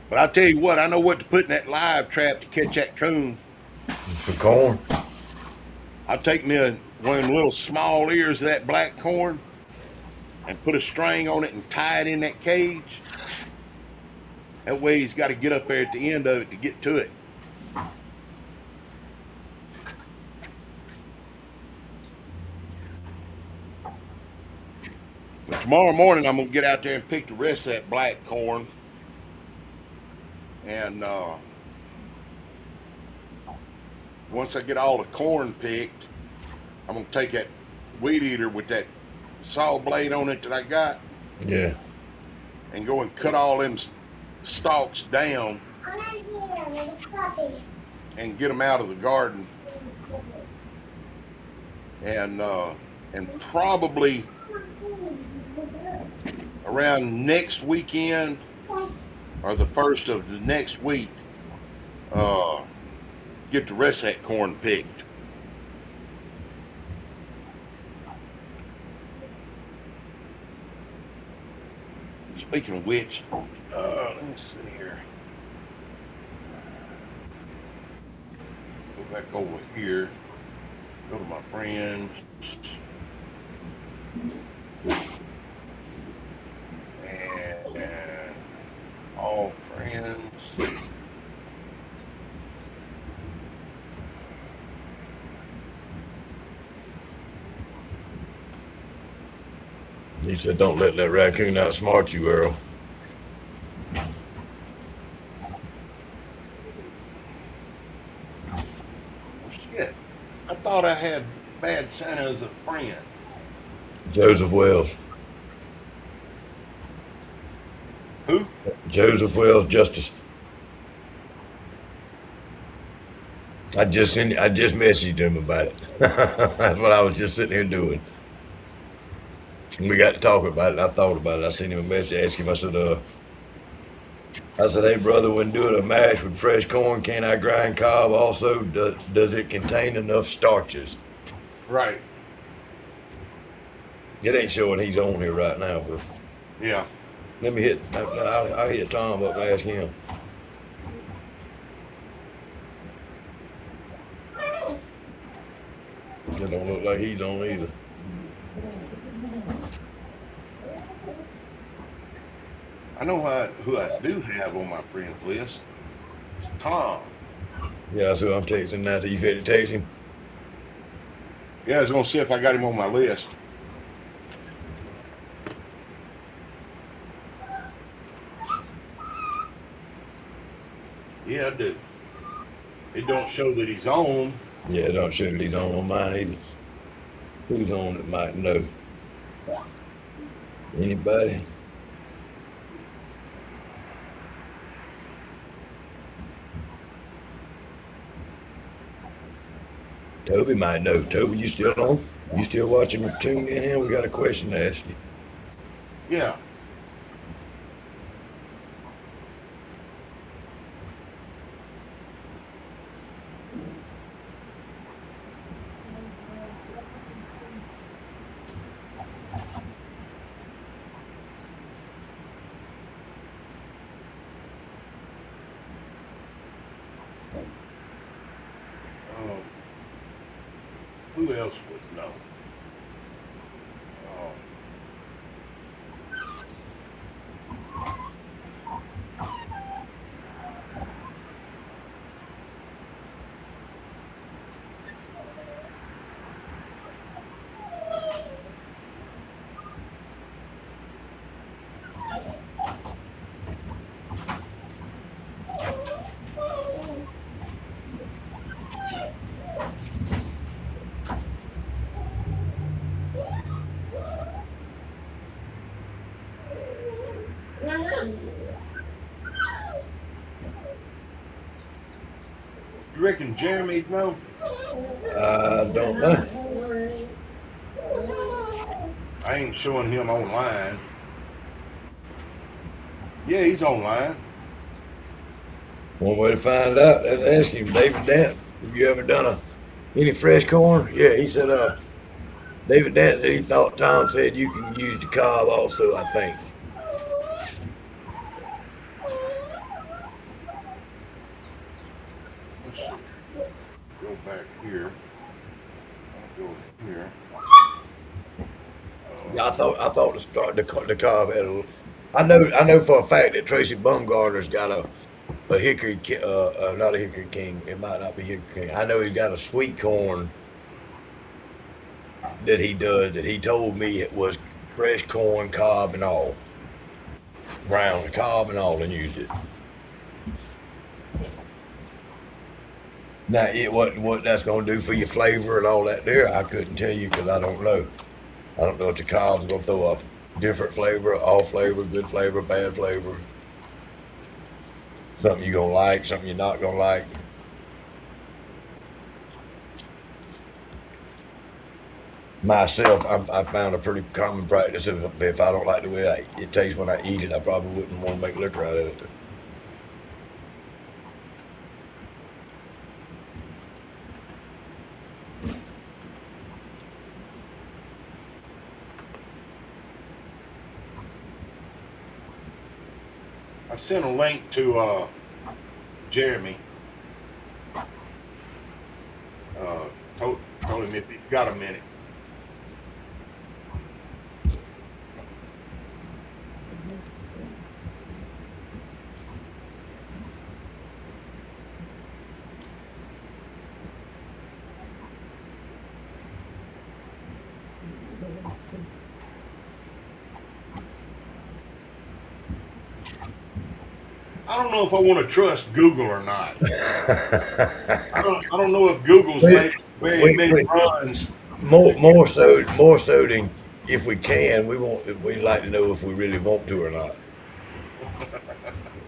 But I'll tell you what, I know what to put in that live trap to catch that coon. For corn? I'll take me one of them little small ears of that black corn and put a string on it and tie it in that cage. That way he's got to get up there at the end of it to get to it. But tomorrow morning I'm going to get out there and pick the rest of that black corn. And once I get all the corn picked, I'm going to take that weed eater with that saw blade on it that I got Yeah. and go and cut all them stalks down I'm not here, little puppy. and get them out of the garden. And probably around next weekend or the first of the next week, get the rest of that corn picked. Speaking of which, let me see here. back over here. Go to my friends. And all friends. He said, don't let that raccoon outsmart you, Earl. Well, shit. I thought I had Bad Santa as a friend. Joseph Wells. Who? Joseph Wells Justice. I just messaged him about it. That's what I was just sitting here doing. We got to talking about it. I thought about it. I sent him a message, asked him. I said, hey brother, when doing a mash with fresh corn, can I grind cob also? Does it contain enough starches? Right. It ain't showing he's on here right now, but Yeah. let me I'll hit Tom up and ask him. It don't look like he's on either. I know who I do have on my friends list. It's Tom. Yeah, that's who I'm texting now. You fit to text him? Yeah, I was gonna see if I got him on my list. Yeah, I do. It don't show that he's on. Yeah, it don't show that he's on mine either. Who's on that might know? Anybody? Toby might know. Toby, you still on? You still watching or tuned in here? We got a question to ask you. Yeah. Who else would know? Oh. You reckon Jeremy'd know? I don't know. I ain't showing him online. Yeah, he's online. One way to find out, let's ask him, David Dant. Have you ever done any fresh corn? Yeah, he said, David Dant said he thought Tom said you can use the cob also, I think. Let's go back here. I'll go here. Yeah, I thought the cob had a. I know for a fact that Tracy Bumgarner's got a hickory, not a hickory king. It might not be hickory king. I know he's got a sweet corn that he does. That he told me it was fresh corn, cob and all, ground cob and all, and used it. Now, what that's gonna do for your flavor and all that there, I couldn't tell you because I don't know. I don't know if the cob's gonna throw up different flavor, all flavor, good flavor, bad flavor. Something you're gonna like, something you're not gonna like. Myself, I found a pretty common practice. If I don't like the way it tastes when I eat it, I probably wouldn't want to make liquor out of it. I sent a link to Jeremy. him if he's got a minute. I don't know if I want to trust Google or not. I don't know if Google's made very many runs. More so than if we can, we'd like to know if we really want to or not.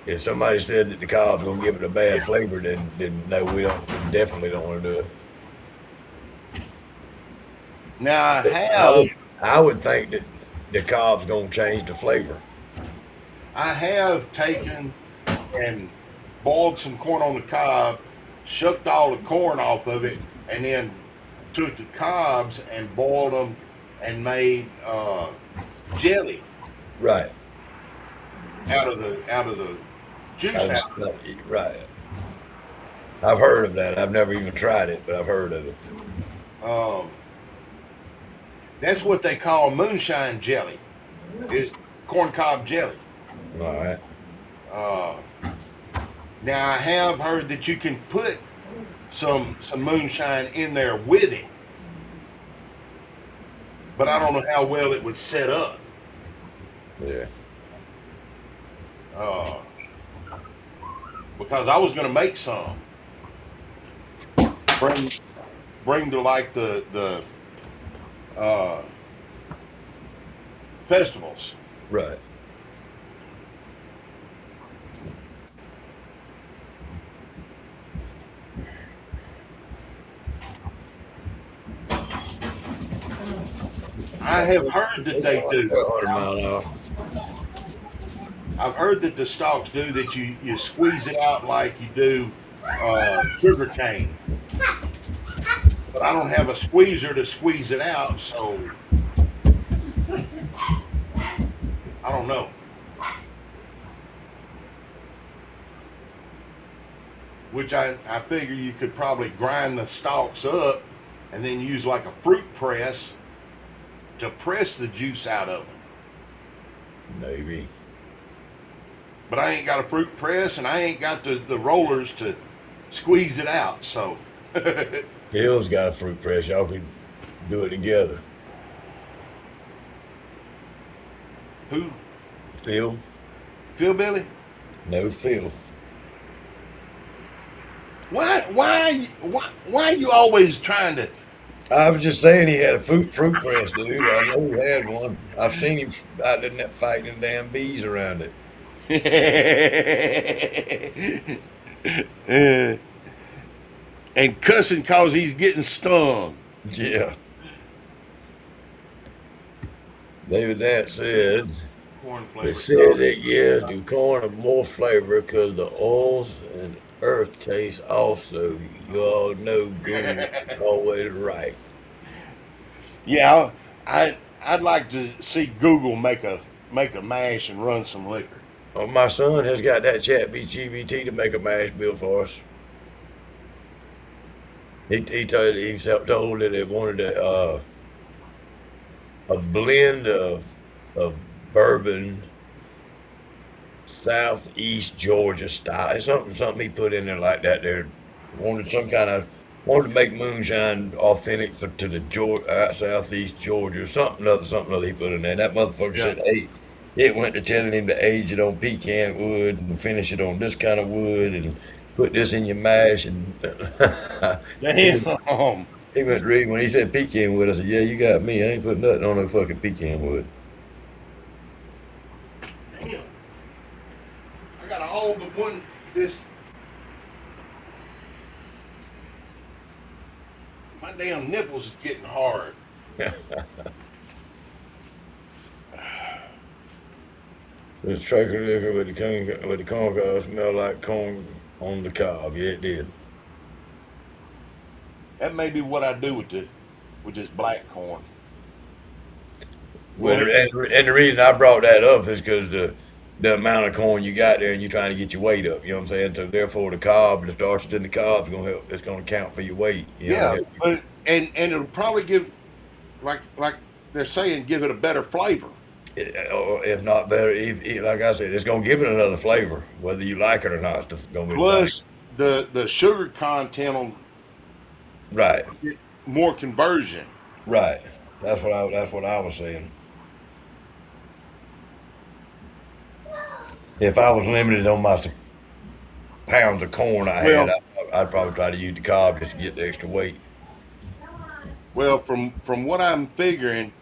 If somebody said that the cob's gonna give it a bad flavor, then no, we definitely don't want to do it. Now I would think that the cob's gonna change the flavor. I have taken and boiled some corn on the cob, shucked all the corn off of it, and then took the cobs and boiled them and made jelly Right. out of the juice. Right. I've heard of that. I've never even tried it, but I've heard of it. That's what they call moonshine jelly, is corn cob jelly. All right. Now I have heard that you can put some moonshine in there with it, but I don't know how well it would set up. Yeah. Because I was going to make some, bring to like the festivals. Right. I have heard that they do. 100 mile an hour. I've heard that the stalks do that. You squeeze it out like you do sugar cane, but I don't have a squeezer to squeeze it out, so I don't know. Which I figure you could probably grind the stalks up and then use like a fruit press to press the juice out of them. Maybe. But I ain't got a fruit press and I ain't got the rollers to squeeze it out, so. Phil's got a fruit press. Y'all could do it together. Who? Phil? Phil Billy? No, Phil. Why are you always trying to? I was just saying he had a fruit press, dude. I know he had one. I've seen him out in that fighting them damn bees around it. And cussing cause he's getting stung. Yeah. David Nat said, Corn they flavored. said that, yeah, the corn have more flavor because the oils and earth taste also. You all know good is always right. Yeah, I'd like to see Google make a mash and run some liquor. Well, my son has got that chat GBT to make a mash bill for us. He told that they wanted a blend of bourbon, southeast Georgia style. It's something he put in there like that. There wanted to make moonshine authentic to the southeast Georgia. Something other he put in there. And that motherfucker said, hey, it went to telling him to age it on pecan wood and finish it on this kind of wood and put this in your mash and Damn. he went to read when he said pecan wood. I said, yeah, you got me. I ain't put nothing on no fucking pecan wood. Damn. I got all but one. My damn nipples is getting hard. This tracker liquor with the corn cob smelled like corn on the cob. Yeah, it did. That may be what I do with this black corn. Well, and the reason I brought that up is because the amount of corn you got there, and you're trying to get your weight up. You know what I'm saying? So therefore, the starches in the cob is gonna help. It's gonna count for your weight. You know? and it'll probably give, like they're saying, give it a better flavor. Or if not better, like I said, it's gonna give it another flavor, whether you like it or not. It's gonna be Plus, the sugar content will right, get more conversion. right. That's what I was saying. If I was limited on my pounds of corn I had, I'd probably try to use the cob just to get the extra weight. Well, from what I'm figuring,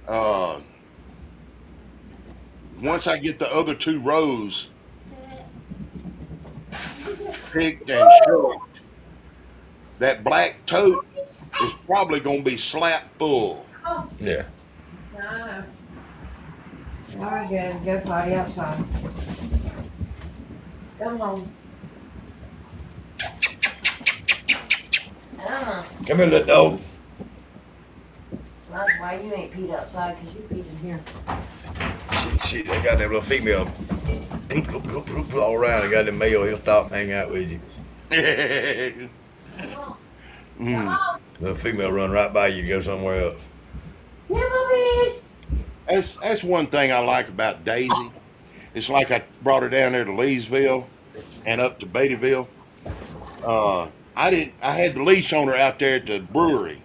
uh, once I get the other 2 rows picked and short, that black tote is probably going to be slap full. Yeah. No. All right, good. Go potty outside. Come home. Come here, little dog. That's why you ain't peed outside, because you peed in here. Shit, they got that little female all around. They got the male. He'll stop and hang out with you. The female run right by you to go somewhere else. That's one thing I like about Daisy. It's like I brought her down there to Leesville and up to Beattyville. I had the leash on her out there at the brewery,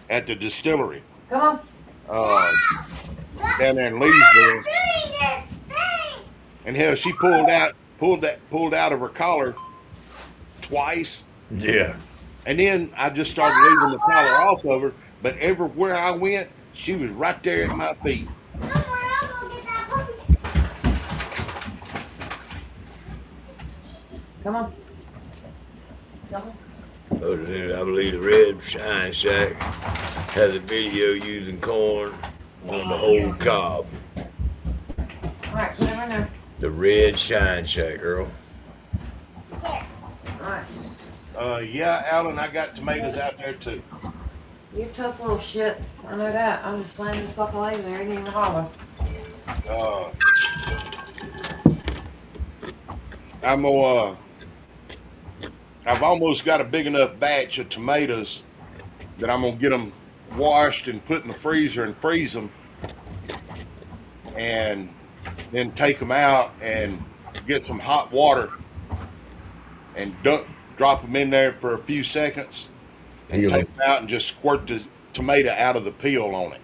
at the distillery. Come on. Down there in Leesville. And hell, she pulled out of her collar twice. Yeah. And then I just started leaving the collar off of her. But everywhere I went, she was right there at my feet. Come on. Come on. I believe the Red Shine Shack has a video using corn on the whole cob. All right, put it right now. The Red Shine Shack, girl. All right. Yeah, Alan, I got tomatoes out there too. You took little shit. I know that. I'm just slamming this bucket of eggs there. He didn't even holler. I've almost got a big enough batch of tomatoes that I'm gonna get them washed and put in the freezer and freeze them, and then take them out and get some hot water and drop them in there for a few seconds, and take them out and just squirt the tomato out of the peel on it,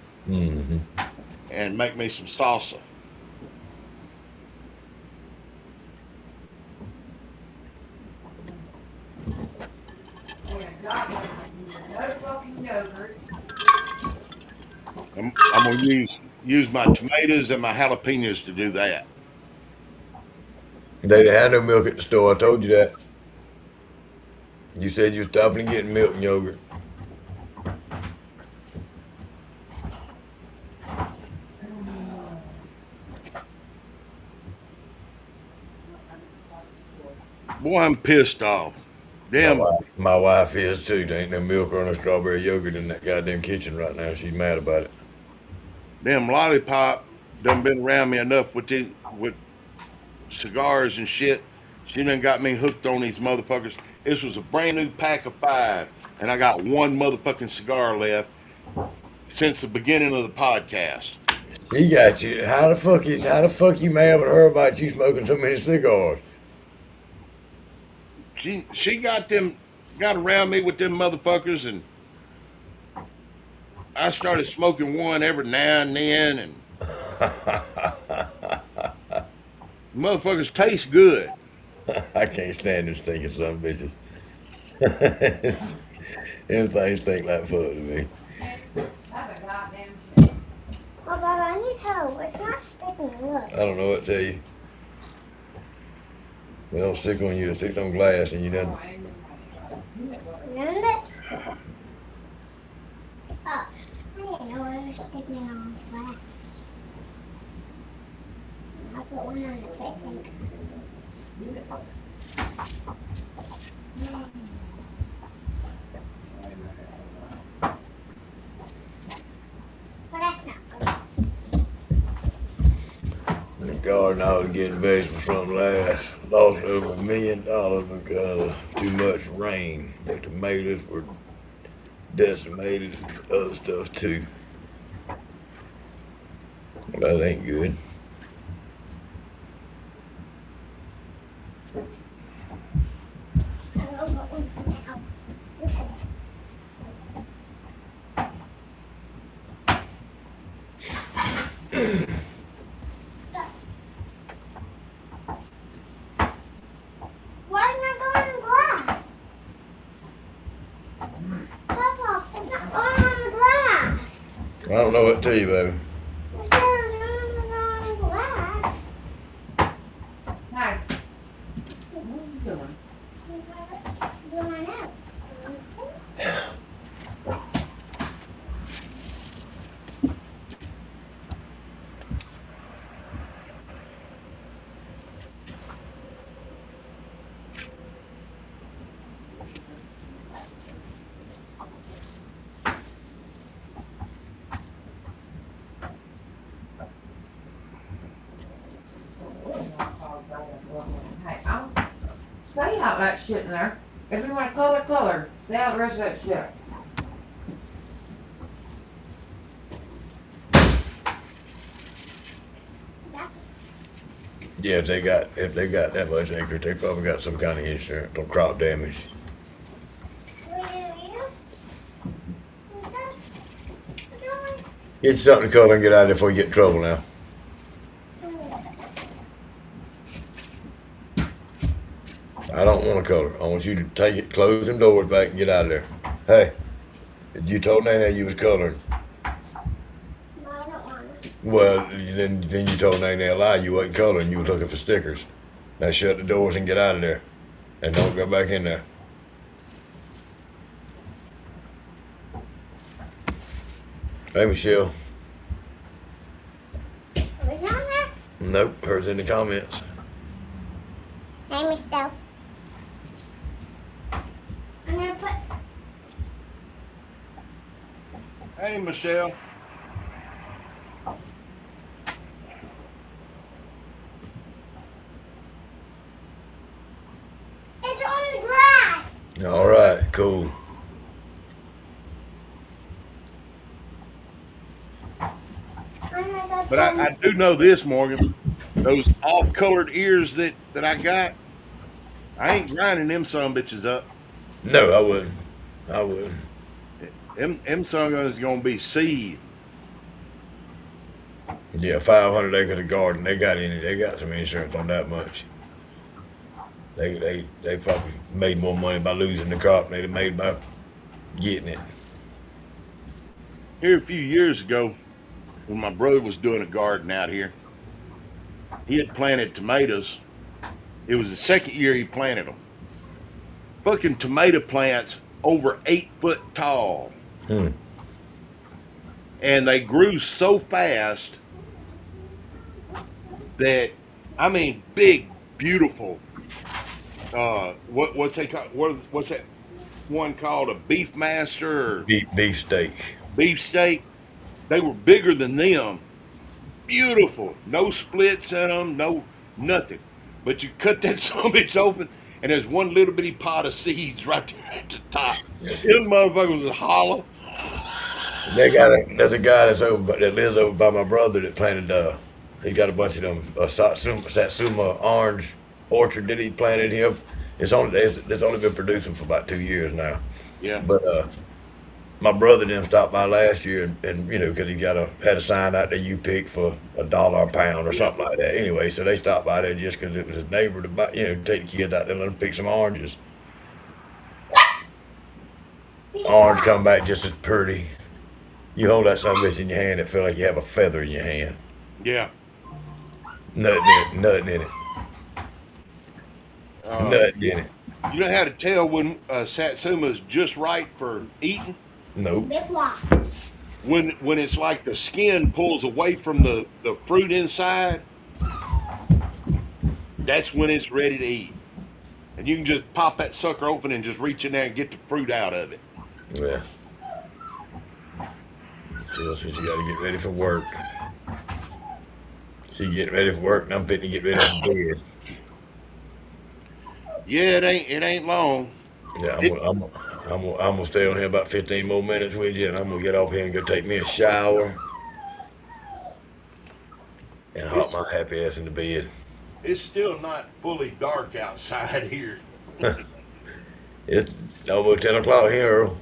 and make me some salsa. I'm gonna use my tomatoes and my jalapenos to do that. They didn't have no milk at the store. I told you that. You said you were stopping and getting milk and yogurt. Boy, I'm pissed off. Damn. My wife is too. There ain't no milk or no strawberry yogurt in that goddamn kitchen right now. She's mad about it. Damn lollipop done been around me enough with cigars and shit. She done got me hooked on these motherfuckers. This was a brand new pack of 5, and I got one motherfucking cigar left since the beginning of the podcast. She got you. How the fuck you mad with her about you smoking so many cigars? She got around me with them motherfuckers, and I started smoking one every now and then, and motherfuckers taste good. I can't stand them stinking son of bitches. Them things stink like fuck to me. That's a goddamn shit. Oh, Baba, I need help. It's not sticking. Look. I don't know what to tell you. They don't stick on you, it sticks on glass and you done. Remember it? Oh, I didn't know it was sticking on glass. I put one on the face sink. But that's not good. In the garden, I was getting vegetables from last. Lost over $1 million because of too much rain. The tomatoes were decimated and other stuff too. That ain't good. Why is it not going in glass? Papa, it's not going on the glass. I don't know what to tell you, baby. It says it's not going on the glass. Hey, what are you doing? Do I know? Hey, I'll stay out that shit in there. If you want to color, color. Stay out the rest of that shit. Yeah, if they got that much acre, they probably got some kind of insurance on crop damage. Get something to color and get out of there before you get in trouble now. I don't want to color. I want you to take it, close them doors back and get out of there. Hey, you told Nene you was coloring. No, I don't want to. Well, then you told Nene a lie. You wasn't coloring. You was looking for stickers. Now shut the doors and get out of there. And don't go back in there. Hey, Michelle. Was it on there? Nope, hers in the comments. Hey, Michelle. I'm gonna put. Hey, Michelle. It's on the glass. All right, cool. I'm gonna go. But I do know this, Morgan. Those off-colored ears that I got, I ain't grinding them son bitches up. No, I wouldn't. I wouldn't. Them son guns gonna be seed. Yeah, 500 acres of garden. They got some insurance on that much. They probably made more money by losing the crop than they made by getting it. Here a few years ago, when my brother was doing a garden out here, he had planted tomatoes. It was the second year he planted them. Fucking tomato plants over 8 foot tall. And they grew so fast that, I mean, big, beautiful. What's they call? What's that one called? A beef master or Beef steak. beef steak? They were bigger than them. Beautiful. No splits in them. No nothing. But you cut that son of a bitch open, and there's one little bitty pot of seeds right there at the top. Them motherfuckers was hollow. There's a guy that lives over by my brother that planted. He got a bunch of them Satsuma orange orchard that he planted here. It's only been producing for about 2 years now. Yeah. But my brother then stopped by last year and you know, because he had a sign out there you pick for $1 a pound or something like that. Anyway, so they stopped by there just because it was his neighbor to buy, you know, take the kids out there and let them pick some oranges. Orange come back just as pretty. You hold that son of a bitch in your hand, it feel like you have a feather in your hand. Yeah. Nothing in it. Nothing in it. You know how to tell when Satsuma is just right for eating? Nope. Big block. When it's like the skin pulls away from the fruit inside, that's when it's ready to eat. And you can just pop that sucker open and just reach in there and get the fruit out of it. Yeah. Jill says you gotta get ready for work. She getting ready for work and I'm fitting to get ready for bed. Yeah, it ain't long. Yeah, I'm gonna stay on here about 15 more minutes with you, and I'm gonna get off here and go take me a shower and hop It's my happy ass in the bed. it's still not fully dark outside here. It's almost 10 o'clock here, Earl.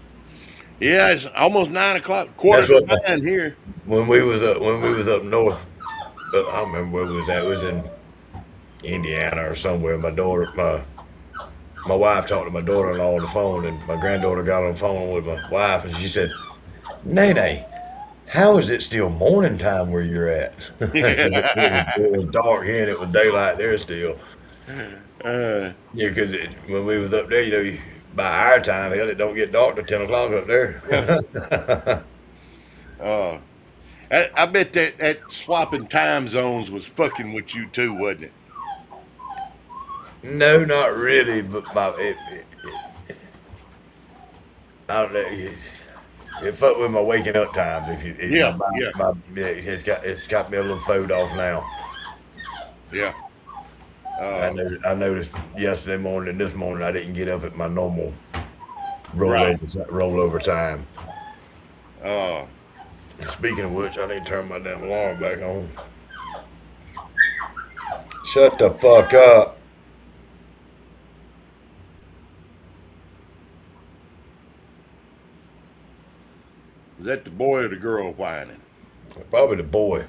Yeah, it's almost 9 o'clock, That's quarter what to nine here. when we was up north. I don't remember where we was at. It was in Indiana or somewhere. My wife talked to my daughter-in-law on the phone, and my granddaughter got on the phone with my wife, and she said, "Nene, how is it still morning time where you're at?" It was dark here and it was daylight there still. uh, Yeah, because when we was up there, by our time, hell, it don't get dark till 10 o'clock up yeah. there. uh, I bet that swapping time zones was fucking with you too, wasn't it? No, not really, but I don't know. It fucked with my waking up times. Yeah, yeah, Yeah, it's got me a little phoned off now. yeah. Uh, I noticed yesterday morning and this morning I didn't get up at my normal right. rollover time. Uh, Speaking of which, I need to turn my damn alarm back on. Shut the fuck up. is that the boy or the girl whining? Probably the boy.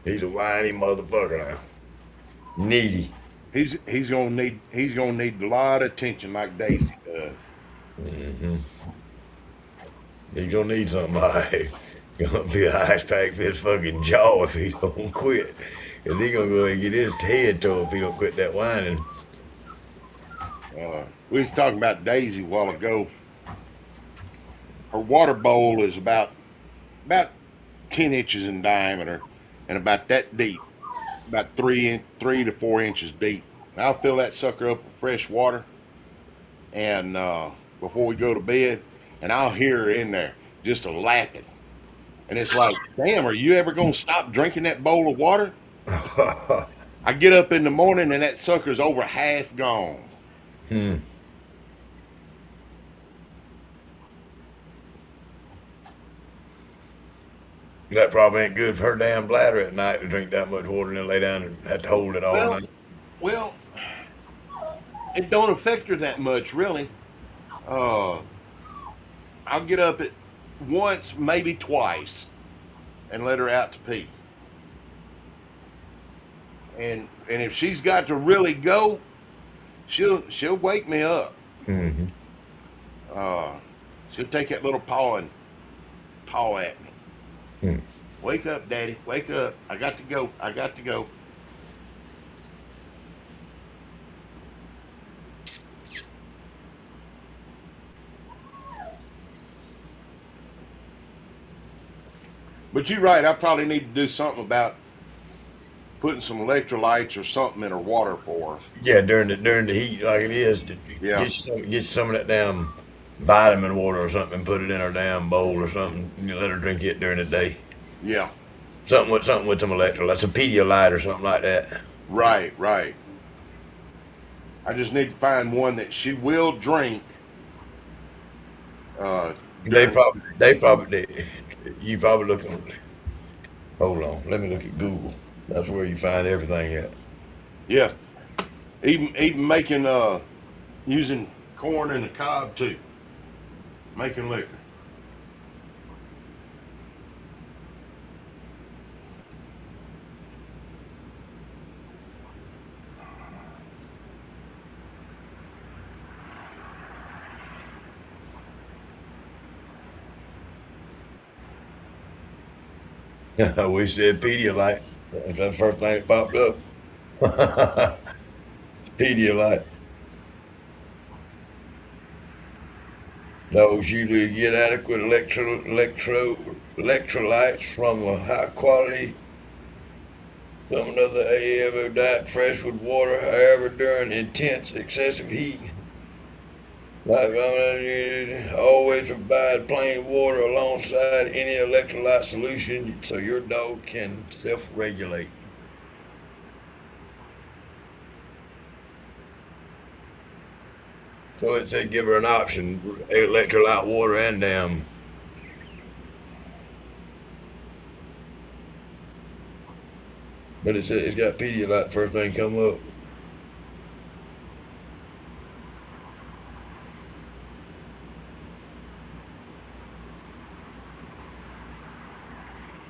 He's a whiny motherfucker now. Needy. He's gonna need a lot of attention like Daisy does. He's gonna need something like gonna be a ice pack for his fucking jaw if he don't quit. Cause he gonna go and get his head tore if he don't quit that whining. We was talking about Daisy a while ago. Her water bowl is about 10 inches in diameter and about that deep, about 3 to 4 inches deep. And I'll fill that sucker up with fresh water, and before we go to bed, and I'll hear her in there just a lapping. And it's like, damn, are you ever gonna stop drinking that bowl of water? I get up in the morning and that sucker's over half gone. Hmm. That probably ain't good for her damn bladder at night to drink that much water and then lay down and have to hold it all Well, night. well, it don't affect her that much, really. Uh, I'll get up at once, maybe twice, and let her out to pee. And if she's got to really go, she'll wake me up. Mm-hmm. Uh, she'll take that little paw and paw at me. Hmm. Wake up, Daddy. Wake up. I got to go. I got to go. But you're right. I probably need to do something about putting some electrolytes or something in her water for her. Yeah, during the heat like it is, Yeah. get you some of that damn vitamin water or something and put it in her damn bowl or something. And you let her drink it during the day. Yeah. Something with some electrolytes, a Pedialyte or something like that. Right. Right. I just need to find one that she will drink. Uh, during, You probably looking. Hold on, let me look at Google. That's where you find everything at. yeah. Even making using corn in the cob too. Making liquor. We said Pedialyte. That's the first thing that popped up. Pedialyte. Those usually get adequate electrolytes from a high quality some another AAVO diet fresh with water. However, during intense excessive heat, like always provide plain water alongside any electrolyte solution so your dog can self-regulate. So it said give her an option, electrolyte, water, and damn. But it said it's got Pedialyte first thing come up.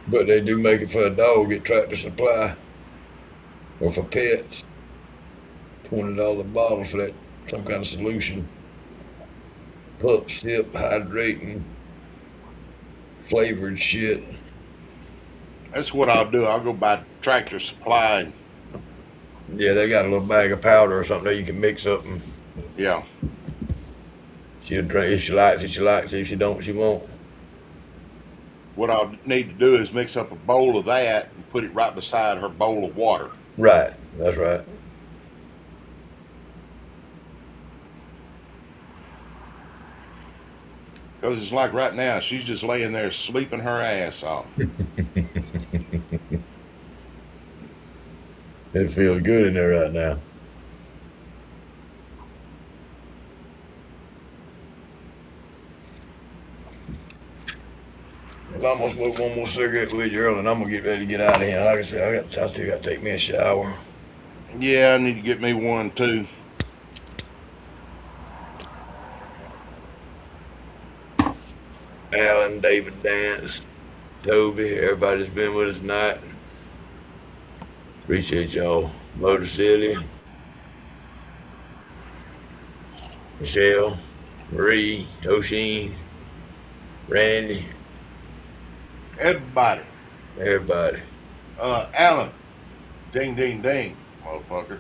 But they do make it for a dog at Tractor Supply. Or for pets. $20 bottle for that, some kind of solution. Pup, sip, hydrating, flavored shit. That's what I'll do. I'll go buy Tractor Supply. And, Yeah, they got a little bag of powder or something that you can mix up and yeah. she'll drink. If she likes it, she likes it. If she don't, she won't. What I'll need to do is mix up a bowl of that and put it right beside her bowl of water. Right, that's right. Because it's like right now, she's just laying there sleeping her ass off. It feels good in there right now. I'm gonna smoke one more cigarette with you, Earl, and I'm gonna get ready to get out of here. Like I said, I still got to take me a shower. Yeah, I need to get me one too. Alan, David, Dance, Toby, everybody that's been with us tonight. Appreciate y'all. Motor City, Michelle, Marie, Tosheen, Randy, Everybody. everybody. Alan. Ding, ding, ding, motherfucker.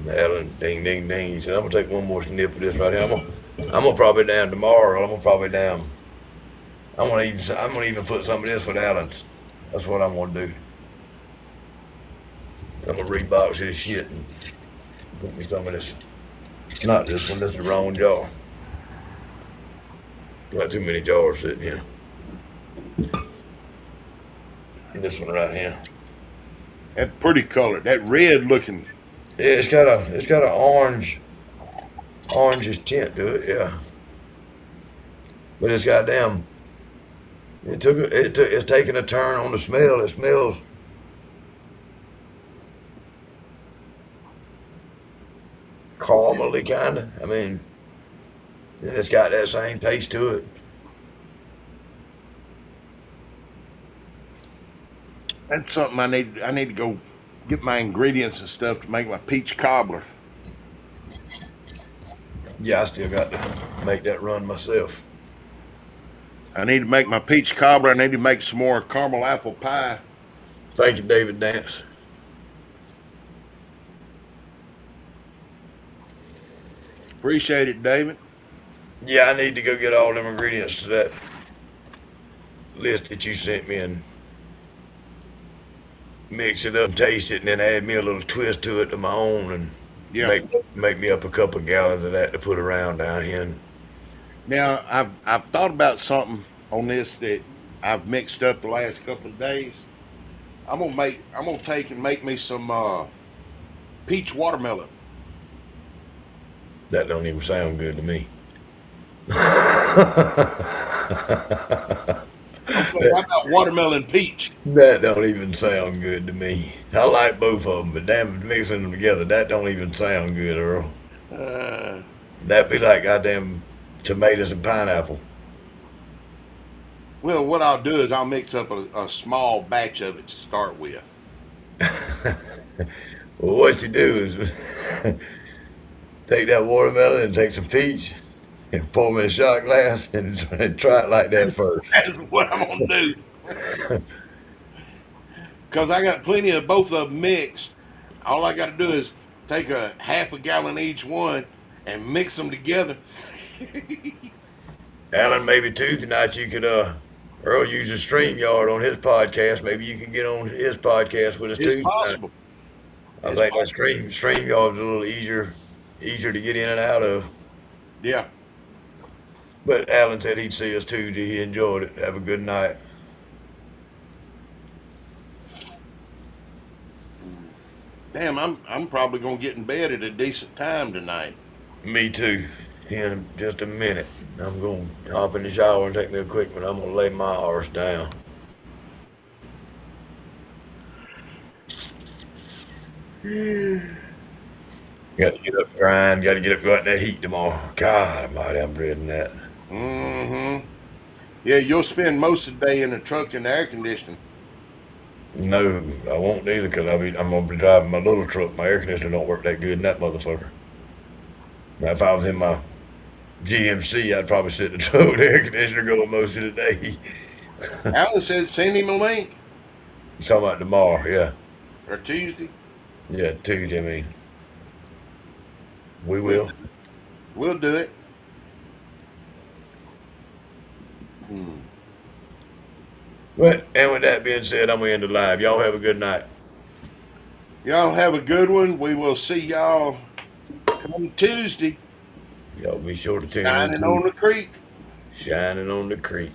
Alan, ding, ding, ding. He said, I'm gonna take one more snip of this right here. I'm gonna probably down tomorrow. I'm gonna probably down. I'm gonna even put some of this with Alan's. That's what I'm gonna do. I'm gonna rebox this shit and put me some of this. Not this one. This is the wrong jar. Got too many jars sitting here. And this one right here. That's pretty color. That red looking. Yeah, it's got an orangish tint to it. Yeah. But it's goddamn. It's taking a turn on the smell. It smells caramely kind of. I mean, and it's got that same taste to it. That's something I need to go get my ingredients and stuff to make my peach cobbler. Yeah, I still got to make that run myself. I need to make my peach cobbler. I need to make some more caramel apple pie. Thank you, David Dance. Appreciate it, David. Yeah, I need to go get all them ingredients to that list that you sent me and mix it up and taste it and then add me a little twist to it of my own and Yeah. make me up a couple of gallons of that to put around down here. And Now I've thought about something on this that I've mixed up the last couple of days. I'm gonna take and make me some peach watermelon. that don't even sound good to me. Okay, how about watermelon peach? That don't even sound good to me. I like both of them, but damn, mixing them together, that don't even sound good, Earl. Uh, That'd be like goddamn tomatoes and pineapple. well, what I'll do is I'll mix up a small batch of it to start with. Well, what you do is take that watermelon and take some peach and pour them in a shot glass and try it like that first. That's what I'm gonna do. Cause I got plenty of both of them mixed. All I got to do is take a half a gallon each one and mix them together. Alan, maybe Tuesday night you could Earl uses StreamYard on his podcast. Maybe you can get on his podcast with us It's Tuesday night. possible. I It's think that possible. StreamYard's a little easier to get in and out of. Yeah. But Alan said he'd see us Tuesday. He enjoyed it. Have a good night. Damn, I'm probably gonna get in bed at a decent time tonight. Me too. In just a minute, I'm gonna hop in the shower and take me a quick one. I'm gonna lay my arse down. Got to get up, grind. Got to get up, go out in that heat tomorrow. God Almighty, I'm dreading that. Mm-hmm. Yeah, you'll spend most of the day in the truck in the air conditioning. No, I won't either, cause I'm gonna be driving my little truck. My air conditioner don't work that good in that motherfucker. Now, if I was in my GMC, I'd probably sit in the truck with the air conditioner going most of the day. Alan said send him a link, You talking about tomorrow? Yeah, or Tuesday. yeah, Tuesday. I mean, we We'll, will. we'll do it. But and with that being said, I'm gonna end the live. Y'all have a good night. Y'all have a good one. We will see y'all come Tuesday. Y'all be sure to tune in Shining on too. the creek. Shining on the creek.